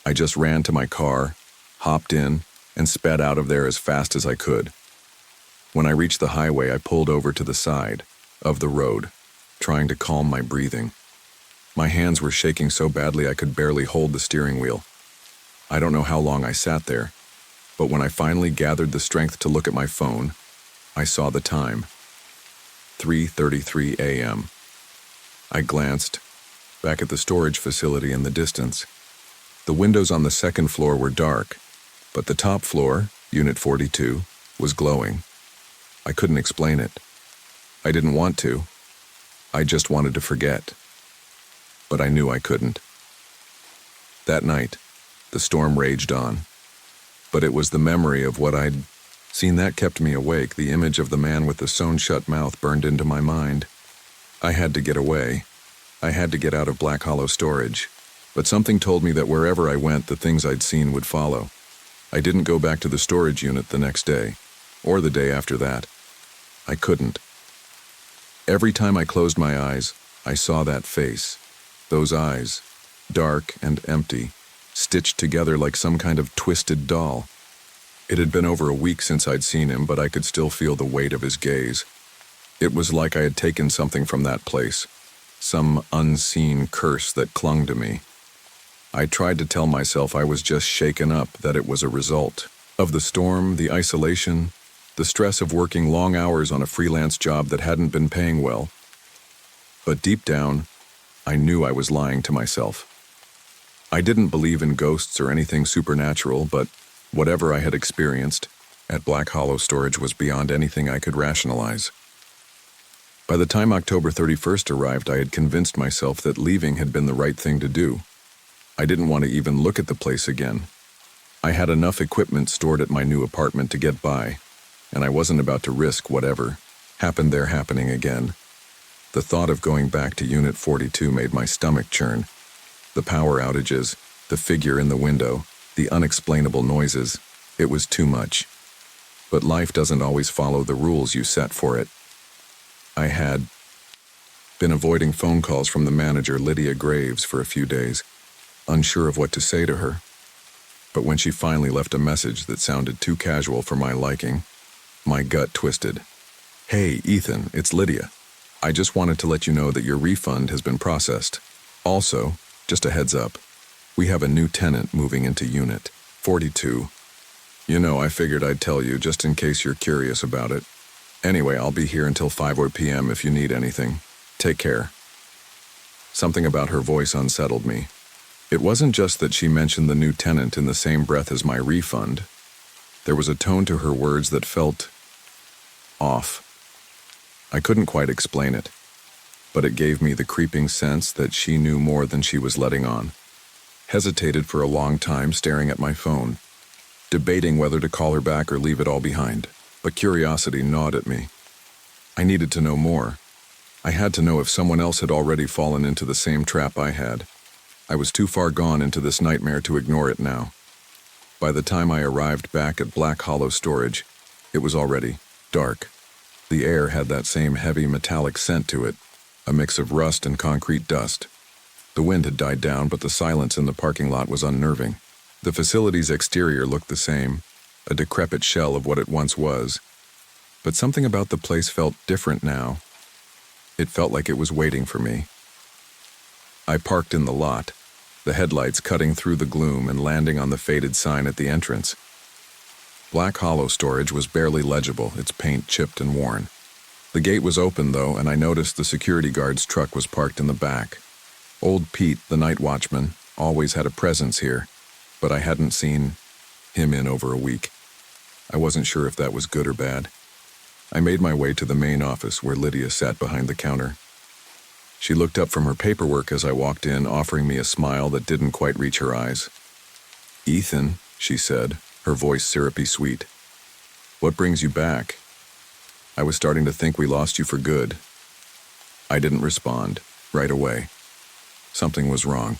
I just ran to my car, hopped in, and sped out of there as fast as I could. When I reached the highway, I pulled over to the side of the road, trying to calm my breathing. My hands were shaking so badly I could barely hold the steering wheel. I don't know how long I sat there, but when I finally gathered the strength to look at my phone, I saw the time. 3:33 a.m. I glanced back at the storage facility in the distance. The windows on the second floor were dark, but the top floor, Unit 42, was glowing. I couldn't explain it. I didn't want to. I just wanted to forget. But I knew I couldn't. That night, the storm raged on. But it was the memory of what I'd seen that kept me awake. The image of the man with the sewn-shut mouth burned into my mind. I had to get away. I had to get out of Black Hollow storage. But something told me that wherever I went, the things I'd seen would follow. I didn't go back to the storage unit the next day, or the day after that. I couldn't. Every time I closed my eyes, I saw that face. Those eyes, dark and empty, stitched together like some kind of twisted doll. It had been over a week since I'd seen him, but I could still feel the weight of his gaze. It was like I had taken something from that place, some unseen curse that clung to me. I tried to tell myself I was just shaken up, that it was a result of the storm, the isolation, the stress of working long hours on a freelance job that hadn't been paying well. But deep down, I knew I was lying to myself. I didn't believe in ghosts or anything supernatural, but whatever I had experienced at Black Hollow storage was beyond anything I could rationalize. By the time October 31st arrived, I had convinced myself that leaving had been the right thing to do. I didn't want to even look at the place again. I had enough equipment stored at my new apartment to get by, and I wasn't about to risk whatever happened there happening again. The thought of going back to Unit 42 made my stomach churn. The power outages, the figure in the window, the unexplainable noises, it was too much. But life doesn't always follow the rules you set for it. I had been avoiding phone calls from the manager, Lydia Graves, for a few days, unsure of what to say to her. But when she finally left a message that sounded too casual for my liking, my gut twisted. "Hey, Ethan, it's Lydia. I just wanted to let you know that your refund has been processed. Also, just a heads up, we have a new tenant moving into Unit 42. You know, I figured I'd tell you just in case you're curious about it. Anyway, I'll be here until 5 p.m. if you need anything. Take care." Something about her voice unsettled me. It wasn't just that she mentioned the new tenant in the same breath as my refund. There was a tone to her words that felt off. I couldn't quite explain it, but it gave me the creeping sense that she knew more than she was letting on. Hesitated for a long time, staring at my phone, debating whether to call her back or leave it all behind, but curiosity gnawed at me. I needed to know more. I had to know if someone else had already fallen into the same trap I had. I was too far gone into this nightmare to ignore it now. By the time I arrived back at Black Hollow storage, it was already dark. The air had that same heavy metallic scent to it, a mix of rust and concrete dust. The wind had died down, but the silence in the parking lot was unnerving. The facility's exterior looked the same, a decrepit shell of what it once was. But something about the place felt different now. It felt like it was waiting for me. I parked in the lot, the headlights cutting through the gloom and landing on the faded sign at the entrance. Black Hollow storage was barely legible, its paint chipped and worn. The gate was open, though, and I noticed the security guard's truck was parked in the back. Old Pete, the night watchman, always had a presence here, but I hadn't seen him in over a week. I wasn't sure if that was good or bad. I made my way to the main office where Lydia sat behind the counter. She looked up from her paperwork as I walked in, offering me a smile that didn't quite reach her eyes. "Ethan," she said, her voice syrupy sweet. "What brings you back? I was starting to think we lost you for good." I didn't respond, right away. Something was wrong.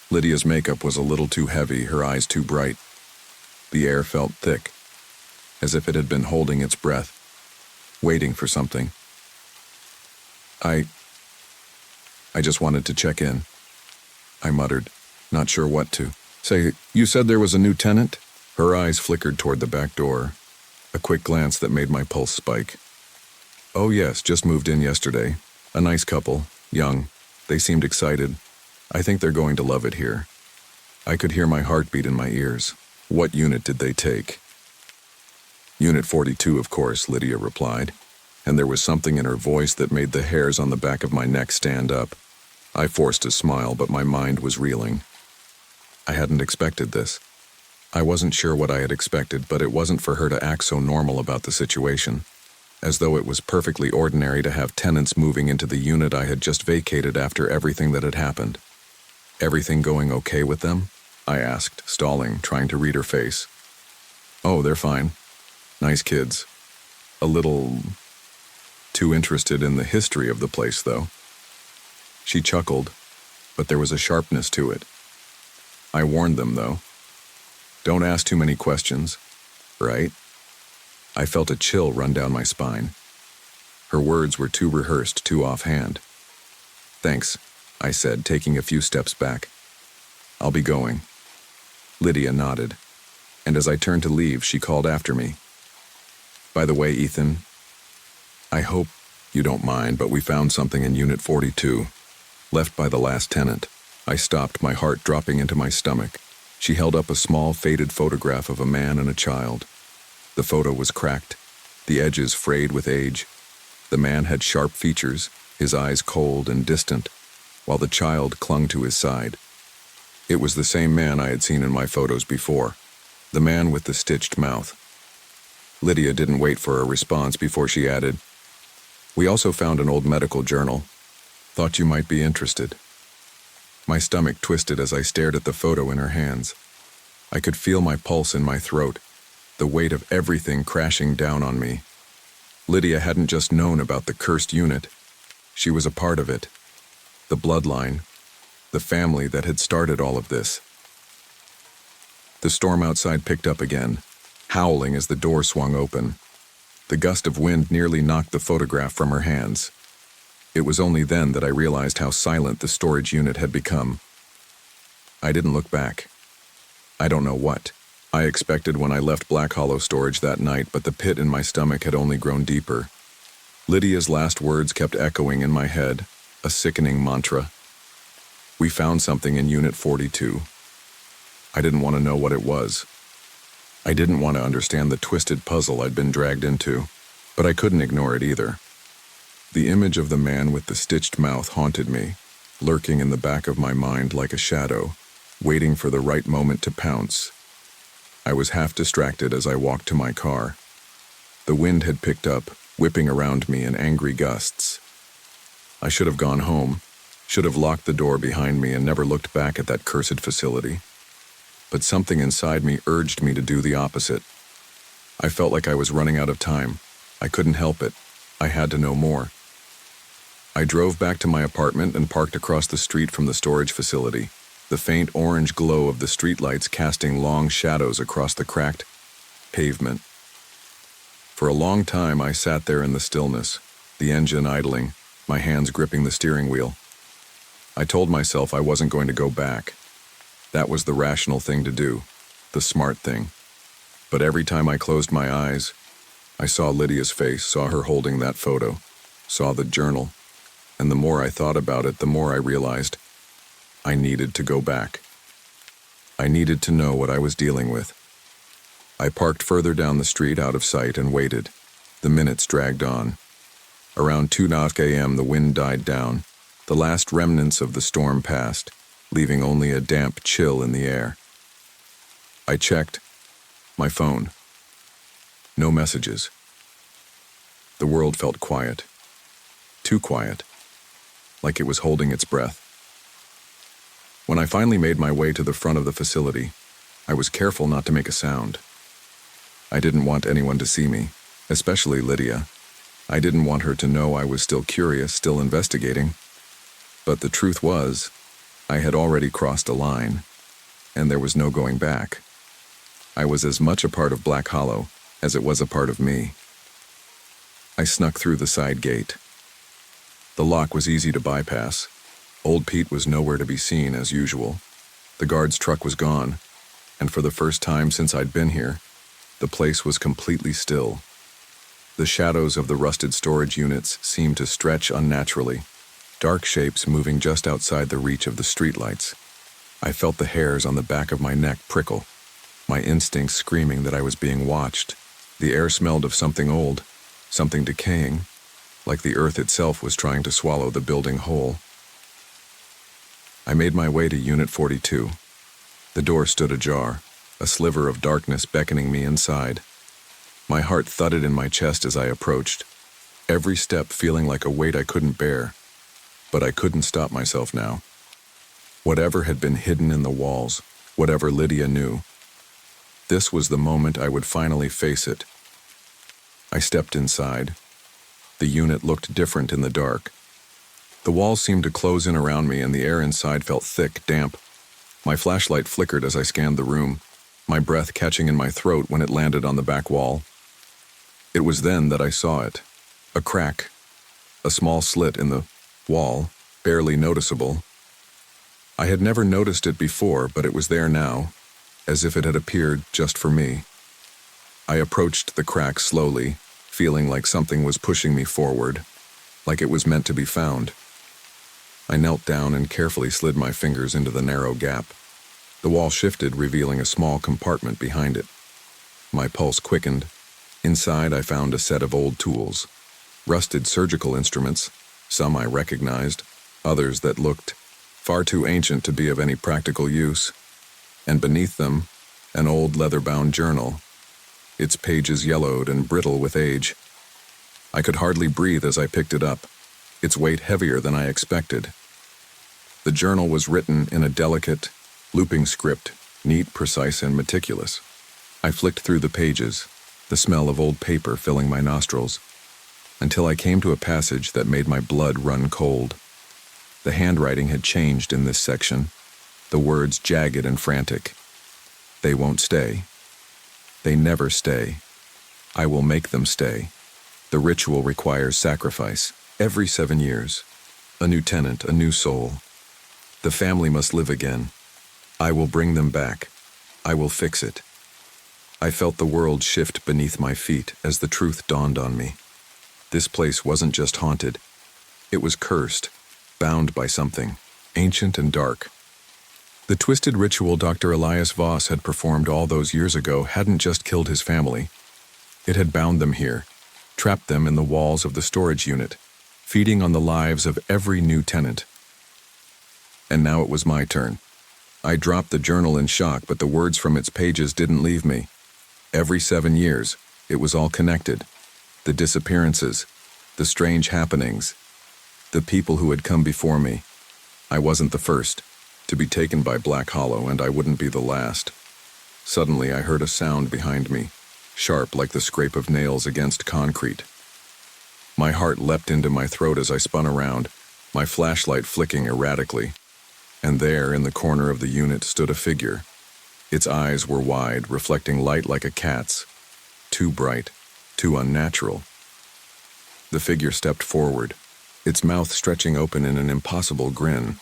Lydia's makeup was a little too heavy, her eyes too bright. The air felt thick, as if it had been holding its breath, waiting for something. I just wanted to check in," I muttered, not sure what to say. "You said there was a new tenant?" Her eyes flickered toward the back door, a quick glance that made my pulse spike. "Oh yes, just moved in yesterday. A nice couple, young. They seemed excited. I think they're going to love it here." I could hear my heartbeat in my ears. What unit did they take? "Unit 42, of course," Lydia replied, and there was something in her voice that made the hairs on the back of my neck stand up. I forced a smile, but my mind was reeling. I hadn't expected this. I wasn't sure what I had expected, but it wasn't for her to act so normal about the situation, as though it was perfectly ordinary to have tenants moving into the unit I had just vacated after everything that had happened. "Everything going okay with them?" I asked, stalling, trying to read her face. "Oh, they're fine. Nice kids. A little too interested in the history of the place, though." She chuckled, but there was a sharpness to it. "I warned them, though. Don't ask too many questions, right?" I felt a chill run down my spine. Her words were too rehearsed, too offhand. "Thanks," I said, taking a few steps back. "I'll be going." Lydia nodded, and as I turned to leave, she called after me. "By the way, Ethan, I hope you don't mind, but we found something in Unit 42, left by the last tenant." I stopped, my heart dropping into my stomach. She held up a small, faded photograph of a man and a child. The photo was cracked, the edges frayed with age. The man had sharp features, his eyes cold and distant, while the child clung to his side. It was the same man I had seen in my photos before, the man with the stitched mouth. Lydia didn't wait for a response before she added, "We also found an old medical journal. Thought you might be interested." My stomach twisted as I stared at the photo in her hands. I could feel my pulse in my throat, the weight of everything crashing down on me. Lydia hadn't just known about the cursed unit. She was a part of it. The bloodline, the family that had started all of this. The storm outside picked up again, howling as the door swung open. The gust of wind nearly knocked the photograph from her hands. It was only then that I realized how silent the storage unit had become. I didn't look back. I don't know what I expected when I left Black Hollow storage that night, but the pit in my stomach had only grown deeper. Lydia's last words kept echoing in my head, a sickening mantra. "We found something in Unit 42. I didn't want to know what it was. I didn't want to understand the twisted puzzle I'd been dragged into, but I couldn't ignore it either. The image of the man with the stitched mouth haunted me, lurking in the back of my mind like a shadow, waiting for the right moment to pounce. I was half distracted as I walked to my car. The wind had picked up, whipping around me in angry gusts. I should have gone home, should have locked the door behind me and never looked back at that cursed facility. But something inside me urged me to do the opposite. I felt like I was running out of time. I couldn't help it. I had to know more. I drove back to my apartment and parked across the street from the storage facility, the faint orange glow of the streetlights casting long shadows across the cracked pavement. For a long time I sat there in the stillness, the engine idling, my hands gripping the steering wheel. I told myself I wasn't going to go back. That was the rational thing to do, the smart thing. But every time I closed my eyes, I saw Lydia's face, saw her holding that photo, saw the journal, and the more I thought about it, the more I realized I needed to go back. I needed to know what I was dealing with. I parked further down the street out of sight and waited. The minutes dragged on. Around 2 a.m. the wind died down. The last remnants of the storm passed, leaving only a damp chill in the air. I checked my phone. No messages. The world felt quiet. Too quiet. Like it was holding its breath. When I finally made my way to the front of the facility, I was careful not to make a sound. I didn't want anyone to see me, especially Lydia. I didn't want her to know I was still curious, still investigating. But the truth was, I had already crossed a line, and there was no going back. I was as much a part of Black Hollow as it was a part of me. I snuck through the side gate. The lock was easy to bypass. Old Pete was nowhere to be seen as usual. The guard's truck was gone, and for the first time since I'd been here, the place was completely still. The shadows of the rusted storage units seemed to stretch unnaturally, dark shapes moving just outside the reach of the streetlights. I felt the hairs on the back of my neck prickle, my instincts screaming that I was being watched. The air smelled of something old, something decaying, like the earth itself was trying to swallow the building whole. I made my way to Unit 42. The door stood ajar, a sliver of darkness beckoning me inside. My heart thudded in my chest as I approached, every step feeling like a weight I couldn't bear. But I couldn't stop myself now. Whatever had been hidden in the walls, whatever Lydia knew, this was the moment I would finally face it. I stepped inside. The unit looked different in the dark. The walls seemed to close in around me, and the air inside felt thick, damp. My flashlight flickered as I scanned the room, my breath catching in my throat when it landed on the back wall. It was then that I saw it. A crack. A small slit in the wall, barely noticeable. I had never noticed it before, but it was there now, as if it had appeared just for me. I approached the crack slowly, feeling like something was pushing me forward, like it was meant to be found. I knelt down and carefully slid my fingers into the narrow gap. The wall shifted, revealing a small compartment behind it. My pulse quickened. Inside, I found a set of old tools. Rusted surgical instruments, some I recognized, others that looked far too ancient to be of any practical use. And beneath them, an old leather-bound journal, its pages yellowed and brittle with age. I could hardly breathe as I picked it up, its weight heavier than I expected. The journal was written in a delicate, looping script, neat, precise, and meticulous. I flicked through the pages, the smell of old paper filling my nostrils, until I came to a passage that made my blood run cold. The handwriting had changed in this section, the words jagged and frantic. They won't stay. They never stay. I will make them stay. The ritual requires sacrifice. Every 7 years. A new tenant, a new soul. The family must live again. I will bring them back. I will fix it. I felt the world shift beneath my feet as the truth dawned on me. This place wasn't just haunted. It was cursed, bound by something, ancient and dark. The twisted ritual Dr. Elias Voss had performed all those years ago hadn't just killed his family. It had bound them here, trapped them in the walls of the storage unit, feeding on the lives of every new tenant. And now it was my turn. I dropped the journal in shock, but the words from its pages didn't leave me. Every 7 years, it was all connected. The disappearances, the strange happenings, the people who had come before me. I wasn't the first to be taken by Black Hollow, and I wouldn't be the last. Suddenly, I heard a sound behind me, sharp like the scrape of nails against concrete. My heart leapt into my throat as I spun around, my flashlight flicking erratically. And there, in the corner of the unit, stood a figure. Its eyes were wide, reflecting light like a cat's. Too bright, too unnatural. The figure stepped forward, its mouth stretching open in an impossible grin.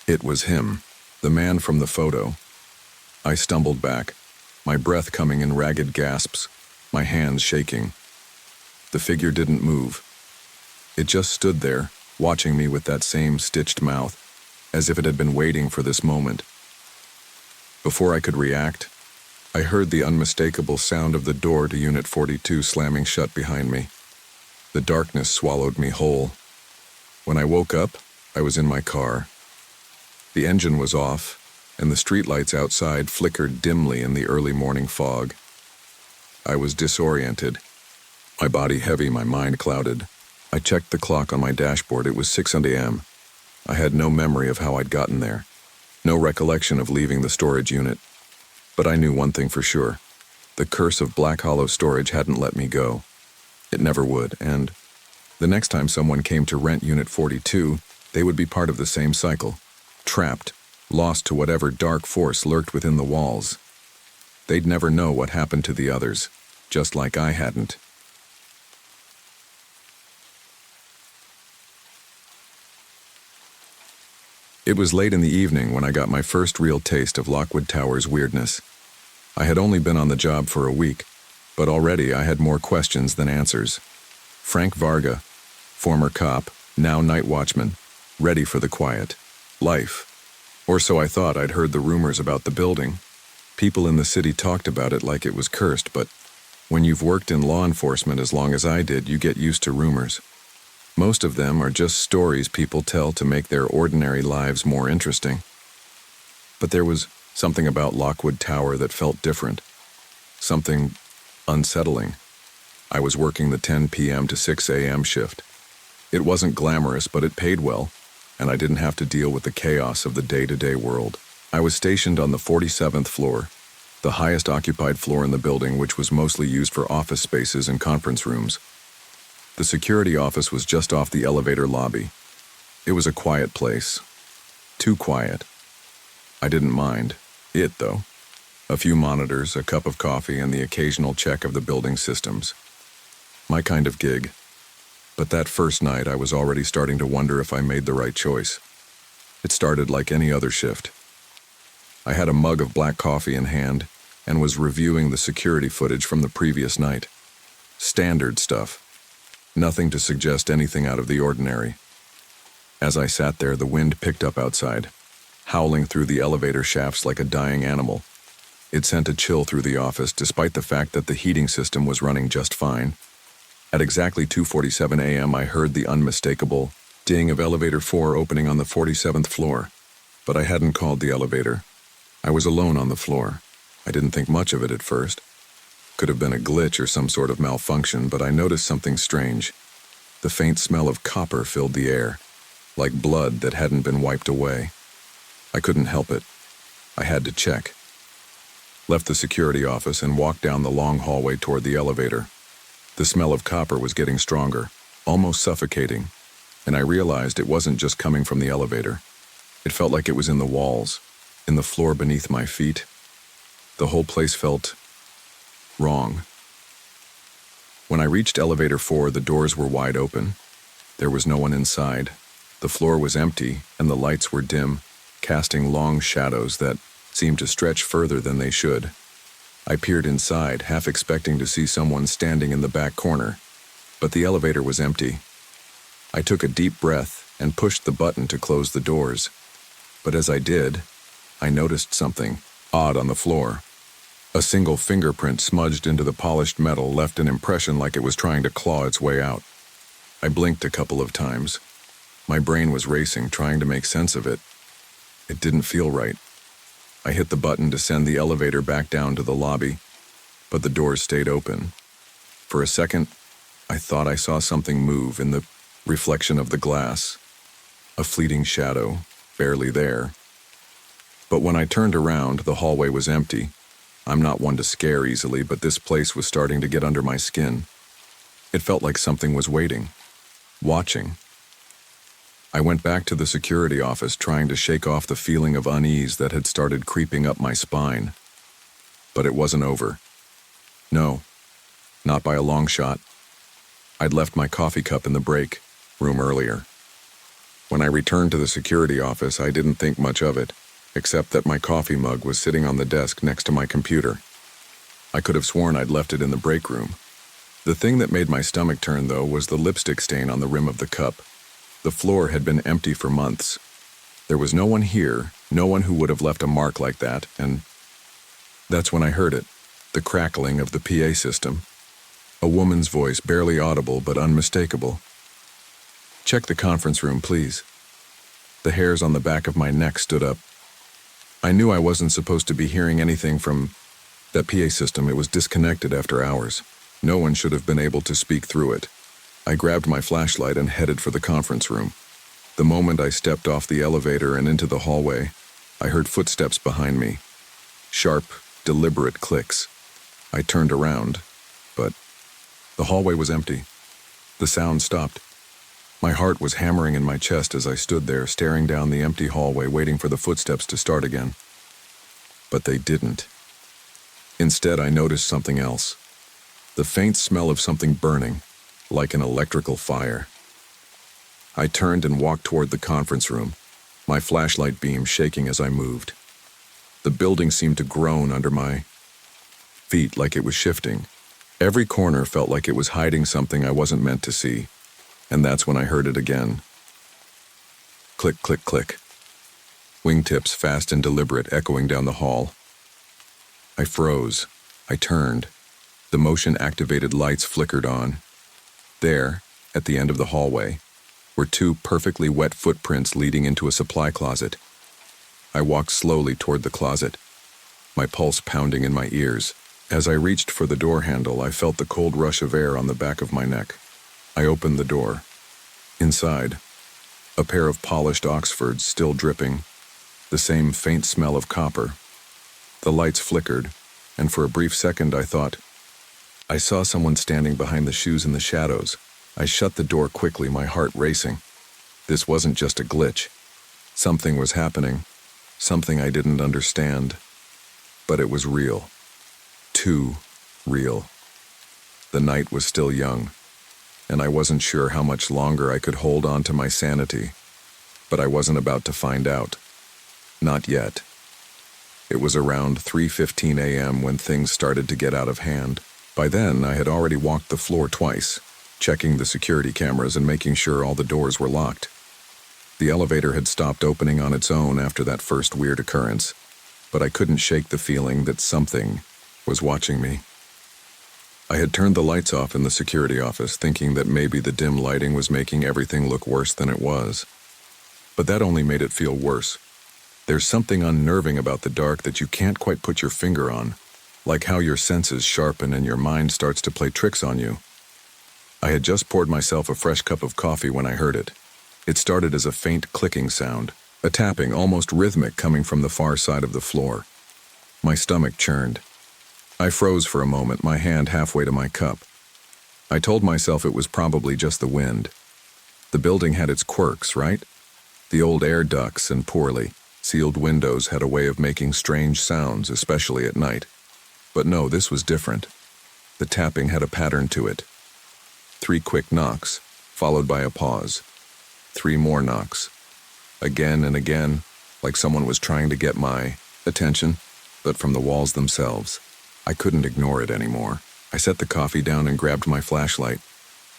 It was him, the man from the photo. I stumbled back, my breath coming in ragged gasps, my hands shaking. The figure didn't move. It just stood there, watching me with that same stitched mouth, as if it had been waiting for this moment. Before I could react, I heard the unmistakable sound of the door to Unit 42 slamming shut behind me. The darkness swallowed me whole. When I woke up, I was in my car. The engine was off, and the streetlights outside flickered dimly in the early morning fog. I was disoriented, my body heavy, my mind clouded. I checked the clock on my dashboard. It was 6 a.m. I had no memory of how I'd gotten there, no recollection of leaving the storage unit. But I knew one thing for sure. The curse of Black Hollow storage hadn't let me go. It never would, and the next time someone came to rent Unit 42, they would be part of the same cycle. Trapped, lost to whatever dark force lurked within the walls. They'd never know what happened to the others, just like I hadn't. It was late in the evening when I got my first real taste of Lockwood Tower's weirdness. I had only been on the job for a week, but already I had more questions than answers. Frank Varga, former cop, now night watchman, ready for the quiet life. Or so I thought. I'd heard the rumors about the building. People in the city talked about it like it was cursed, but when you've worked in law enforcement as long as I did, you get used to rumors. Most of them are just stories people tell to make their ordinary lives more interesting. But there was something about Lockwood Tower that felt different. Something unsettling. I was working the 10 p.m. to 6 a.m. shift. It wasn't glamorous, but it paid well, and I didn't have to deal with the chaos of the day-to-day world. I was stationed on the 47th floor, the highest occupied floor in the building, which was mostly used for office spaces and conference rooms. The security office was just off the elevator lobby. It was a quiet place. Too quiet. I didn't mind it, though. A few monitors, a cup of coffee, and the occasional check of the building systems. My kind of gig. But that first night, I was already starting to wonder if I made the right choice. It started like any other shift. I had a mug of black coffee in hand and was reviewing the security footage from the previous night. Standard stuff. Nothing to suggest anything out of the ordinary. As I sat there, the wind picked up outside, howling through the elevator shafts like a dying animal. It sent a chill through the office, despite the fact that the heating system was running just fine. At exactly 2:47 a.m., I heard the unmistakable ding of elevator 4 opening on the 47th floor. But I hadn't called the elevator. I was alone on the floor. I didn't think much of it at first. Could have been a glitch or some sort of malfunction, but I noticed something strange. The faint smell of copper filled the air, like blood that hadn't been wiped away. I couldn't help it. I had to check. Left the security office and walked down the long hallway toward the elevator. The smell of copper was getting stronger, almost suffocating, and I realized it wasn't just coming from the elevator. It felt like it was in the walls, in the floor beneath my feet. The whole place felt wrong. When I reached elevator 4, the doors were wide open. There was no one inside. The floor was empty, and the lights were dim, casting long shadows that seemed to stretch further than they should. I peered inside, half expecting to see someone standing in the back corner, but the elevator was empty. I took a deep breath and pushed the button to close the doors. But as I did, I noticed something odd on the floor. A single fingerprint smudged into the polished metal left an impression like it was trying to claw its way out. I blinked a couple of times. My brain was racing, trying to make sense of it. It didn't feel right. I hit the button to send the elevator back down to the lobby, but the doors stayed open. For a second, I thought I saw something move in the reflection of the glass. A fleeting shadow, barely there. But when I turned around, the hallway was empty. I'm not one to scare easily, but this place was starting to get under my skin. It felt like something was waiting, watching. I went back to the security office, trying to shake off the feeling of unease that had started creeping up my spine. But it wasn't over. No, not by a long shot. I'd left my coffee cup in the break room earlier. When I returned to the security office, I didn't think much of it, except that my coffee mug was sitting on the desk next to my computer. I could have sworn I'd left it in the break room. The thing that made my stomach turn, though, was the lipstick stain on the rim of the cup. The floor had been empty for months. There was no one here, no one who would have left a mark like that, and that's when I heard it, the crackling of the PA system. A woman's voice, barely audible but unmistakable. "Check the conference room, please." The hairs on the back of my neck stood up. I knew I wasn't supposed to be hearing anything from that PA system. It was disconnected after hours. No one should have been able to speak through it. I grabbed my flashlight and headed for the conference room. The moment I stepped off the elevator and into the hallway, I heard footsteps behind me. Sharp, deliberate clicks. I turned around, but the hallway was empty. The sound stopped. My heart was hammering in my chest as I stood there, staring down the empty hallway, waiting for the footsteps to start again. But they didn't. Instead, I noticed something else. The faint smell of something burning, like an electrical fire. I turned and walked toward the conference room, my flashlight beam shaking as I moved. The building seemed to groan under my feet like it was shifting. Every corner felt like it was hiding something I wasn't meant to see. And that's when I heard it again. Click, click, click. Wingtips, fast and deliberate, echoing down the hall. I froze. I turned. The motion-activated lights flickered on. There, at the end of the hallway, were two perfectly wet footprints leading into a supply closet. I walked slowly toward the closet, my pulse pounding in my ears. As I reached for the door handle, I felt the cold rush of air on the back of my neck. I opened the door. Inside, a pair of polished Oxfords still dripping, the same faint smell of copper. The lights flickered, and for a brief second I thought, I saw someone standing behind the shoes in the shadows. I shut the door quickly, my heart racing. This wasn't just a glitch. Something was happening, something I didn't understand. But it was real. Too real. The night was still young, and I wasn't sure how much longer I could hold on to my sanity. But I wasn't about to find out. Not yet. It was around 3:15 a.m. when things started to get out of hand. By then, I had already walked the floor twice, checking the security cameras and making sure all the doors were locked. The elevator had stopped opening on its own after that first weird occurrence, but I couldn't shake the feeling that something was watching me. I had turned the lights off in the security office, thinking that maybe the dim lighting was making everything look worse than it was. But that only made it feel worse. There's something unnerving about the dark that you can't quite put your finger on, like how your senses sharpen and your mind starts to play tricks on you. I had just poured myself a fresh cup of coffee when I heard it. It started as a faint clicking sound, a tapping, almost rhythmic, coming from the far side of the floor. My stomach churned. I froze for a moment, my hand halfway to my cup. I told myself it was probably just the wind. The building had its quirks, right? The old air ducts and poorly sealed windows had a way of making strange sounds, especially at night. But no, this was different. The tapping had a pattern to it. 3 quick knocks, followed by a pause. 3 more knocks. Again and again, like someone was trying to get my attention, but from the walls themselves. I couldn't ignore it anymore. I set the coffee down and grabbed my flashlight.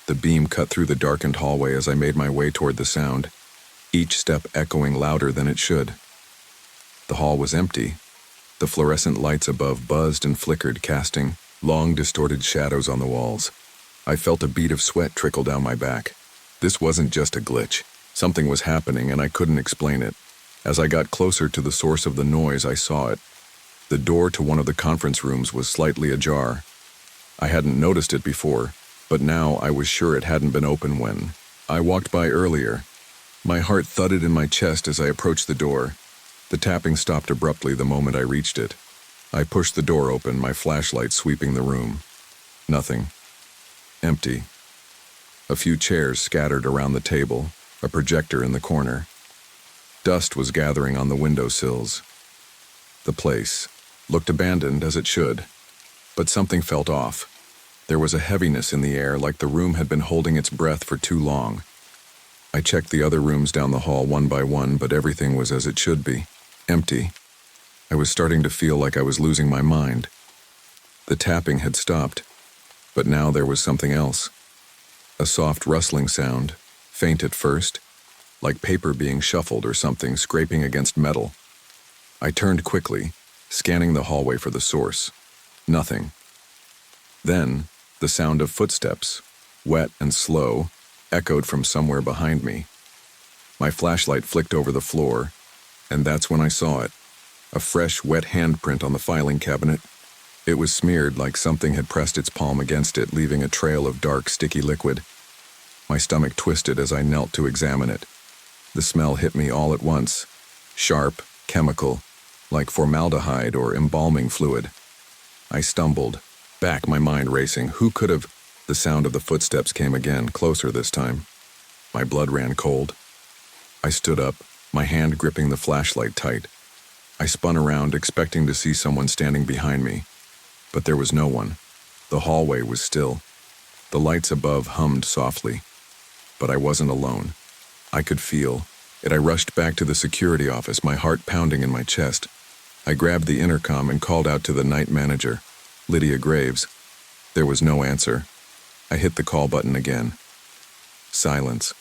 The beam cut through the darkened hallway as I made my way toward the sound, each step echoing louder than it should. The hall was empty. The fluorescent lights above buzzed and flickered, casting long, distorted shadows on the walls. I felt a bead of sweat trickle down my back. This wasn't just a glitch. Something was happening, and I couldn't explain it. As I got closer to the source of the noise, I saw it. The door to one of the conference rooms was slightly ajar. I hadn't noticed it before, but now I was sure it hadn't been open when I walked by earlier. My heart thudded in my chest as I approached the door. The tapping stopped abruptly the moment I reached it. I pushed the door open, my flashlight sweeping the room. Nothing. Empty. A few chairs scattered around the table, a projector in the corner. Dust was gathering on the windowsills. The place looked abandoned, as it should, but something felt off. There was a heaviness in the air, like the room had been holding its breath for too long. I checked the other rooms down the hall one by one, but everything was as it should be, empty. I was starting to feel like I was losing my mind. The tapping had stopped, but now there was something else. A soft rustling sound, faint at first, like paper being shuffled or something scraping against metal. I turned quickly, scanning the hallway for the source. Nothing. Then, the sound of footsteps, wet and slow, echoed from somewhere behind me. My flashlight flicked over the floor, and that's when I saw it. A fresh, wet handprint on the filing cabinet. It was smeared like something had pressed its palm against it, leaving a trail of dark, sticky liquid. My stomach twisted as I knelt to examine it. The smell hit me all at once. Sharp, chemical, like formaldehyde or embalming fluid. I stumbled, back, my mind racing. Who could have? The sound of the footsteps came again, closer this time. My blood ran cold. I stood up, my hand gripping the flashlight tight. I spun around, expecting to see someone standing behind me. But there was no one. The hallway was still. The lights above hummed softly. But I wasn't alone. I could feel it. I rushed back to the security office, my heart pounding in my chest. I grabbed the intercom and called out to the night manager, Lydia Graves. There was no answer. I hit the call button again. Silence.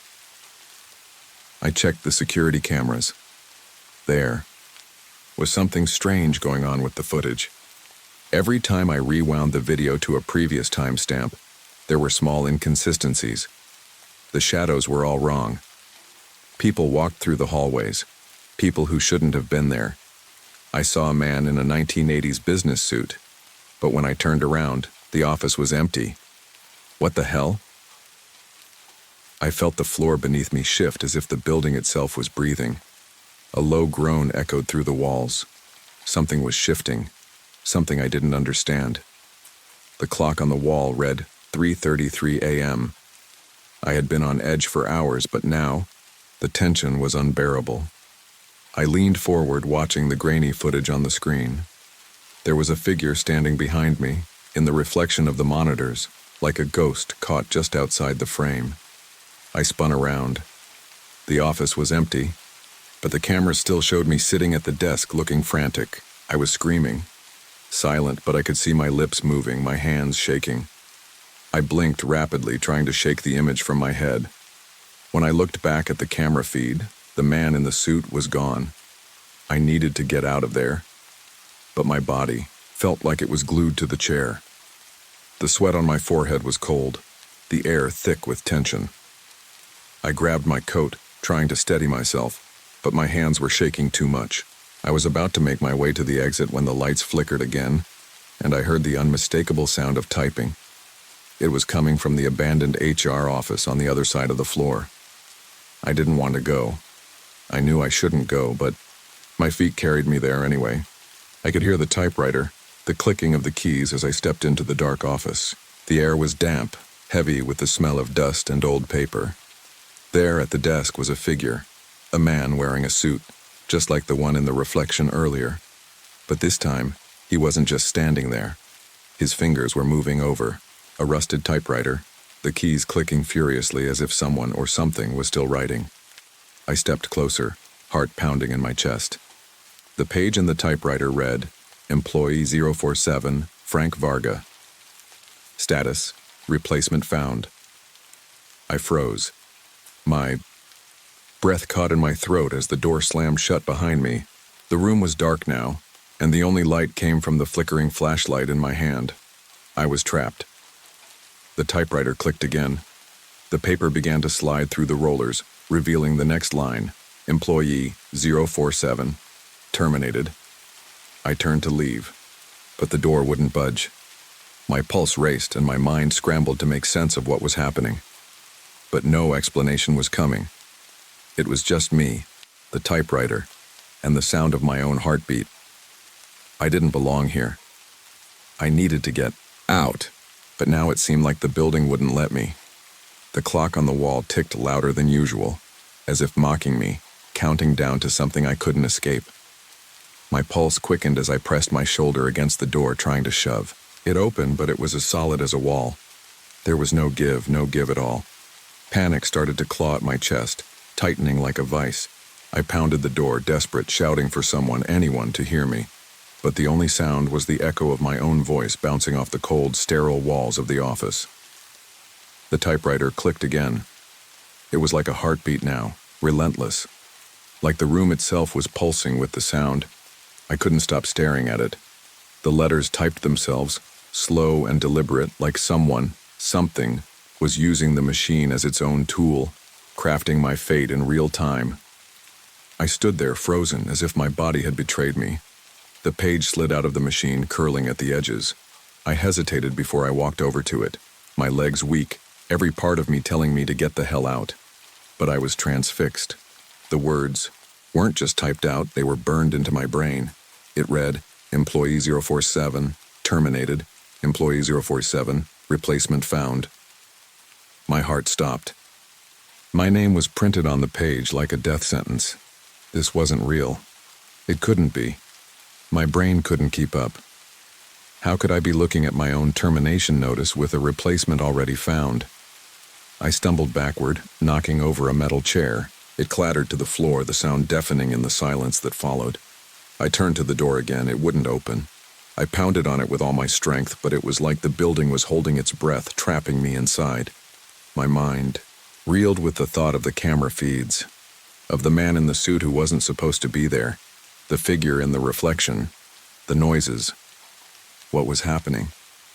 I checked the security cameras. There was something strange going on with the footage. Every time I rewound the video to a previous timestamp, there were small inconsistencies. The shadows were all wrong. People walked through the hallways, people who shouldn't have been there. I saw a man in a 1980s business suit, but when I turned around, the office was empty. What the hell? I felt the floor beneath me shift as if the building itself was breathing. A low groan echoed through the walls. Something was shifting, something I didn't understand. The clock on the wall read 3:33 a.m. I had been on edge for hours, but now, the tension was unbearable. I leaned forward, watching the grainy footage on the screen. There was a figure standing behind me, in the reflection of the monitors, like a ghost caught just outside the frame. I spun around. The office was empty, but the camera still showed me sitting at the desk looking frantic. I was screaming. Silent, but I could see my lips moving, my hands shaking. I blinked rapidly, trying to shake the image from my head. When I looked back at the camera feed, the man in the suit was gone. I needed to get out of there, but my body felt like it was glued to the chair. The sweat on my forehead was cold, the air thick with tension. I grabbed my coat, trying to steady myself, but my hands were shaking too much. I was about to make my way to the exit when the lights flickered again, and I heard the unmistakable sound of typing. It was coming from the abandoned HR office on the other side of the floor. I didn't want to go. I knew I shouldn't go, but my feet carried me there anyway. I could hear the typewriter, the clicking of the keys as I stepped into the dark office. The air was damp, heavy with the smell of dust and old paper. There at the desk was a figure, a man wearing a suit, just like the one in the reflection earlier. But this time, he wasn't just standing there. His fingers were moving over a rusted typewriter, the keys clicking furiously as if someone or something was still writing. I stepped closer, heart pounding in my chest. The page in the typewriter read, Employee 047, Frank Varga. Status, replacement found. I froze. My breath caught in my throat as the door slammed shut behind me. The room was dark now, and the only light came from the flickering flashlight in my hand. I was trapped. The typewriter clicked again. The paper began to slide through the rollers, revealing the next line, Employee 047, terminated. I turned to leave, but the door wouldn't budge. My pulse raced and my mind scrambled to make sense of what was happening. But no explanation was coming. It was just me, the typewriter, and the sound of my own heartbeat. I didn't belong here. I needed to get out, but now it seemed like the building wouldn't let me. The clock on the wall ticked louder than usual, as if mocking me, counting down to something I couldn't escape. My pulse quickened as I pressed my shoulder against the door, trying to shove. It opened, but it was as solid as a wall. There was no give at all. Panic started to claw at my chest, tightening like a vice. I pounded the door, desperate, shouting for someone, anyone, to hear me. But the only sound was the echo of my own voice bouncing off the cold, sterile walls of the office. The typewriter clicked again. It was like a heartbeat now, relentless. Like the room itself was pulsing with the sound. I couldn't stop staring at it. The letters typed themselves, slow and deliberate, like someone, something, was using the machine as its own tool, crafting my fate in real time. I stood there frozen, as if my body had betrayed me. The page slid out of the machine, curling at the edges. I hesitated before I walked over to it, my legs weak, every part of me telling me to get the hell out. But I was transfixed. The words weren't just typed out, they were burned into my brain. It read, Employee 047, terminated, Employee 047, replacement found. My heart stopped. My name was printed on the page like a death sentence. This wasn't real. It couldn't be. My brain couldn't keep up. How could I be looking at my own termination notice with a replacement already found? I stumbled backward, knocking over a metal chair. It clattered to the floor, the sound deafening in the silence that followed. I turned to the door again. It wouldn't open. I pounded on it with all my strength, but it was like the building was holding its breath, trapping me inside. My mind reeled with the thought of the camera feeds, of the man in the suit who wasn't supposed to be there, the figure in the reflection, the noises. What was happening?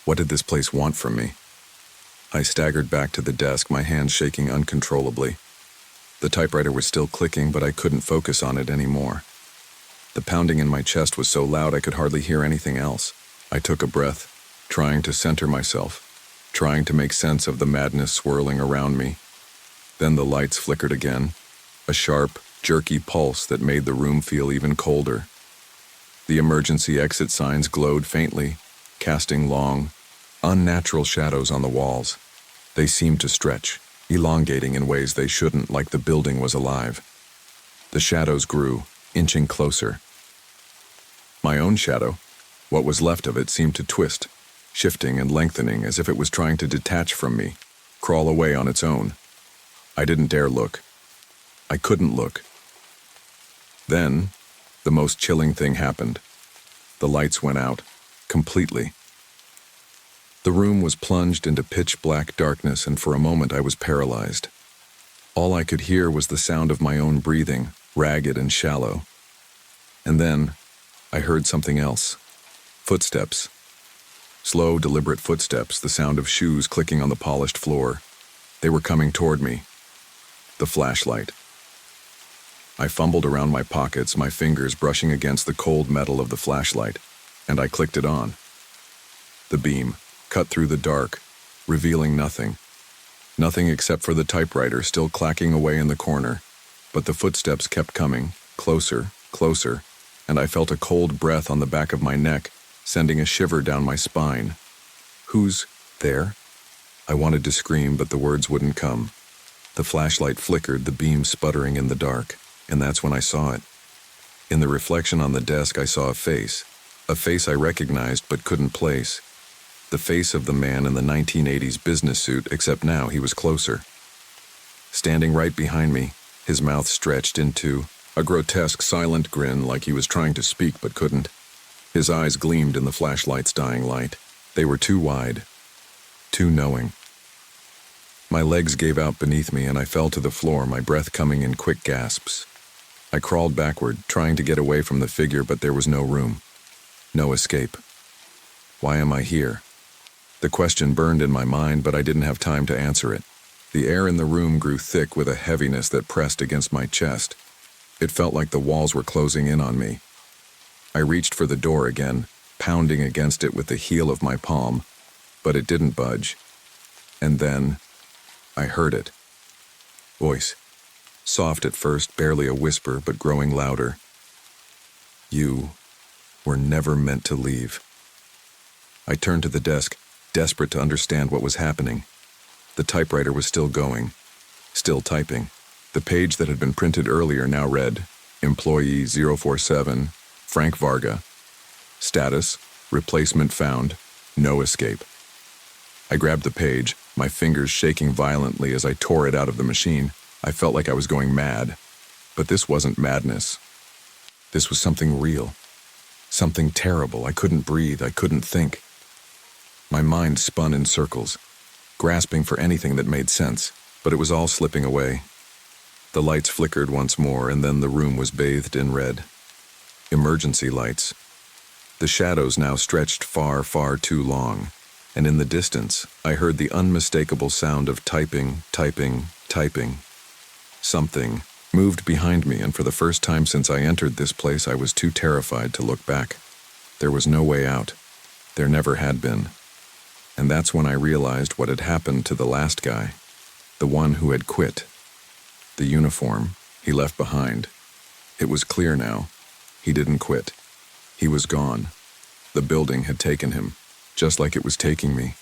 What did this place want from me? I staggered back to the desk, my hands shaking uncontrollably. The typewriter was still clicking, but I couldn't focus on it anymore. The pounding in my chest was so loud I could hardly hear anything else. I took a breath, trying to center myself, trying to make sense of the madness swirling around me. Then the lights flickered again, a sharp, jerky pulse that made the room feel even colder. The emergency exit signs glowed faintly, casting long, unnatural shadows on the walls. They seemed to stretch, elongating in ways they shouldn't, like the building was alive. The shadows grew, inching closer. My own shadow, what was left of it, seemed to twist, shifting and lengthening as if it was trying to detach from me, crawl away on its own. I didn't dare look. I couldn't look. Then, the most chilling thing happened. The lights went out, completely. The room was plunged into pitch-black darkness, and for a moment I was paralyzed. All I could hear was the sound of my own breathing, ragged and shallow. And then, I heard something else. Footsteps. Slow, deliberate footsteps, the sound of shoes clicking on the polished floor. They were coming toward me. The flashlight. I fumbled around my pockets, my fingers brushing against the cold metal of the flashlight, and I clicked it on. The beam cut through the dark, revealing nothing. Nothing except for the typewriter still clacking away in the corner. But the footsteps kept coming, closer, closer, and I felt a cold breath on the back of my neck, sending a shiver down my spine. Who's there? I wanted to scream, but the words wouldn't come. The flashlight flickered, the beam sputtering in the dark, and that's when I saw it. In the reflection on the desk, I saw a face I recognized but couldn't place. The face of the man in the 1980s business suit, except now he was closer. Standing right behind me, his mouth stretched into a grotesque, silent grin, like he was trying to speak but couldn't. His eyes gleamed in the flashlight's dying light. They were too wide, too knowing. My legs gave out beneath me and I fell to the floor, my breath coming in quick gasps. I crawled backward, trying to get away from the figure, but there was no room. No escape. Why am I here? The question burned in my mind, but I didn't have time to answer it. The air in the room grew thick with a heaviness that pressed against my chest. It felt like the walls were closing in on me. I reached for the door again, pounding against it with the heel of my palm, but it didn't budge. And then, I heard it. Voice. Soft at first, barely a whisper, but growing louder. You were never meant to leave. I turned to the desk, desperate to understand what was happening. The typewriter was still going, still typing. The page that had been printed earlier now read, Employee 047, Frank Varga. Status, replacement found, no escape. I grabbed the page, my fingers shaking violently as I tore it out of the machine. I felt like I was going mad. But this wasn't madness. This was something real. Something terrible. I couldn't breathe. I couldn't think. My mind spun in circles, grasping for anything that made sense, but it was all slipping away. The lights flickered once more, and then the room was bathed in red. Emergency lights. The shadows now stretched far, far too long, and in the distance, I heard the unmistakable sound of typing, typing, typing. Something moved behind me, and for the first time since I entered this place, I was too terrified to look back. There was no way out. There never had been. And that's when I realized what had happened to the last guy, the one who had quit. The uniform he left behind. It was clear now. He didn't quit. He was gone. The building had taken him, just like it was taking me.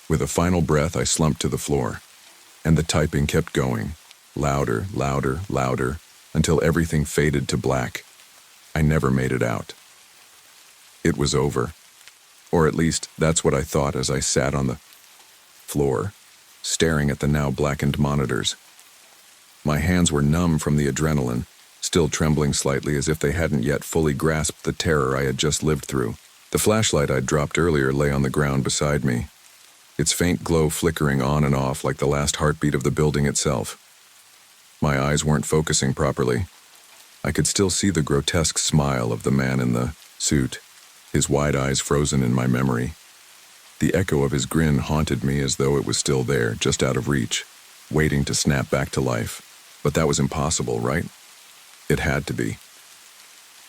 With a final breath, I slumped to the floor, and the typing kept going, louder, louder, louder, until everything faded to black. I never made it out. It was over. Or at least, that's what I thought as I sat on the floor, staring at the now blackened monitors. My hands were numb from the adrenaline, still trembling slightly as if they hadn't yet fully grasped the terror I had just lived through. The flashlight I'd dropped earlier lay on the ground beside me, its faint glow flickering on and off like the last heartbeat of the building itself. My eyes weren't focusing properly. I could still see the grotesque smile of the man in the suit, his wide eyes frozen in my memory. The echo of his grin haunted me as though it was still there, just out of reach, waiting to snap back to life. But that was impossible, right? It had to be.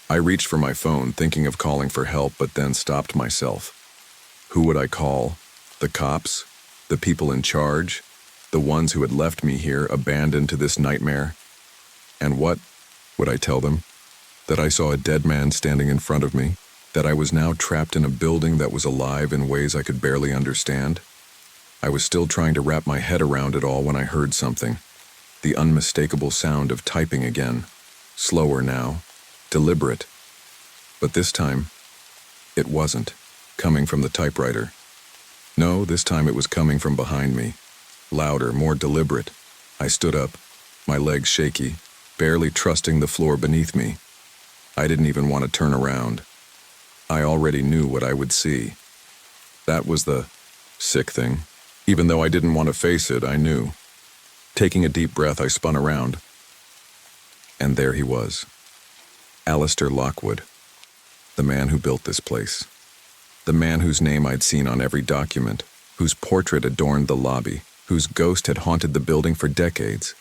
I reached for my phone, thinking of calling for help, but then stopped myself. Who would I call? The cops? The people in charge? The ones who had left me here, abandoned to this nightmare? And what would I tell them? That I saw a dead man standing in front of me? That I was now trapped in a building that was alive in ways I could barely understand? I was still trying to wrap my head around it all when I heard something. The unmistakable sound of typing again. Slower now. Deliberate. But this time, it wasn't coming from the typewriter. No, this time it was coming from behind me. Louder, more deliberate. I stood up, my legs shaky, barely trusting the floor beneath me. I didn't even want to turn around. I already knew what I would see. That was the sick thing. Even though I didn't want to face it, I knew. Taking a deep breath, I spun around. And there he was. Alistair Lockwood. The man who built this place. The man whose name I'd seen on every document, whose portrait adorned the lobby, whose ghost had haunted the building for decades.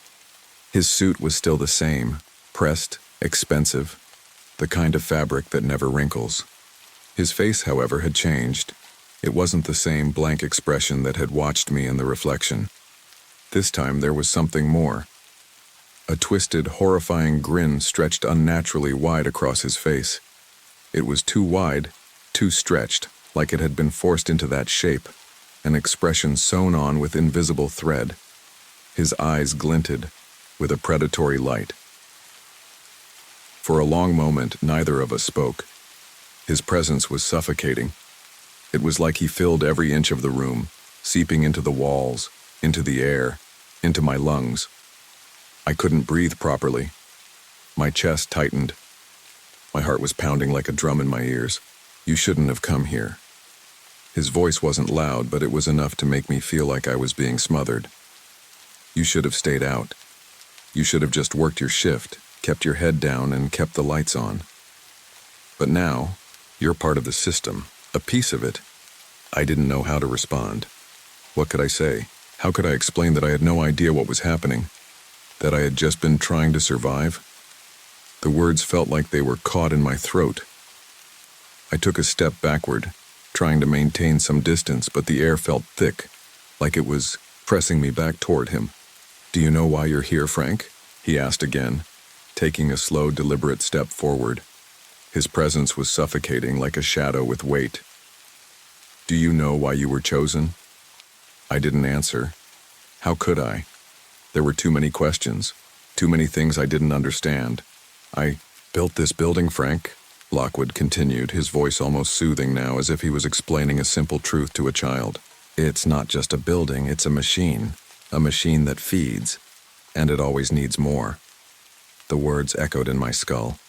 His suit was still the same, pressed, expensive, the kind of fabric that never wrinkles. His face, however, had changed. It wasn't the same blank expression that had watched me in the reflection. This time there was something more. A twisted, horrifying grin stretched unnaturally wide across his face. It was too wide, too stretched, like it had been forced into that shape, an expression sewn on with invisible thread. His eyes glinted with a predatory light. For a long moment, neither of us spoke. His presence was suffocating. It was like he filled every inch of the room, seeping into the walls, into the air, into my lungs. I couldn't breathe properly. My chest tightened. My heart was pounding like a drum in my ears. You shouldn't have come here. His voice wasn't loud, but it was enough to make me feel like I was being smothered. You should have stayed out. You should have just worked your shift, kept your head down, and kept the lights on. But now, you're part of the system, a piece of it. I didn't know how to respond. What could I say? How could I explain that I had no idea what was happening? That I had just been trying to survive? The words felt like they were caught in my throat. I took a step backward, trying to maintain some distance, but the air felt thick, like it was pressing me back toward him. Do you know why you're here, Frank? He asked again, taking a slow, deliberate step forward. His presence was suffocating like a shadow with weight. Do you know why you were chosen? I didn't answer. How could I? There were too many questions, too many things I didn't understand. I built this building, Frank, Lockwood continued, his voice almost soothing now, as if he was explaining a simple truth to a child. It's not just a building, it's a machine that feeds, and it always needs more. The words echoed in my skull.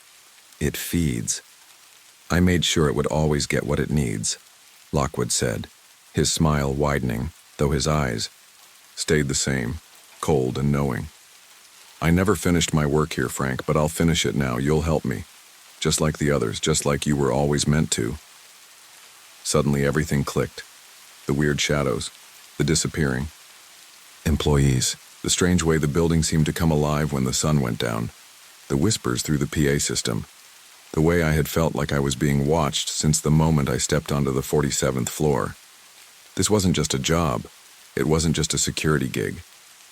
It feeds. I made sure it would always get what it needs, Lockwood said, his smile widening, though his eyes stayed the same, cold and knowing. I never finished my work here, Frank, but I'll finish it now. You'll help me. Just like the others, just like you were always meant to. Suddenly everything clicked. The weird shadows, the disappearing. Employees, the strange way the building seemed to come alive when the sun went down. The whispers through the PA system. The way I had felt like I was being watched since the moment I stepped onto the 47th floor. This wasn't just a job. It wasn't just a security gig.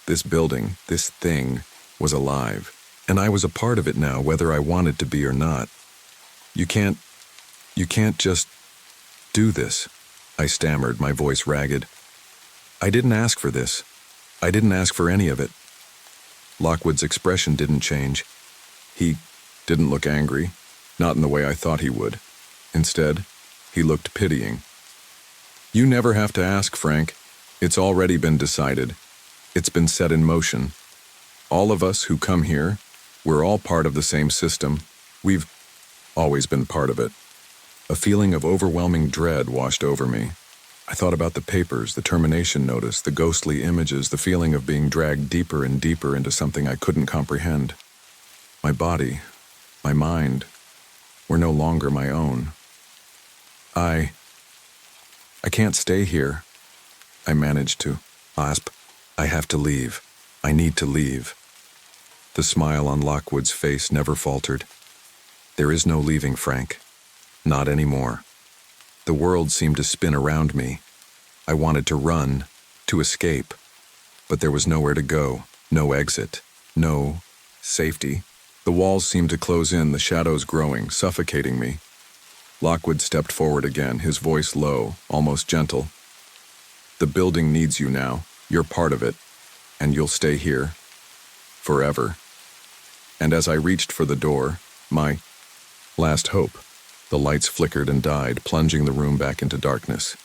This building, this thing, was alive. And I was a part of it now, whether I wanted to be or not. You can't You can't just do this, I stammered, my voice ragged. I didn't ask for this. I didn't ask for any of it. Lockwood's expression didn't change. He didn't look angry, not in the way I thought he would. Instead, he looked pitying. You never have to ask, Frank. It's already been decided. It's been set in motion. All of us who come here, we're all part of the same system. We've always been part of it. A feeling of overwhelming dread washed over me. I thought about the papers, the termination notice, the ghostly images, the feeling of being dragged deeper and deeper into something I couldn't comprehend. My body, my mind, were no longer my own. I can't stay here. I managed to gasp. I have to leave. I need to leave. The smile on Lockwood's face never faltered. There is no leaving, Frank. Not anymore. The world seemed to spin around me. I wanted to run, to escape, but there was nowhere to go, no exit, no safety. The walls seemed to close in, the shadows growing, suffocating me. Lockwood stepped forward again, his voice low, almost gentle. The building needs you now. You're part of it, and you'll stay here. Forever. And as I reached for the door, my last hope, the lights flickered and died, plunging the room back into darkness.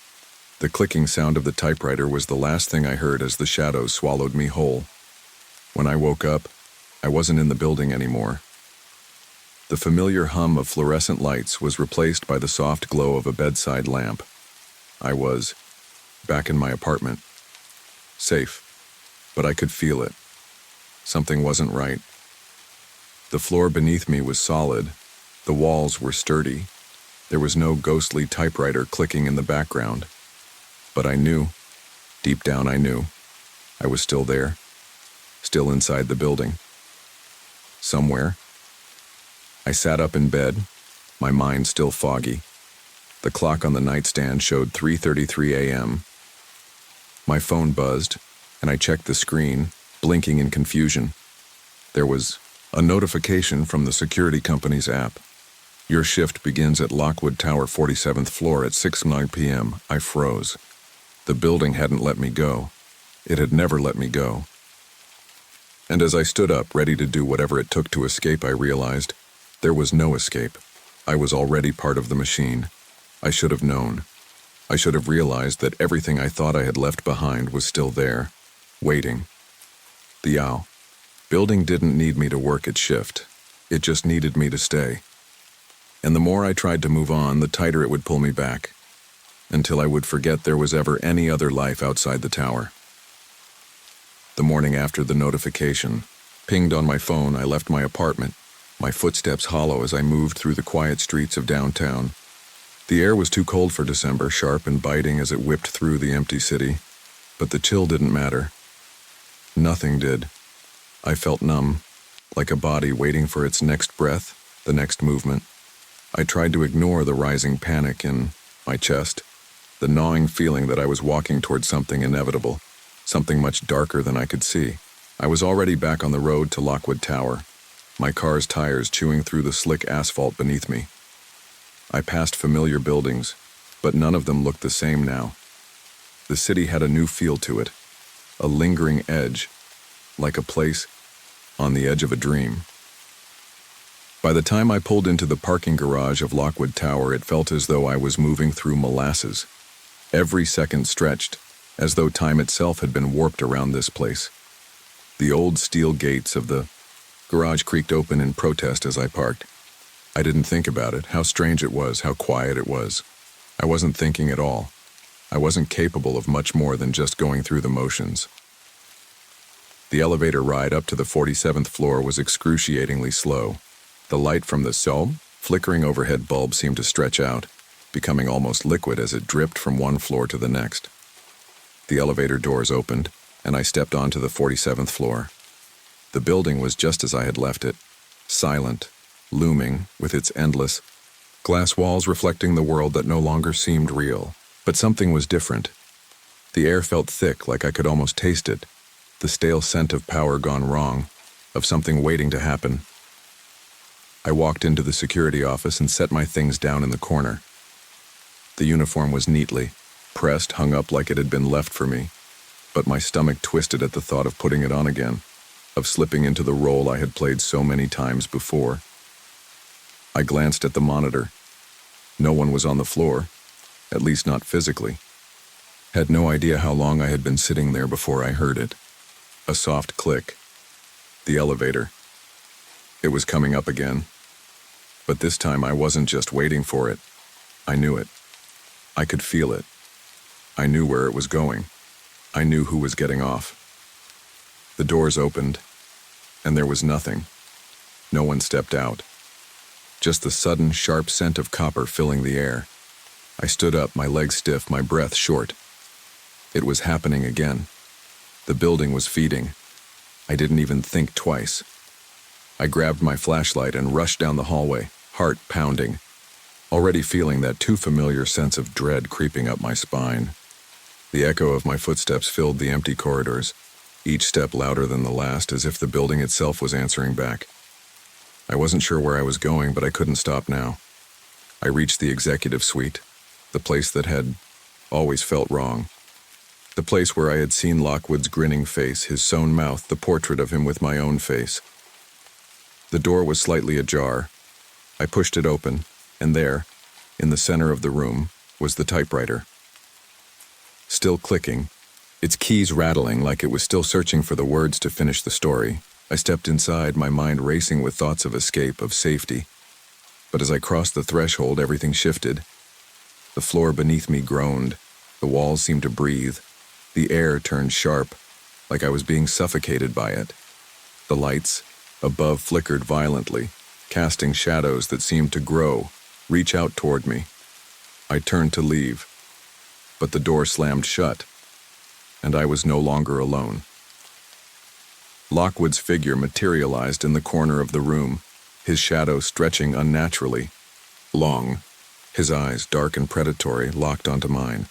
The clicking sound of the typewriter was the last thing I heard as the shadows swallowed me whole. When I woke up, I wasn't in the building anymore. The familiar hum of fluorescent lights was replaced by the soft glow of a bedside lamp. I was back in my apartment. Safe, but I could feel it. Something wasn't right. The floor beneath me was solid. The walls were sturdy. There was no ghostly typewriter clicking in the background. But I knew, deep down I knew, I was still there, still inside the building. Somewhere. I sat up in bed, my mind still foggy. The clock on the nightstand showed 3:33 a.m. My phone buzzed, and I checked the screen, blinking in confusion. There was a notification from the security company's app. Your shift begins at Lockwood Tower 47th floor at 6:09 p.m. I froze. The building hadn't let me go. It had never let me go. And as I stood up, ready to do whatever it took to escape, I realized there was no escape. I was already part of the machine. I should have known. I should have realized that everything I thought I had left behind was still there, waiting. The building didn't need me to work its shift. It just needed me to stay. And the more I tried to move on, the tighter it would pull me back, until I would forget there was ever any other life outside the tower. The morning after the notification pinged on my phone, I left my apartment, my footsteps hollow as I moved through the quiet streets of downtown. The air was too cold for December, sharp and biting as it whipped through the empty city, but the chill didn't matter. Nothing did. I felt numb, like a body waiting for its next breath, the next movement. I tried to ignore the rising panic in my chest, the gnawing feeling that I was walking towards something inevitable, something much darker than I could see. I was already back on the road to Lockwood Tower, my car's tires chewing through the slick asphalt beneath me. I passed familiar buildings, but none of them looked the same now. The city had a new feel to it, a lingering edge, like a place on the edge of a dream. By the time I pulled into the parking garage of Lockwood Tower, it felt as though I was moving through molasses. Every second stretched, as though time itself had been warped around this place. The old steel gates of the garage creaked open in protest as I parked. I didn't think about it, how strange it was, how quiet it was. I wasn't thinking at all. I wasn't capable of much more than just going through the motions. The elevator ride up to the 47th floor was excruciatingly slow. The light from the flickering overhead bulb seemed to stretch out, becoming almost liquid as it dripped from one floor to the next. The elevator doors opened, and I stepped onto the 47th floor. The building was just as I had left it, silent, looming with its endless glass walls reflecting the world that no longer seemed real. But something was different. The air felt thick, like I could almost taste it, the stale scent of power gone wrong, of something waiting to happen. I walked into the security office and set my things down in the corner. The uniform was neatly pressed, hung up like it had been left for me, but my stomach twisted at the thought of putting it on again, of slipping into the role I had played so many times before. I glanced at the monitor. No one was on the floor, at least not physically. Had no idea how long I had been sitting there before I heard it. A soft click. The elevator. It was coming up again. But this time I wasn't just waiting for it. I knew it. I could feel it. I knew where it was going. I knew who was getting off. The doors opened, and there was nothing. No one stepped out. Just the sudden, sharp scent of copper filling the air. I stood up, my legs stiff, my breath short. It was happening again. The building was feeding. I didn't even think twice. I grabbed my flashlight and rushed down the hallway, heart pounding, already feeling that too familiar sense of dread creeping up my spine. The echo of my footsteps filled the empty corridors, each step louder than the last, as if the building itself was answering back. I wasn't sure where I was going, but I couldn't stop now. I reached the executive suite, the place that had always felt wrong. The place where I had seen Lockwood's grinning face, his sewn mouth, the portrait of him with my own face. The door was slightly ajar. I pushed it open, and there, in the center of the room, was the typewriter. Still clicking, its keys rattling like it was still searching for the words to finish the story. I stepped inside, my mind racing with thoughts of escape, of safety. But as I crossed the threshold, everything shifted. The floor beneath me groaned. The walls seemed to breathe. The air turned sharp, like I was being suffocated by it. The lights above flickered violently, casting shadows that seemed to grow, reach out toward me. I turned to leave, but the door slammed shut, and I was no longer alone. Lockwood's figure materialized in the corner of the room, his shadow stretching unnaturally long, his eyes, dark and predatory, locked onto mine.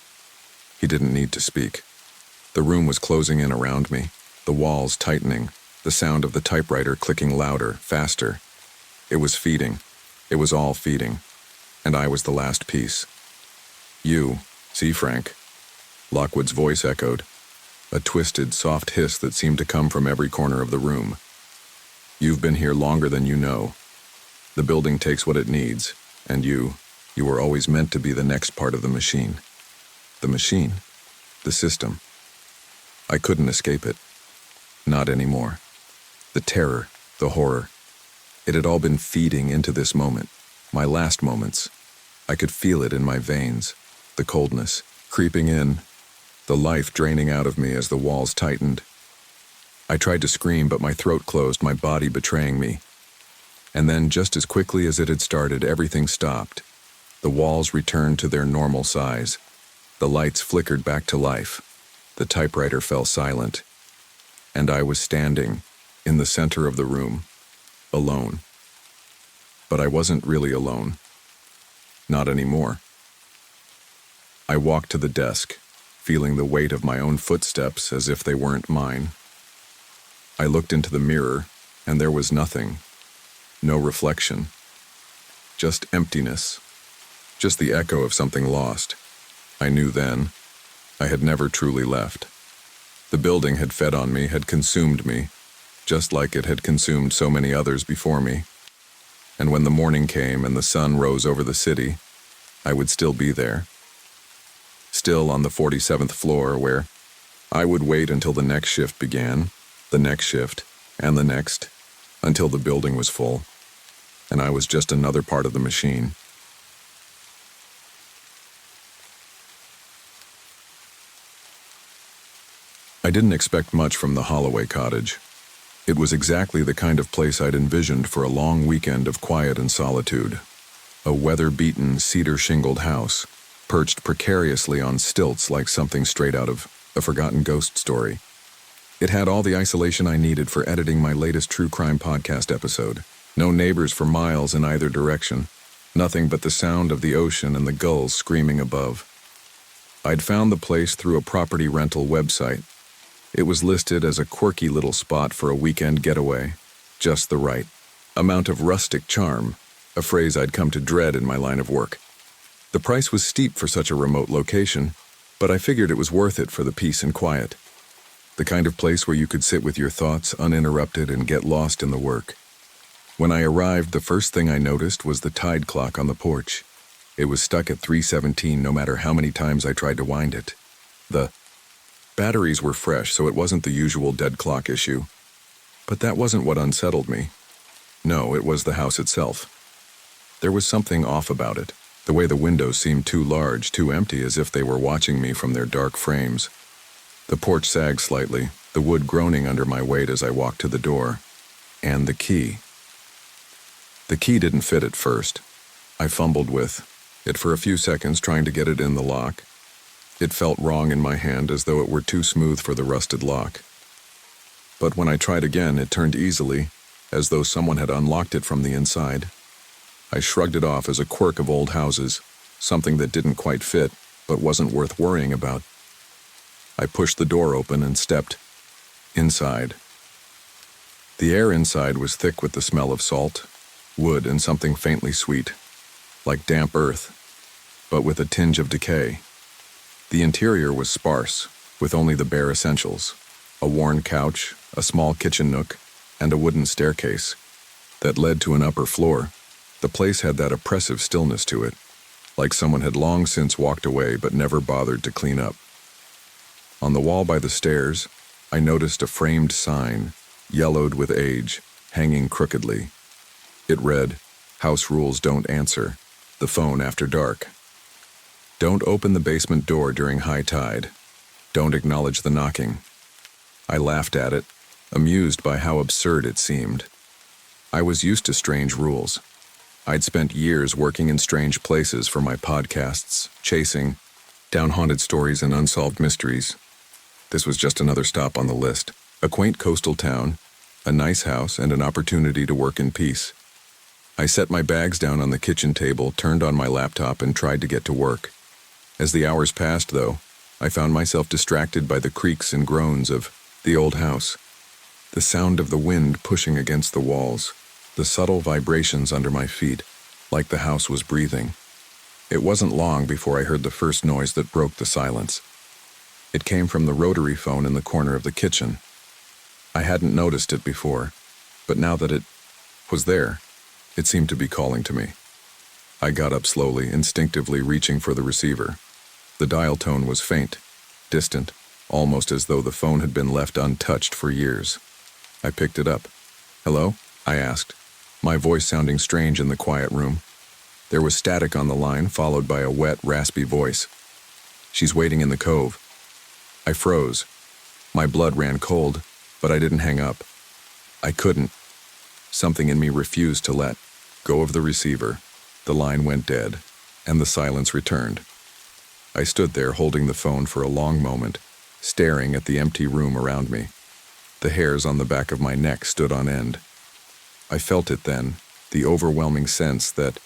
He didn't need to speak. The room was closing in around me, the walls tightening, the sound of the typewriter clicking louder, faster. It was feeding. It was all feeding. And I was the last piece. "You, see, Frank?" Lockwood's voice echoed, a twisted, soft hiss that seemed to come from every corner of the room. "You've been here longer than you know. The building takes what it needs, and you were always meant to be the next part of the machine." The machine. The system. I couldn't escape it. Not anymore. The terror, the horror. It had all been feeding into this moment, my last moments. I could feel it in my veins, the coldness creeping in, the life draining out of me as the walls tightened. I tried to scream, but my throat closed, my body betraying me. And then, just as quickly as it had started, everything stopped. The walls returned to their normal size. The lights flickered back to life. The typewriter fell silent. And I was standing in the center of the room, alone. But I wasn't really alone. Not anymore. I walked to the desk, feeling the weight of my own footsteps as if they weren't mine. I looked into the mirror, and there was nothing. No reflection. Just emptiness. Just the echo of something lost. I knew then. I had never truly left. The building had fed on me, had consumed me, just like it had consumed so many others before me. And when the morning came and the sun rose over the city, I would still be there. Still on the 47th floor, where I would wait until the next shift began, the next shift, and the next, until the building was full, and I was just another part of the machine. I didn't expect much from the Holloway cottage. It was exactly the kind of place I'd envisioned for a long weekend of quiet and solitude. A weather-beaten, cedar-shingled house, perched precariously on stilts like something straight out of a forgotten ghost story. It had all the isolation I needed for editing my latest true crime podcast episode. No neighbors for miles in either direction. Nothing but the sound of the ocean and the gulls screaming above. I'd found the place through a property rental website. It was listed as a quirky little spot for a weekend getaway. Just the right. amount of rustic charm, a phrase I'd come to dread in my line of work. The price was steep for such a remote location, but I figured it was worth it for the peace and quiet. The kind of place where you could sit with your thoughts uninterrupted and get lost in the work. When I arrived, the first thing I noticed was the tide clock on the porch. It was stuck at 3:17 no matter how many times I tried to wind it. The batteries were fresh, so it wasn't the usual dead clock issue. But that wasn't what unsettled me. No, it was the house itself. There was something off about it. The way the windows seemed too large, too empty, as if they were watching me from their dark frames. The porch sagged slightly, the wood groaning under my weight as I walked to the door. And the key. The key didn't fit at first. I fumbled with it for a few seconds, trying to get it in the lock. It felt wrong in my hand, as though it were too smooth for the rusted lock. But when I tried again, it turned easily, as though someone had unlocked it from the inside. I shrugged it off as a quirk of old houses, something that didn't quite fit, but wasn't worth worrying about. I pushed the door open and stepped inside. The air inside was thick with the smell of salt, wood, and something faintly sweet, like damp earth, but with a tinge of decay. The interior was sparse, with only the bare essentials: a worn couch, a small kitchen nook, and a wooden staircase that led to an upper floor. The place had that oppressive stillness to it, like someone had long since walked away but never bothered to clean up. On the wall by the stairs, I noticed a framed sign, yellowed with age, hanging crookedly. It read, "House rules don't answer. The phone after dark. Don't open the basement door during high tide. Don't acknowledge the knocking." I laughed at it, amused by how absurd it seemed. I was used to strange rules. I'd spent years working in strange places for my podcasts, chasing down haunted stories and unsolved mysteries. This was just another stop on the list. A quaint coastal town, a nice house, and an opportunity to work in peace. I set my bags down on the kitchen table, turned on my laptop, and tried to get to work. As the hours passed, though, I found myself distracted by the creaks and groans of the old house, the sound of the wind pushing against the walls, the subtle vibrations under my feet, like the house was breathing. It wasn't long before I heard the first noise that broke the silence. It came from the rotary phone in the corner of the kitchen. I hadn't noticed it before, but now that it was there, it seemed to be calling to me. I got up slowly, instinctively reaching for the receiver. The dial tone was faint, distant, almost as though the phone had been left untouched for years. I picked it up. "Hello?" I asked, my voice sounding strange in the quiet room. There was static on the line, followed by a wet, raspy voice. "She's waiting in the cove." I froze. My blood ran cold, but I didn't hang up. I couldn't. Something in me refused to let go of the receiver. The line went dead, and the silence returned. I stood there holding the phone for a long moment, staring at the empty room around me. The hairs on the back of my neck stood on end. I felt it then, the overwhelming sense that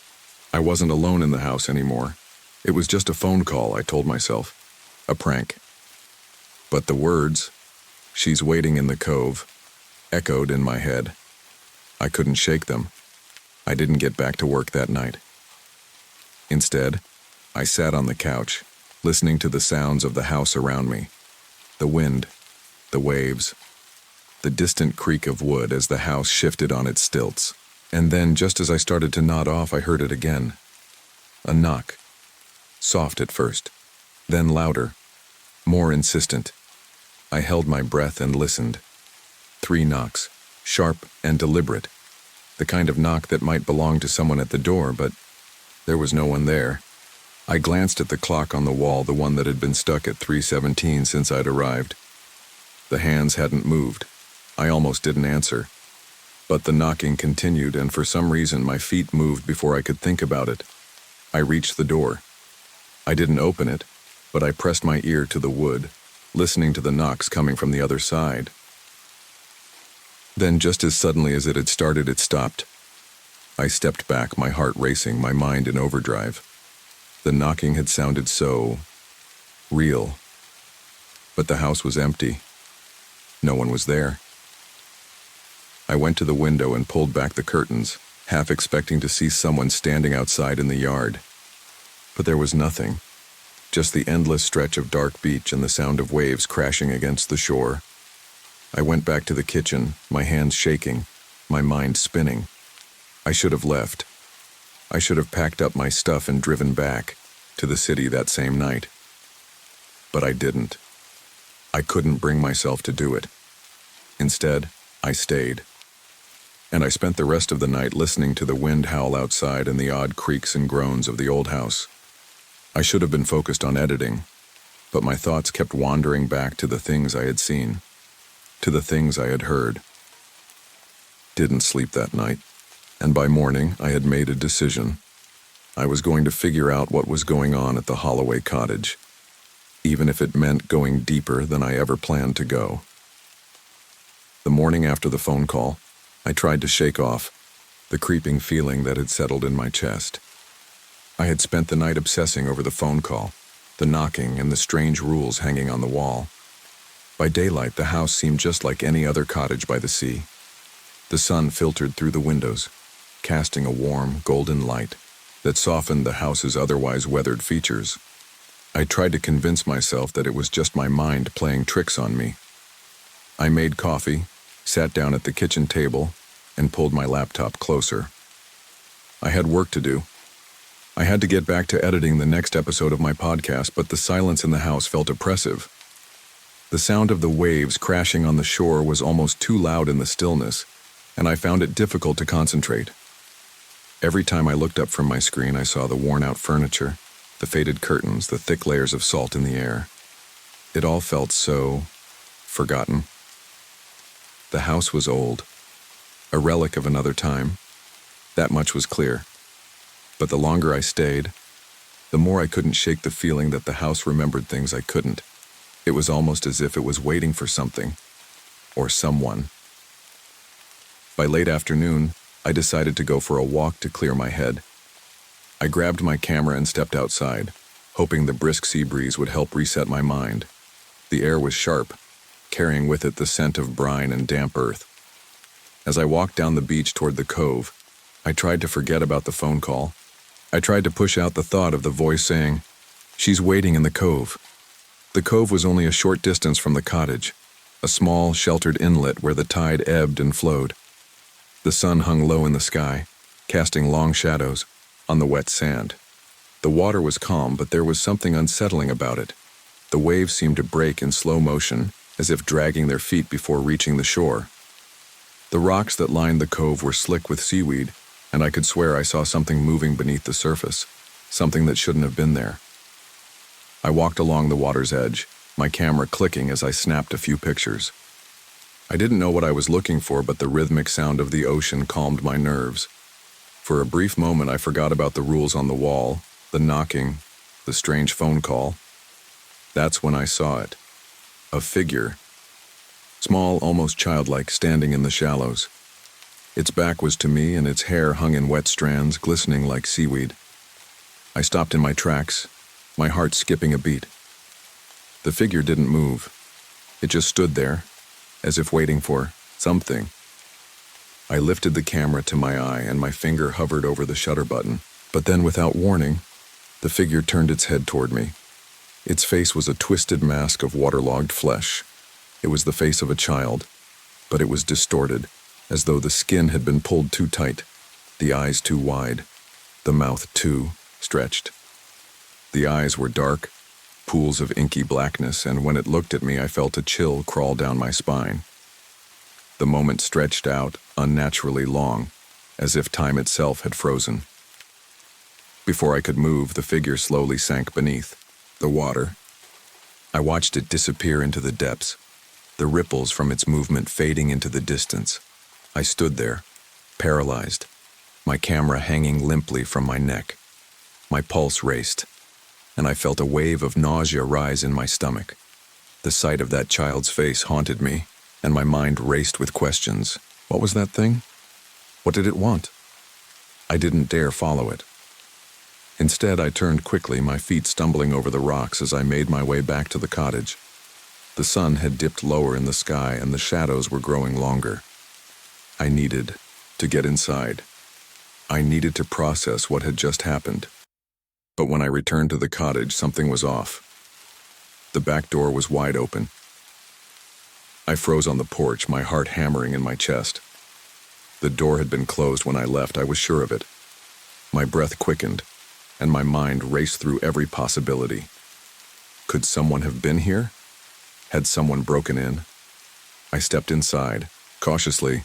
I wasn't alone in the house anymore. It was just a phone call, I told myself. A prank. But the words, "She's waiting in the cove," echoed in my head. I couldn't shake them. I didn't get back to work that night. Instead, I sat on the couch, listening to the sounds of the house around me. The wind, the waves, the distant creak of wood as the house shifted on its stilts. And then, just as I started to nod off, I heard it again. A knock. Soft at first, then louder, more insistent. I held my breath and listened. 3 knocks, sharp and deliberate. The kind of knock that might belong to someone at the door, but there was no one there. I glanced at the clock on the wall, the one that had been stuck at 3:17 since I'd arrived. The hands hadn't moved. I almost didn't answer. But the knocking continued, and for some reason my feet moved before I could think about it. I reached the door. I didn't open it, but I pressed my ear to the wood, listening to the knocks coming from the other side. Then, just as suddenly as it had started, it stopped. I stepped back, my heart racing, my mind in overdrive. The knocking had sounded so real. But the house was empty. No one was there. I went to the window and pulled back the curtains, half expecting to see someone standing outside in the yard. But there was nothing, just the endless stretch of dark beach and the sound of waves crashing against the shore. I went back to the kitchen, my hands shaking, my mind spinning. I should have left. I should have packed up my stuff and driven back to the city that same night. But I didn't. I couldn't bring myself to do it. Instead, I stayed. And I spent the rest of the night listening to the wind howl outside and the odd creaks and groans of the old house. I should have been focused on editing, but my thoughts kept wandering back to the things I had seen, to the things I had heard. Didn't sleep that night, and by morning I had made a decision. I was going to figure out what was going on at the Holloway cottage, even if it meant going deeper than I ever planned to go. The morning after the phone call, I tried to shake off the creeping feeling that had settled in my chest. I had spent the night obsessing over the phone call, the knocking, and the strange rules hanging on the wall. By daylight, the house seemed just like any other cottage by the sea. The sun filtered through the windows, casting a warm, golden light that softened the house's otherwise weathered features. I tried to convince myself that it was just my mind playing tricks on me. I made coffee, sat down at the kitchen table, and pulled my laptop closer. I had work to do. I had to get back to editing the next episode of my podcast, but the silence in the house felt oppressive. The sound of the waves crashing on the shore was almost too loud in the stillness, and I found it difficult to concentrate. Every time I looked up from my screen, I saw the worn-out furniture, the faded curtains, the thick layers of salt in the air. It all felt so forgotten. The house was old, a relic of another time. That much was clear. But the longer I stayed, the more I couldn't shake the feeling that the house remembered things I couldn't. It was almost as if it was waiting for something, or someone. By late afternoon, I decided to go for a walk to clear my head. I grabbed my camera and stepped outside, hoping the brisk sea breeze would help reset my mind. The air was sharp, carrying with it the scent of brine and damp earth. As I walked down the beach toward the cove, I tried to forget about the phone call. I tried to push out the thought of the voice saying, "She's waiting in the cove." The cove was only a short distance from the cottage, a small, sheltered inlet where the tide ebbed and flowed. The sun hung low in the sky, casting long shadows on the wet sand. The water was calm, but there was something unsettling about it. The waves seemed to break in slow motion, as if dragging their feet before reaching the shore. The rocks that lined the cove were slick with seaweed, and I could swear I saw something moving beneath the surface, something that shouldn't have been there. I walked along the water's edge, my camera clicking as I snapped a few pictures. I didn't know what I was looking for, but the rhythmic sound of the ocean calmed my nerves. For a brief moment, I forgot about the rules on the wall, the knocking, the strange phone call. That's when I saw it. A figure, small, almost childlike, standing in the shallows. Its back was to me, and its hair hung in wet strands, glistening like seaweed. I stopped in my tracks, my heart skipping a beat. The figure didn't move. It just stood there, as if waiting for something. I lifted the camera to my eye, and my finger hovered over the shutter button. But then, without warning, the figure turned its head toward me. Its face was a twisted mask of waterlogged flesh. It was the face of a child, but it was distorted, as though the skin had been pulled too tight, the eyes too wide, the mouth too stretched. The eyes were dark, pools of inky blackness, and when it looked at me, I felt a chill crawl down my spine. The moment stretched out unnaturally long, as if time itself had frozen. Before I could move, the figure slowly sank beneath the water. I watched it disappear into the depths, the ripples from its movement fading into the distance. I stood there, paralyzed, my camera hanging limply from my neck. My pulse raced, and I felt a wave of nausea rise in my stomach. The sight of that child's face haunted me, and my mind raced with questions. What was that thing? What did it want? I didn't dare follow it. Instead, I turned quickly, my feet stumbling over the rocks as I made my way back to the cottage. The sun had dipped lower in the sky, and the shadows were growing longer. I needed to get inside. I needed to process what had just happened. But when I returned to the cottage, something was off. The back door was wide open. I froze on the porch, my heart hammering in my chest. The door had been closed when I left, I was sure of it. My breath quickened, and my mind raced through every possibility. Could someone have been here? Had someone broken in? I stepped inside, cautiously,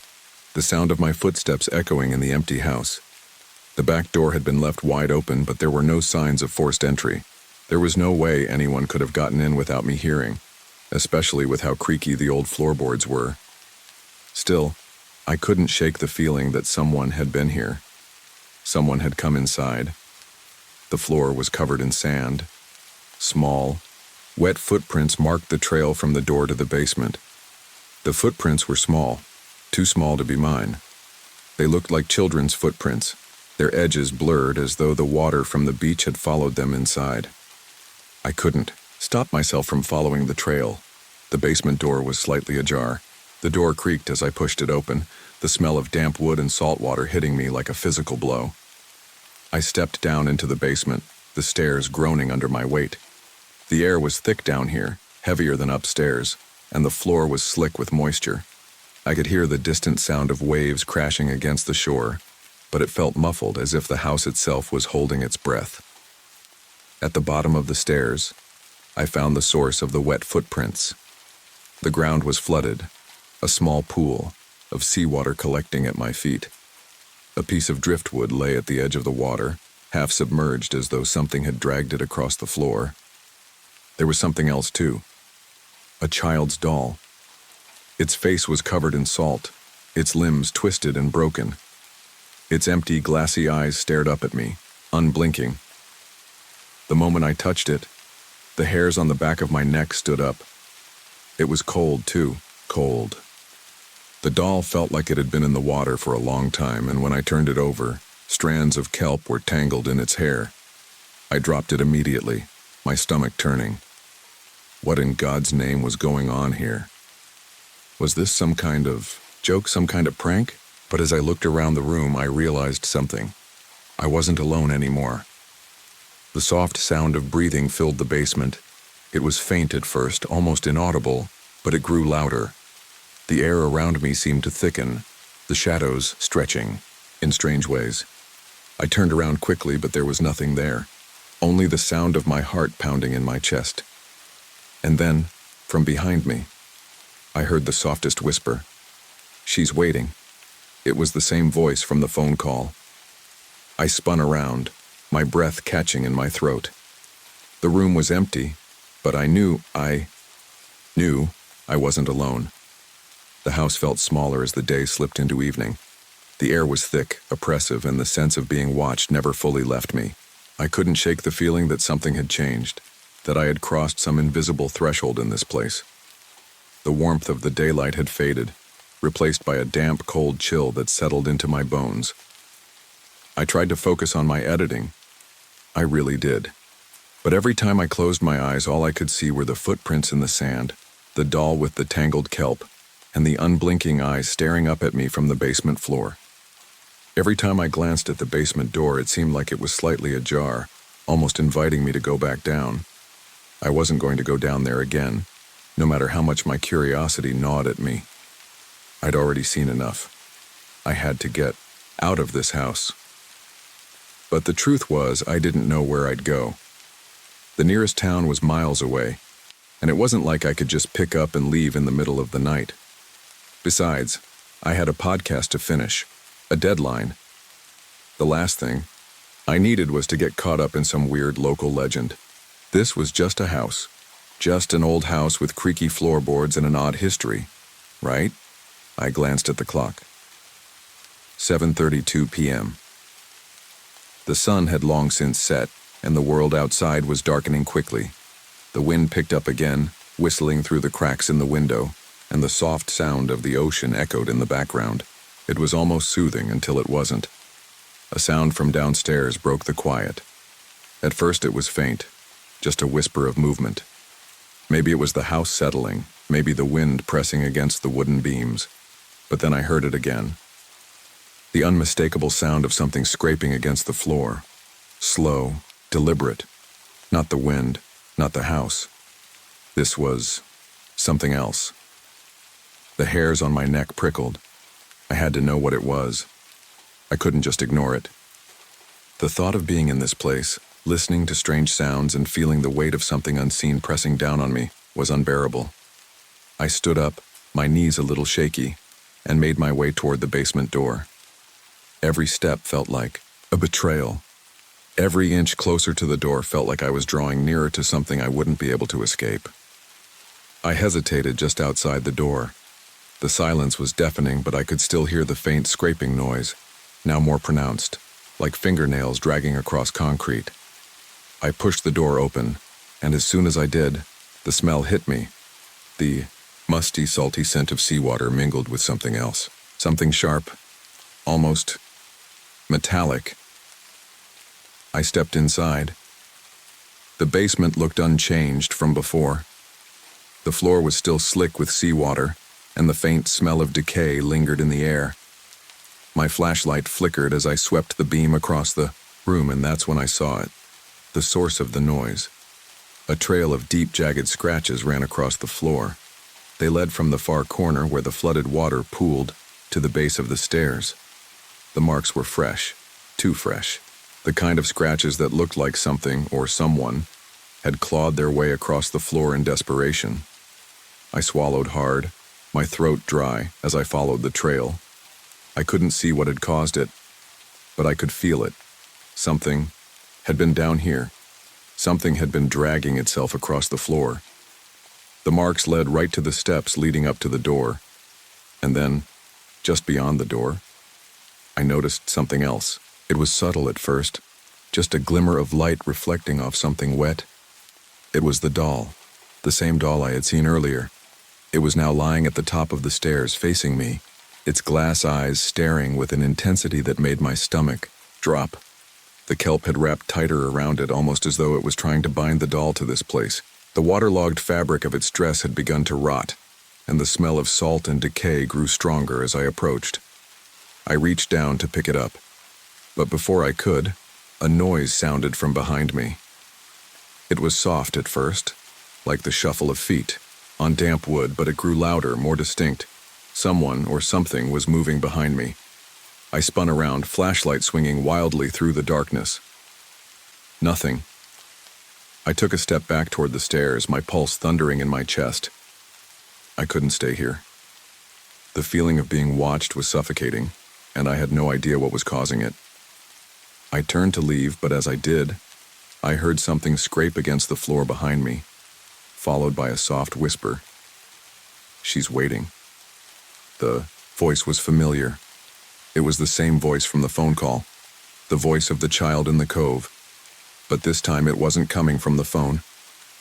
the sound of my footsteps echoing in the empty house. The back door had been left wide open, but there were no signs of forced entry. There was no way anyone could have gotten in without me hearing, especially with how creaky the old floorboards were. Still, I couldn't shake the feeling that someone had been here. Someone had come inside. The floor was covered in sand. Small, wet footprints marked the trail from the door to the basement. The footprints were small, too small to be mine. They looked like children's footprints, their edges blurred as though the water from the beach had followed them inside. I couldn't stop myself from following the trail. The basement door was slightly ajar. The door creaked as I pushed it open, the smell of damp wood and salt water hitting me like a physical blow. I stepped down into the basement, the stairs groaning under my weight. The air was thick down here, heavier than upstairs, and the floor was slick with moisture. I could hear the distant sound of waves crashing against the shore, but it felt muffled, as if the house itself was holding its breath. At the bottom of the stairs, I found the source of the wet footprints. The ground was flooded, a small pool of seawater collecting at my feet. A piece of driftwood lay at the edge of the water, half submerged as though something had dragged it across the floor. There was something else too. A child's doll. Its face was covered in salt, its limbs twisted and broken. Its empty, glassy eyes stared up at me, unblinking. The moment I touched it, the hairs on the back of my neck stood up. It was cold, too, cold. The doll felt like it had been in the water for a long time, and when I turned it over, strands of kelp were tangled in its hair. I dropped it immediately, my stomach turning. What in God's name was going on here? Was this some kind of joke, some kind of prank? But as I looked around the room, I realized something. I wasn't alone anymore. The soft sound of breathing filled the basement. It was faint at first, almost inaudible, but it grew louder. The air around me seemed to thicken, the shadows stretching, in strange ways. I turned around quickly, but there was nothing there. Only the sound of my heart pounding in my chest. And then, from behind me, I heard the softest whisper. "She's waiting." It was the same voice from the phone call. I spun around, my breath catching in my throat. The room was empty, but I knew I wasn't alone. The house felt smaller as the day slipped into evening. The air was thick, oppressive, and the sense of being watched never fully left me. I couldn't shake the feeling that something had changed, that I had crossed some invisible threshold in this place. The warmth of the daylight had faded, replaced by a damp, cold chill that settled into my bones. I tried to focus on my editing. I really did. But every time I closed my eyes, all I could see were the footprints in the sand, the doll with the tangled kelp, and the unblinking eyes staring up at me from the basement floor. Every time I glanced at the basement door, it seemed like it was slightly ajar, almost inviting me to go back down. I wasn't going to go down there again, no matter how much my curiosity gnawed at me. I'd already seen enough. I had to get out of this house. But the truth was, I didn't know where I'd go. The nearest town was miles away, and it wasn't like I could just pick up and leave in the middle of the night. Besides, I had a podcast to finish, a deadline. The last thing I needed was to get caught up in some weird local legend. This was just a house, just an old house with creaky floorboards and an odd history, right? I glanced at the clock. 7:32 p.m. The sun had long since set, and the world outside was darkening quickly. The wind picked up again, whistling through the cracks in the window, and the soft sound of the ocean echoed in the background. It was almost soothing until it wasn't. A sound from downstairs broke the quiet. At first it was faint, just a whisper of movement. Maybe it was the house settling, maybe the wind pressing against the wooden beams. But then I heard it again, The unmistakable sound of something scraping against the floor. Slow, deliberate. Not the wind, not the house. This was something else. The hairs on my neck prickled. I had to know what it was. I couldn't just ignore it. The thought of being in this place, listening to strange sounds and feeling the weight of something unseen pressing down on me, was unbearable. I stood up, my knees a little shaky, and made my way toward the basement door. Every step felt like a betrayal. Every inch closer to the door felt like I was drawing nearer to something I wouldn't be able to escape. I hesitated just outside the door. The silence was deafening, but I could still hear the faint scraping noise, now more pronounced, like fingernails dragging across concrete. I pushed the door open, and as soon as I did, the smell hit me. The musty, salty scent of seawater mingled with something else. Something sharp, almost metallic. I stepped inside. The basement looked unchanged from before. The floor was still slick with seawater, and the faint smell of decay lingered in the air. My flashlight flickered as I swept the beam across the room, and that's when I saw it. The source of the noise. A trail of deep, jagged scratches ran across the floor. They led from the far corner where the flooded water pooled to the base of the stairs. The marks were fresh, too fresh. The kind of scratches that looked like something or someone had clawed their way across the floor in desperation. I swallowed hard, my throat dry as I followed the trail. I couldn't see what had caused it, but I could feel it. Something had been down here. Something had been dragging itself across the floor. The marks led right to the steps leading up to the door. And then, just beyond the door, I noticed something else. It was subtle at first, just a glimmer of light reflecting off something wet. It was the doll, the same doll I had seen earlier. It was now lying at the top of the stairs facing me, its glass eyes staring with an intensity that made my stomach drop. The kelp had wrapped tighter around it, almost as though it was trying to bind the doll to this place. The waterlogged fabric of its dress had begun to rot, and the smell of salt and decay grew stronger as I approached. I reached down to pick it up, but before I could, a noise sounded from behind me. It was soft at first, like the shuffle of feet on damp wood, but it grew louder, more distinct. Someone or something was moving behind me. I spun around, flashlight swinging wildly through the darkness. Nothing. I took a step back toward the stairs, my pulse thundering in my chest. I couldn't stay here. The feeling of being watched was suffocating, and I had no idea what was causing it. I turned to leave, but as I did, I heard something scrape against the floor behind me, followed by a soft whisper. "She's waiting." The voice was familiar. It was the same voice from the phone call, the voice of the child in the cove. But this time it wasn't coming from the phone.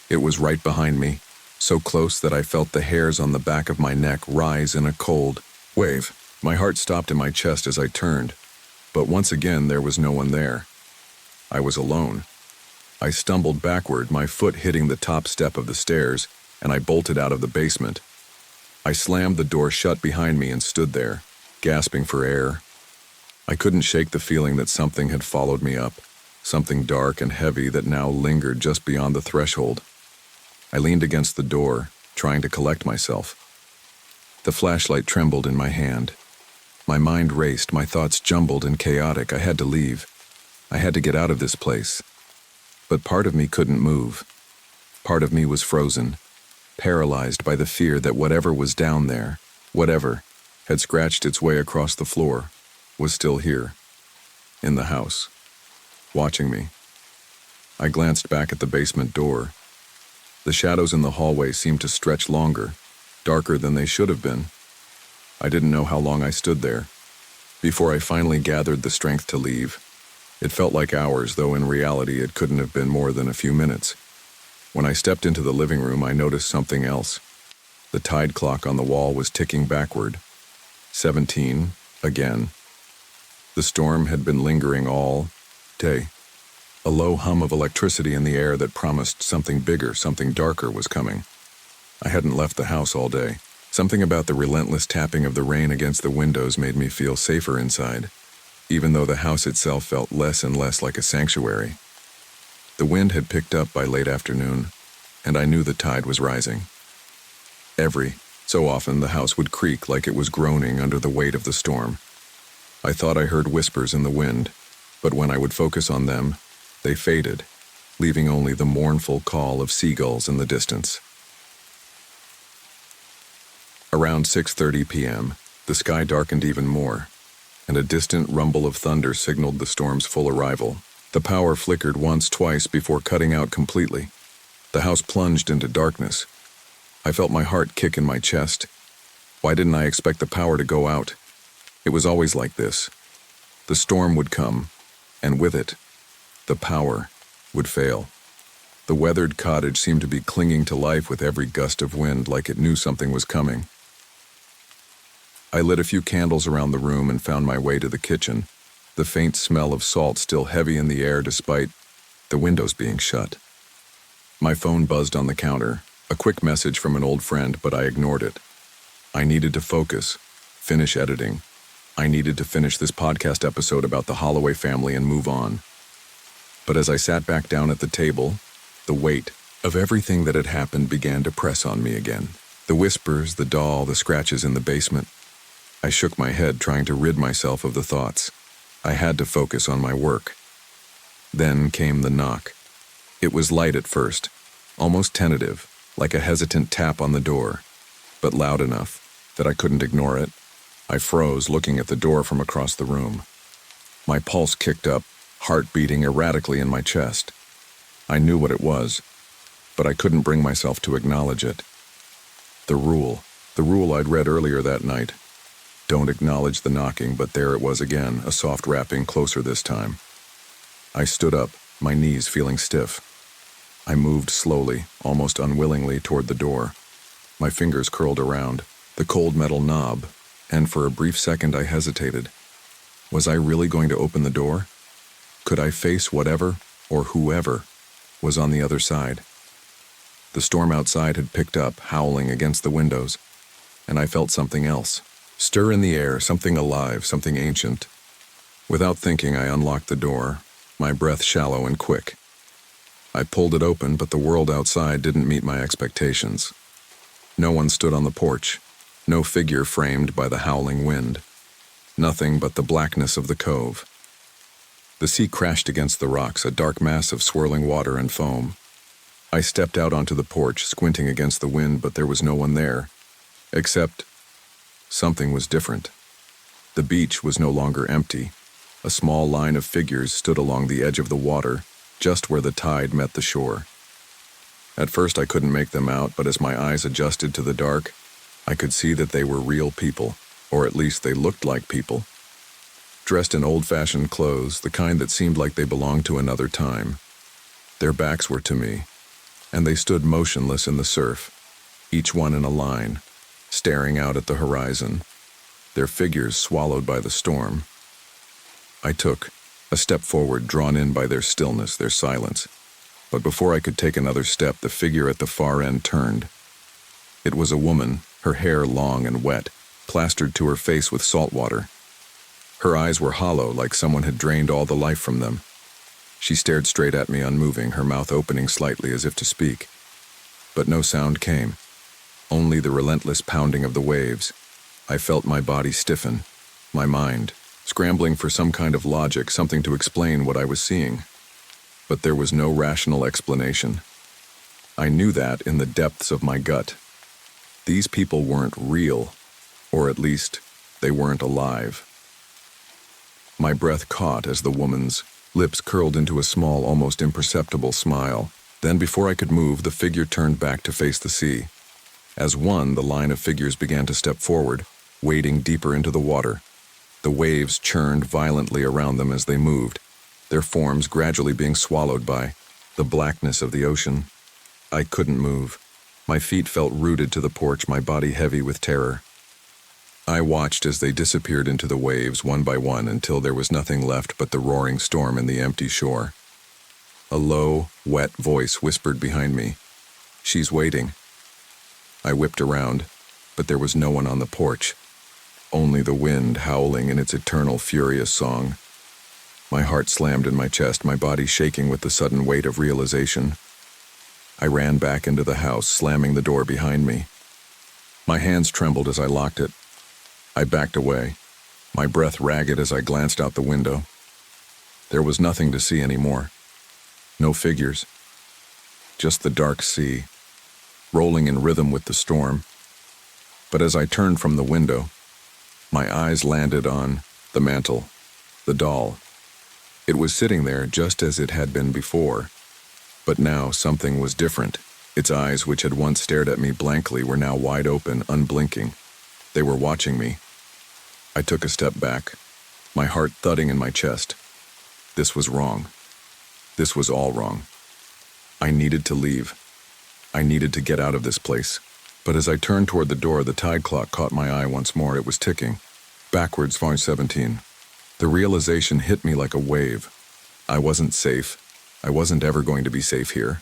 It was right behind me, so close that I felt the hairs on the back of my neck rise in a cold wave. My heart stopped in my chest as I turned, but once again there was no one there. I was alone. I stumbled backward, my foot hitting the top step of the stairs, and I bolted out of the basement. I slammed the door shut behind me and stood there, gasping for air. I couldn't shake the feeling that something had followed me up, something dark and heavy that now lingered just beyond the threshold. I leaned against the door, trying to collect myself. The flashlight trembled in my hand. My mind raced, my thoughts jumbled and chaotic. I had to leave. I had to get out of this place. But part of me couldn't move. Part of me was frozen, paralyzed by the fear that whatever was down there, whatever had scratched its way across the floor, was still here, in the house, watching me. I glanced back at the basement door. The shadows in the hallway seemed to stretch longer, darker than they should have been. I didn't know how long I stood there, before I finally gathered the strength to leave. It felt like hours, though in reality it couldn't have been more than a few minutes. When I stepped into the living room, I noticed something else. The tide clock on the wall was ticking backward. 17, again. The storm had been lingering all day. A low hum of electricity in the air that promised something bigger, something darker was coming. I hadn't left the house all day. Something about the relentless tapping of the rain against the windows made me feel safer inside. even though the house itself felt less and less like a sanctuary. The wind had picked up by late afternoon, and I knew the tide was rising. Every so often the house would creak like it was groaning under the weight of the storm. I thought I heard whispers in the wind, but when I would focus on them, they faded, leaving only the mournful call of seagulls in the distance. Around 6:30 p.m., the sky darkened even more, and a distant rumble of thunder signaled the storm's full arrival. The power flickered once, twice before cutting out completely. The house plunged into darkness. I felt my heart kick in my chest. Why didn't I expect the power to go out? It was always like this. The storm would come, and with it, the power would fail. The weathered cottage seemed to be clinging to life with every gust of wind, like it knew something was coming. I lit a few candles around the room and found my way to the kitchen, the faint smell of salt still heavy in the air despite the windows being shut. My phone buzzed on the counter, a quick message from an old friend, but I ignored it. I needed to focus, finish editing. I needed to finish this podcast episode about the Holloway family and move on. But as I sat back down at the table, the weight of everything that had happened began to press on me again. The whispers, the doll, the scratches in the basement. I shook my head, trying to rid myself of the thoughts. I had to focus on my work. Then came the knock. It was light at first, almost tentative, like a hesitant tap on the door, but loud enough that I couldn't ignore it. I froze, looking at the door from across the room. My pulse kicked up, heart beating erratically in my chest. I knew what it was, but I couldn't bring myself to acknowledge it. The rule I'd read earlier that night. Don't acknowledge the knocking, but there it was again, a soft rapping, closer this time. I stood up, my knees feeling stiff. I moved slowly, almost unwillingly, toward the door. My fingers curled around the cold metal knob, and for a brief second I hesitated. Was I really going to open the door? Could I face whatever, or whoever, was on the other side? The storm outside had picked up, howling against the windows, and I felt something else. Stir in the air, something alive, something ancient. Without thinking, I unlocked the door, my breath shallow and quick. I pulled it open, but the world outside didn't meet my expectations. No one stood on the porch, no figure framed by the howling wind. Nothing but the blackness of the cove. The sea crashed against the rocks, a dark mass of swirling water and foam. I stepped out onto the porch, squinting against the wind, but there was no one there, except something was different. The beach was no longer empty. A small line of figures stood along the edge of the water, just where the tide met the shore. At first I couldn't make them out, but as my eyes adjusted to the dark, I could see that they were real people, or at least they looked like people. Dressed in old-fashioned clothes, the kind that seemed like they belonged to another time. Their backs were to me, and they stood motionless in the surf, each one in a line, staring out at the horizon, their figures swallowed by the storm. I took a step forward, drawn in by their stillness, their silence. But before I could take another step, the figure at the far end turned. It was a woman, her hair long and wet, plastered to her face with salt water. Her eyes were hollow, like someone had drained all the life from them. She stared straight at me, unmoving, her mouth opening slightly as if to speak. But no sound came. Only the relentless pounding of the waves. I felt my body stiffen, my mind scrambling for some kind of logic, something to explain what I was seeing. But there was no rational explanation. I knew that in the depths of my gut. These people weren't real, or at least, they weren't alive. My breath caught as the woman's lips curled into a small, almost imperceptible smile. Then, before I could move, the figure turned back to face the sea. As one, the line of figures began to step forward, wading deeper into the water. The waves churned violently around them as they moved, their forms gradually being swallowed by the blackness of the ocean. I couldn't move. My feet felt rooted to the porch, my body heavy with terror. I watched as they disappeared into the waves one by one until there was nothing left but the roaring storm and the empty shore. A low, wet voice whispered behind me, "She's waiting." I whipped around, but there was no one on the porch. only the wind howling in its eternal furious song. My heart slammed in my chest, my body shaking with the sudden weight of realization. I ran back into the house, slamming the door behind me. My hands trembled as I locked it. I backed away, my breath ragged as I glanced out the window. There was nothing to see anymore. No figures. Just the dark sea, rolling in rhythm with the storm. But as I turned from the window, my eyes landed on the mantel, the doll. It was sitting there just as it had been before, but now something was different. Its eyes, which had once stared at me blankly, were now wide open, unblinking. They were watching me. I took a step back, my heart thudding in my chest. This was wrong. This was all wrong. I needed to leave. I needed to get out of this place. But as I turned toward the door, the tide clock caught my eye once more. It was ticking. Backwards, 5:17. The realization hit me like a wave. I wasn't safe. I wasn't ever going to be safe here.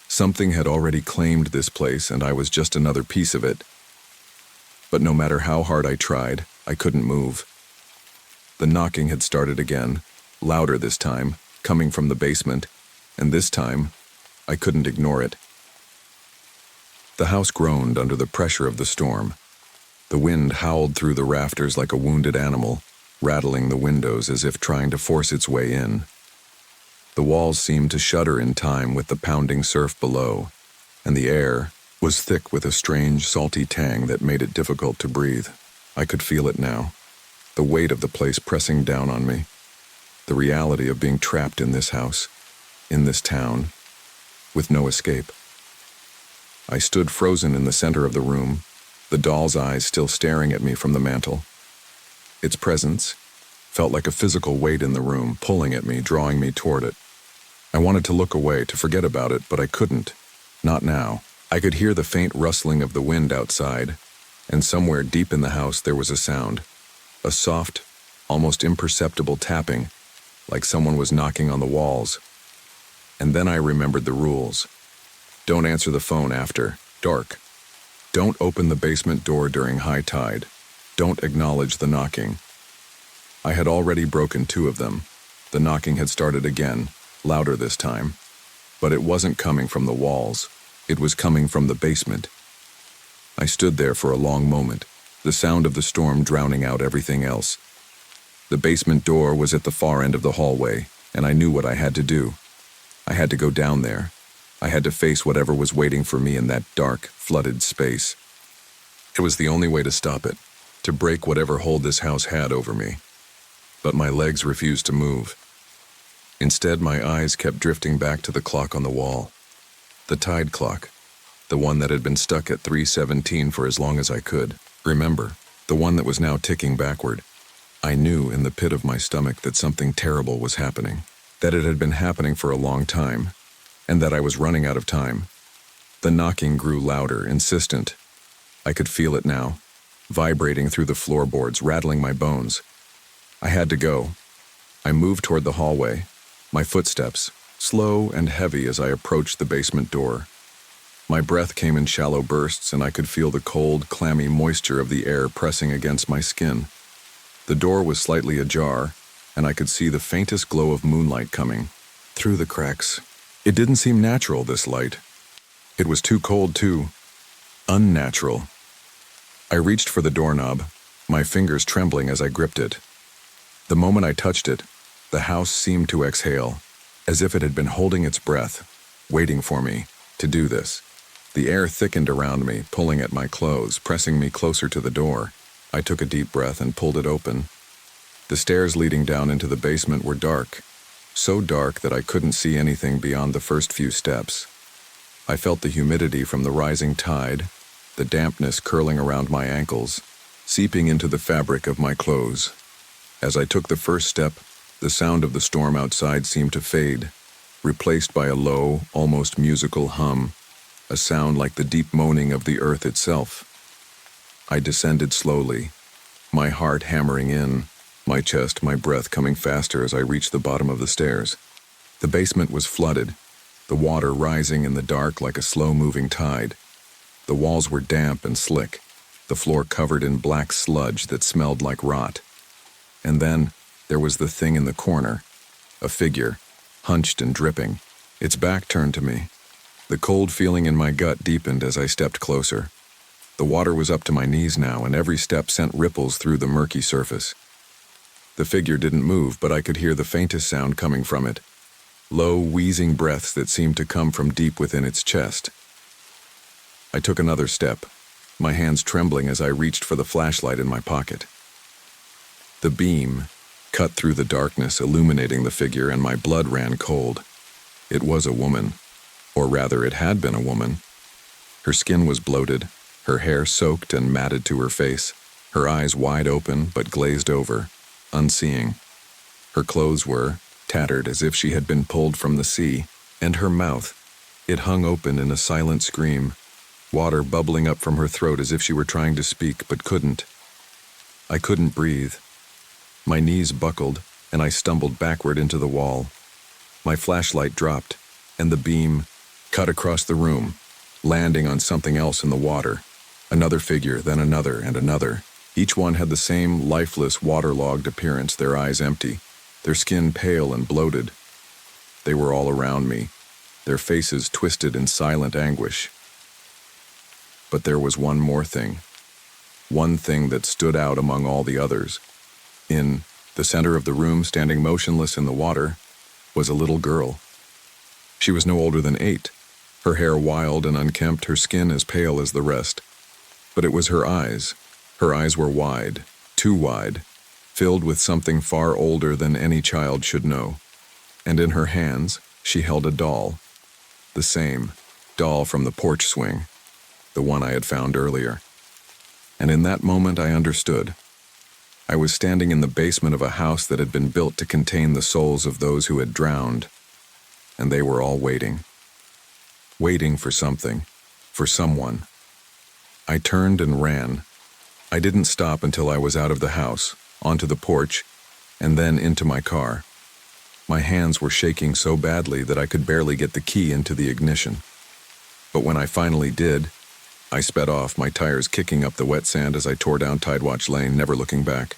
Something had already claimed this place, and I was just another piece of it. But no matter how hard I tried, I couldn't move. The knocking had started again, louder this time, coming from the basement, and this time, I couldn't ignore it. The house groaned under the pressure of the storm. The wind howled through the rafters like a wounded animal, rattling the windows as if trying to force its way in. The walls seemed to shudder in time with the pounding surf below, and the air was thick with a strange, salty tang that made it difficult to breathe. I could feel it now, the weight of the place pressing down on me, the reality of being trapped in this house, in this town, with no escape. I stood frozen in the center of the room, the doll's eyes still staring at me from the mantel. Its presence felt like a physical weight in the room, pulling at me, drawing me toward it. I wanted to look away, to forget about it, but I couldn't. Not now. I could hear the faint rustling of the wind outside, and somewhere deep in the house there was a sound. A soft, almost imperceptible tapping, like someone was knocking on the walls. And then I remembered the rules. Don't answer the phone after dark. Don't open the basement door during high tide. Don't acknowledge the knocking. I had already broken 2 of them. The knocking had started again, louder this time. But it wasn't coming from the walls. It was coming from the basement. I stood there for a long moment, the sound of the storm drowning out everything else. The basement door was at the far end of the hallway, and I knew what I had to do. I had to go down there. I had to face whatever was waiting for me in that dark, flooded space. It was the only way to stop it, to break whatever hold this house had over me. But my legs refused to move. Instead, my eyes kept drifting back to the clock on the wall. The tide clock, the one that had been stuck at 3:17 for as long as I could. Remember, the one that was now ticking backward. I knew in the pit of my stomach that something terrible was happening, that it had been happening for a long time, and that I was running out of time. The knocking grew louder, insistent. I could feel it now, vibrating through the floorboards, rattling my bones. I had to go. I moved toward the hallway, my footsteps, slow and heavy as I approached the basement door. My breath came in shallow bursts, and I could feel the cold, clammy moisture of the air pressing against my skin. The door was slightly ajar, and I could see the faintest glow of moonlight coming through the cracks. It didn't seem natural, this light. It was too cold, too. Unnatural. I reached for the doorknob, my fingers trembling as I gripped it. The moment I touched it, the house seemed to exhale, as if it had been holding its breath, waiting for me to do this. The air thickened around me, pulling at my clothes, pressing me closer to the door. I took a deep breath and pulled it open. The stairs leading down into the basement were dark, so dark that I couldn't see anything beyond the first few steps. I felt the humidity from the rising tide, the dampness curling around my ankles, seeping into the fabric of my clothes. As I took the first step, the sound of the storm outside seemed to fade, replaced by a low, almost musical hum, a sound like the deep moaning of the earth itself. I descended slowly, my heart hammering in, my chest, my breath coming faster as I reached the bottom of the stairs. The basement was flooded, the water rising in the dark like a slow-moving tide. The walls were damp and slick, the floor covered in black sludge that smelled like rot. And then there was the thing in the corner, a figure, hunched and dripping, its back turned to me. The cold feeling in my gut deepened as I stepped closer. The water was up to my knees now, and every step sent ripples through the murky surface. The figure didn't move, but I could hear the faintest sound coming from it, low, wheezing breaths that seemed to come from deep within its chest. I took another step, my hands trembling as I reached for the flashlight in my pocket. The beam cut through the darkness, illuminating the figure, and my blood ran cold. It was a woman, or rather it had been a woman. Her skin was bloated, her hair soaked and matted to her face, her eyes wide open but glazed over, unseeing. Her clothes were tattered as if she had been pulled from the sea, and her mouth, it hung open in a silent scream, water bubbling up from her throat as if she were trying to speak but couldn't. I couldn't breathe. My knees buckled, and I stumbled backward into the wall. My flashlight dropped, and the beam cut across the room, landing on something else in the water. Another figure, then another and another. Each one had the same lifeless, waterlogged appearance, their eyes empty, their skin pale and bloated. They were all around me, their faces twisted in silent anguish. But there was one more thing. One thing that stood out among all the others. In the center of the room, standing motionless in the water, was a little girl. She was no older than 8, her hair wild and unkempt, her skin as pale as the rest. But it was her eyes. Her eyes were wide, too wide, filled with something far older than any child should know. And in her hands, she held a doll. The same doll from the porch swing, the one I had found earlier. And in that moment I understood. I was standing in the basement of a house that had been built to contain the souls of those who had drowned, and they were all waiting. Waiting for something, for someone. I turned and ran. I didn't stop until I was out of the house, onto the porch, and then into my car. My hands were shaking so badly that I could barely get the key into the ignition. But when I finally did, I sped off, my tires kicking up the wet sand as I tore down Tidewatch Lane, never looking back.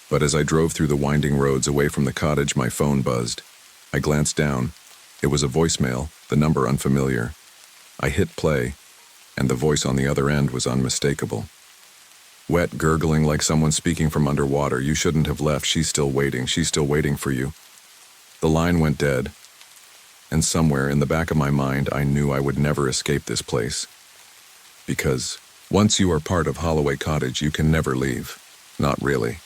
But as I drove through the winding roads away from the cottage, my phone buzzed. I glanced down. It was a voicemail, the number unfamiliar. I hit play, and the voice on the other end was unmistakable. Wet, gurgling like someone speaking from underwater. "You shouldn't have left. She's still waiting. She's still waiting for you." The line went dead, and somewhere in the back of my mind I knew I would never escape this place. Because once you are part of Holloway Cottage, you can never leave. Not really.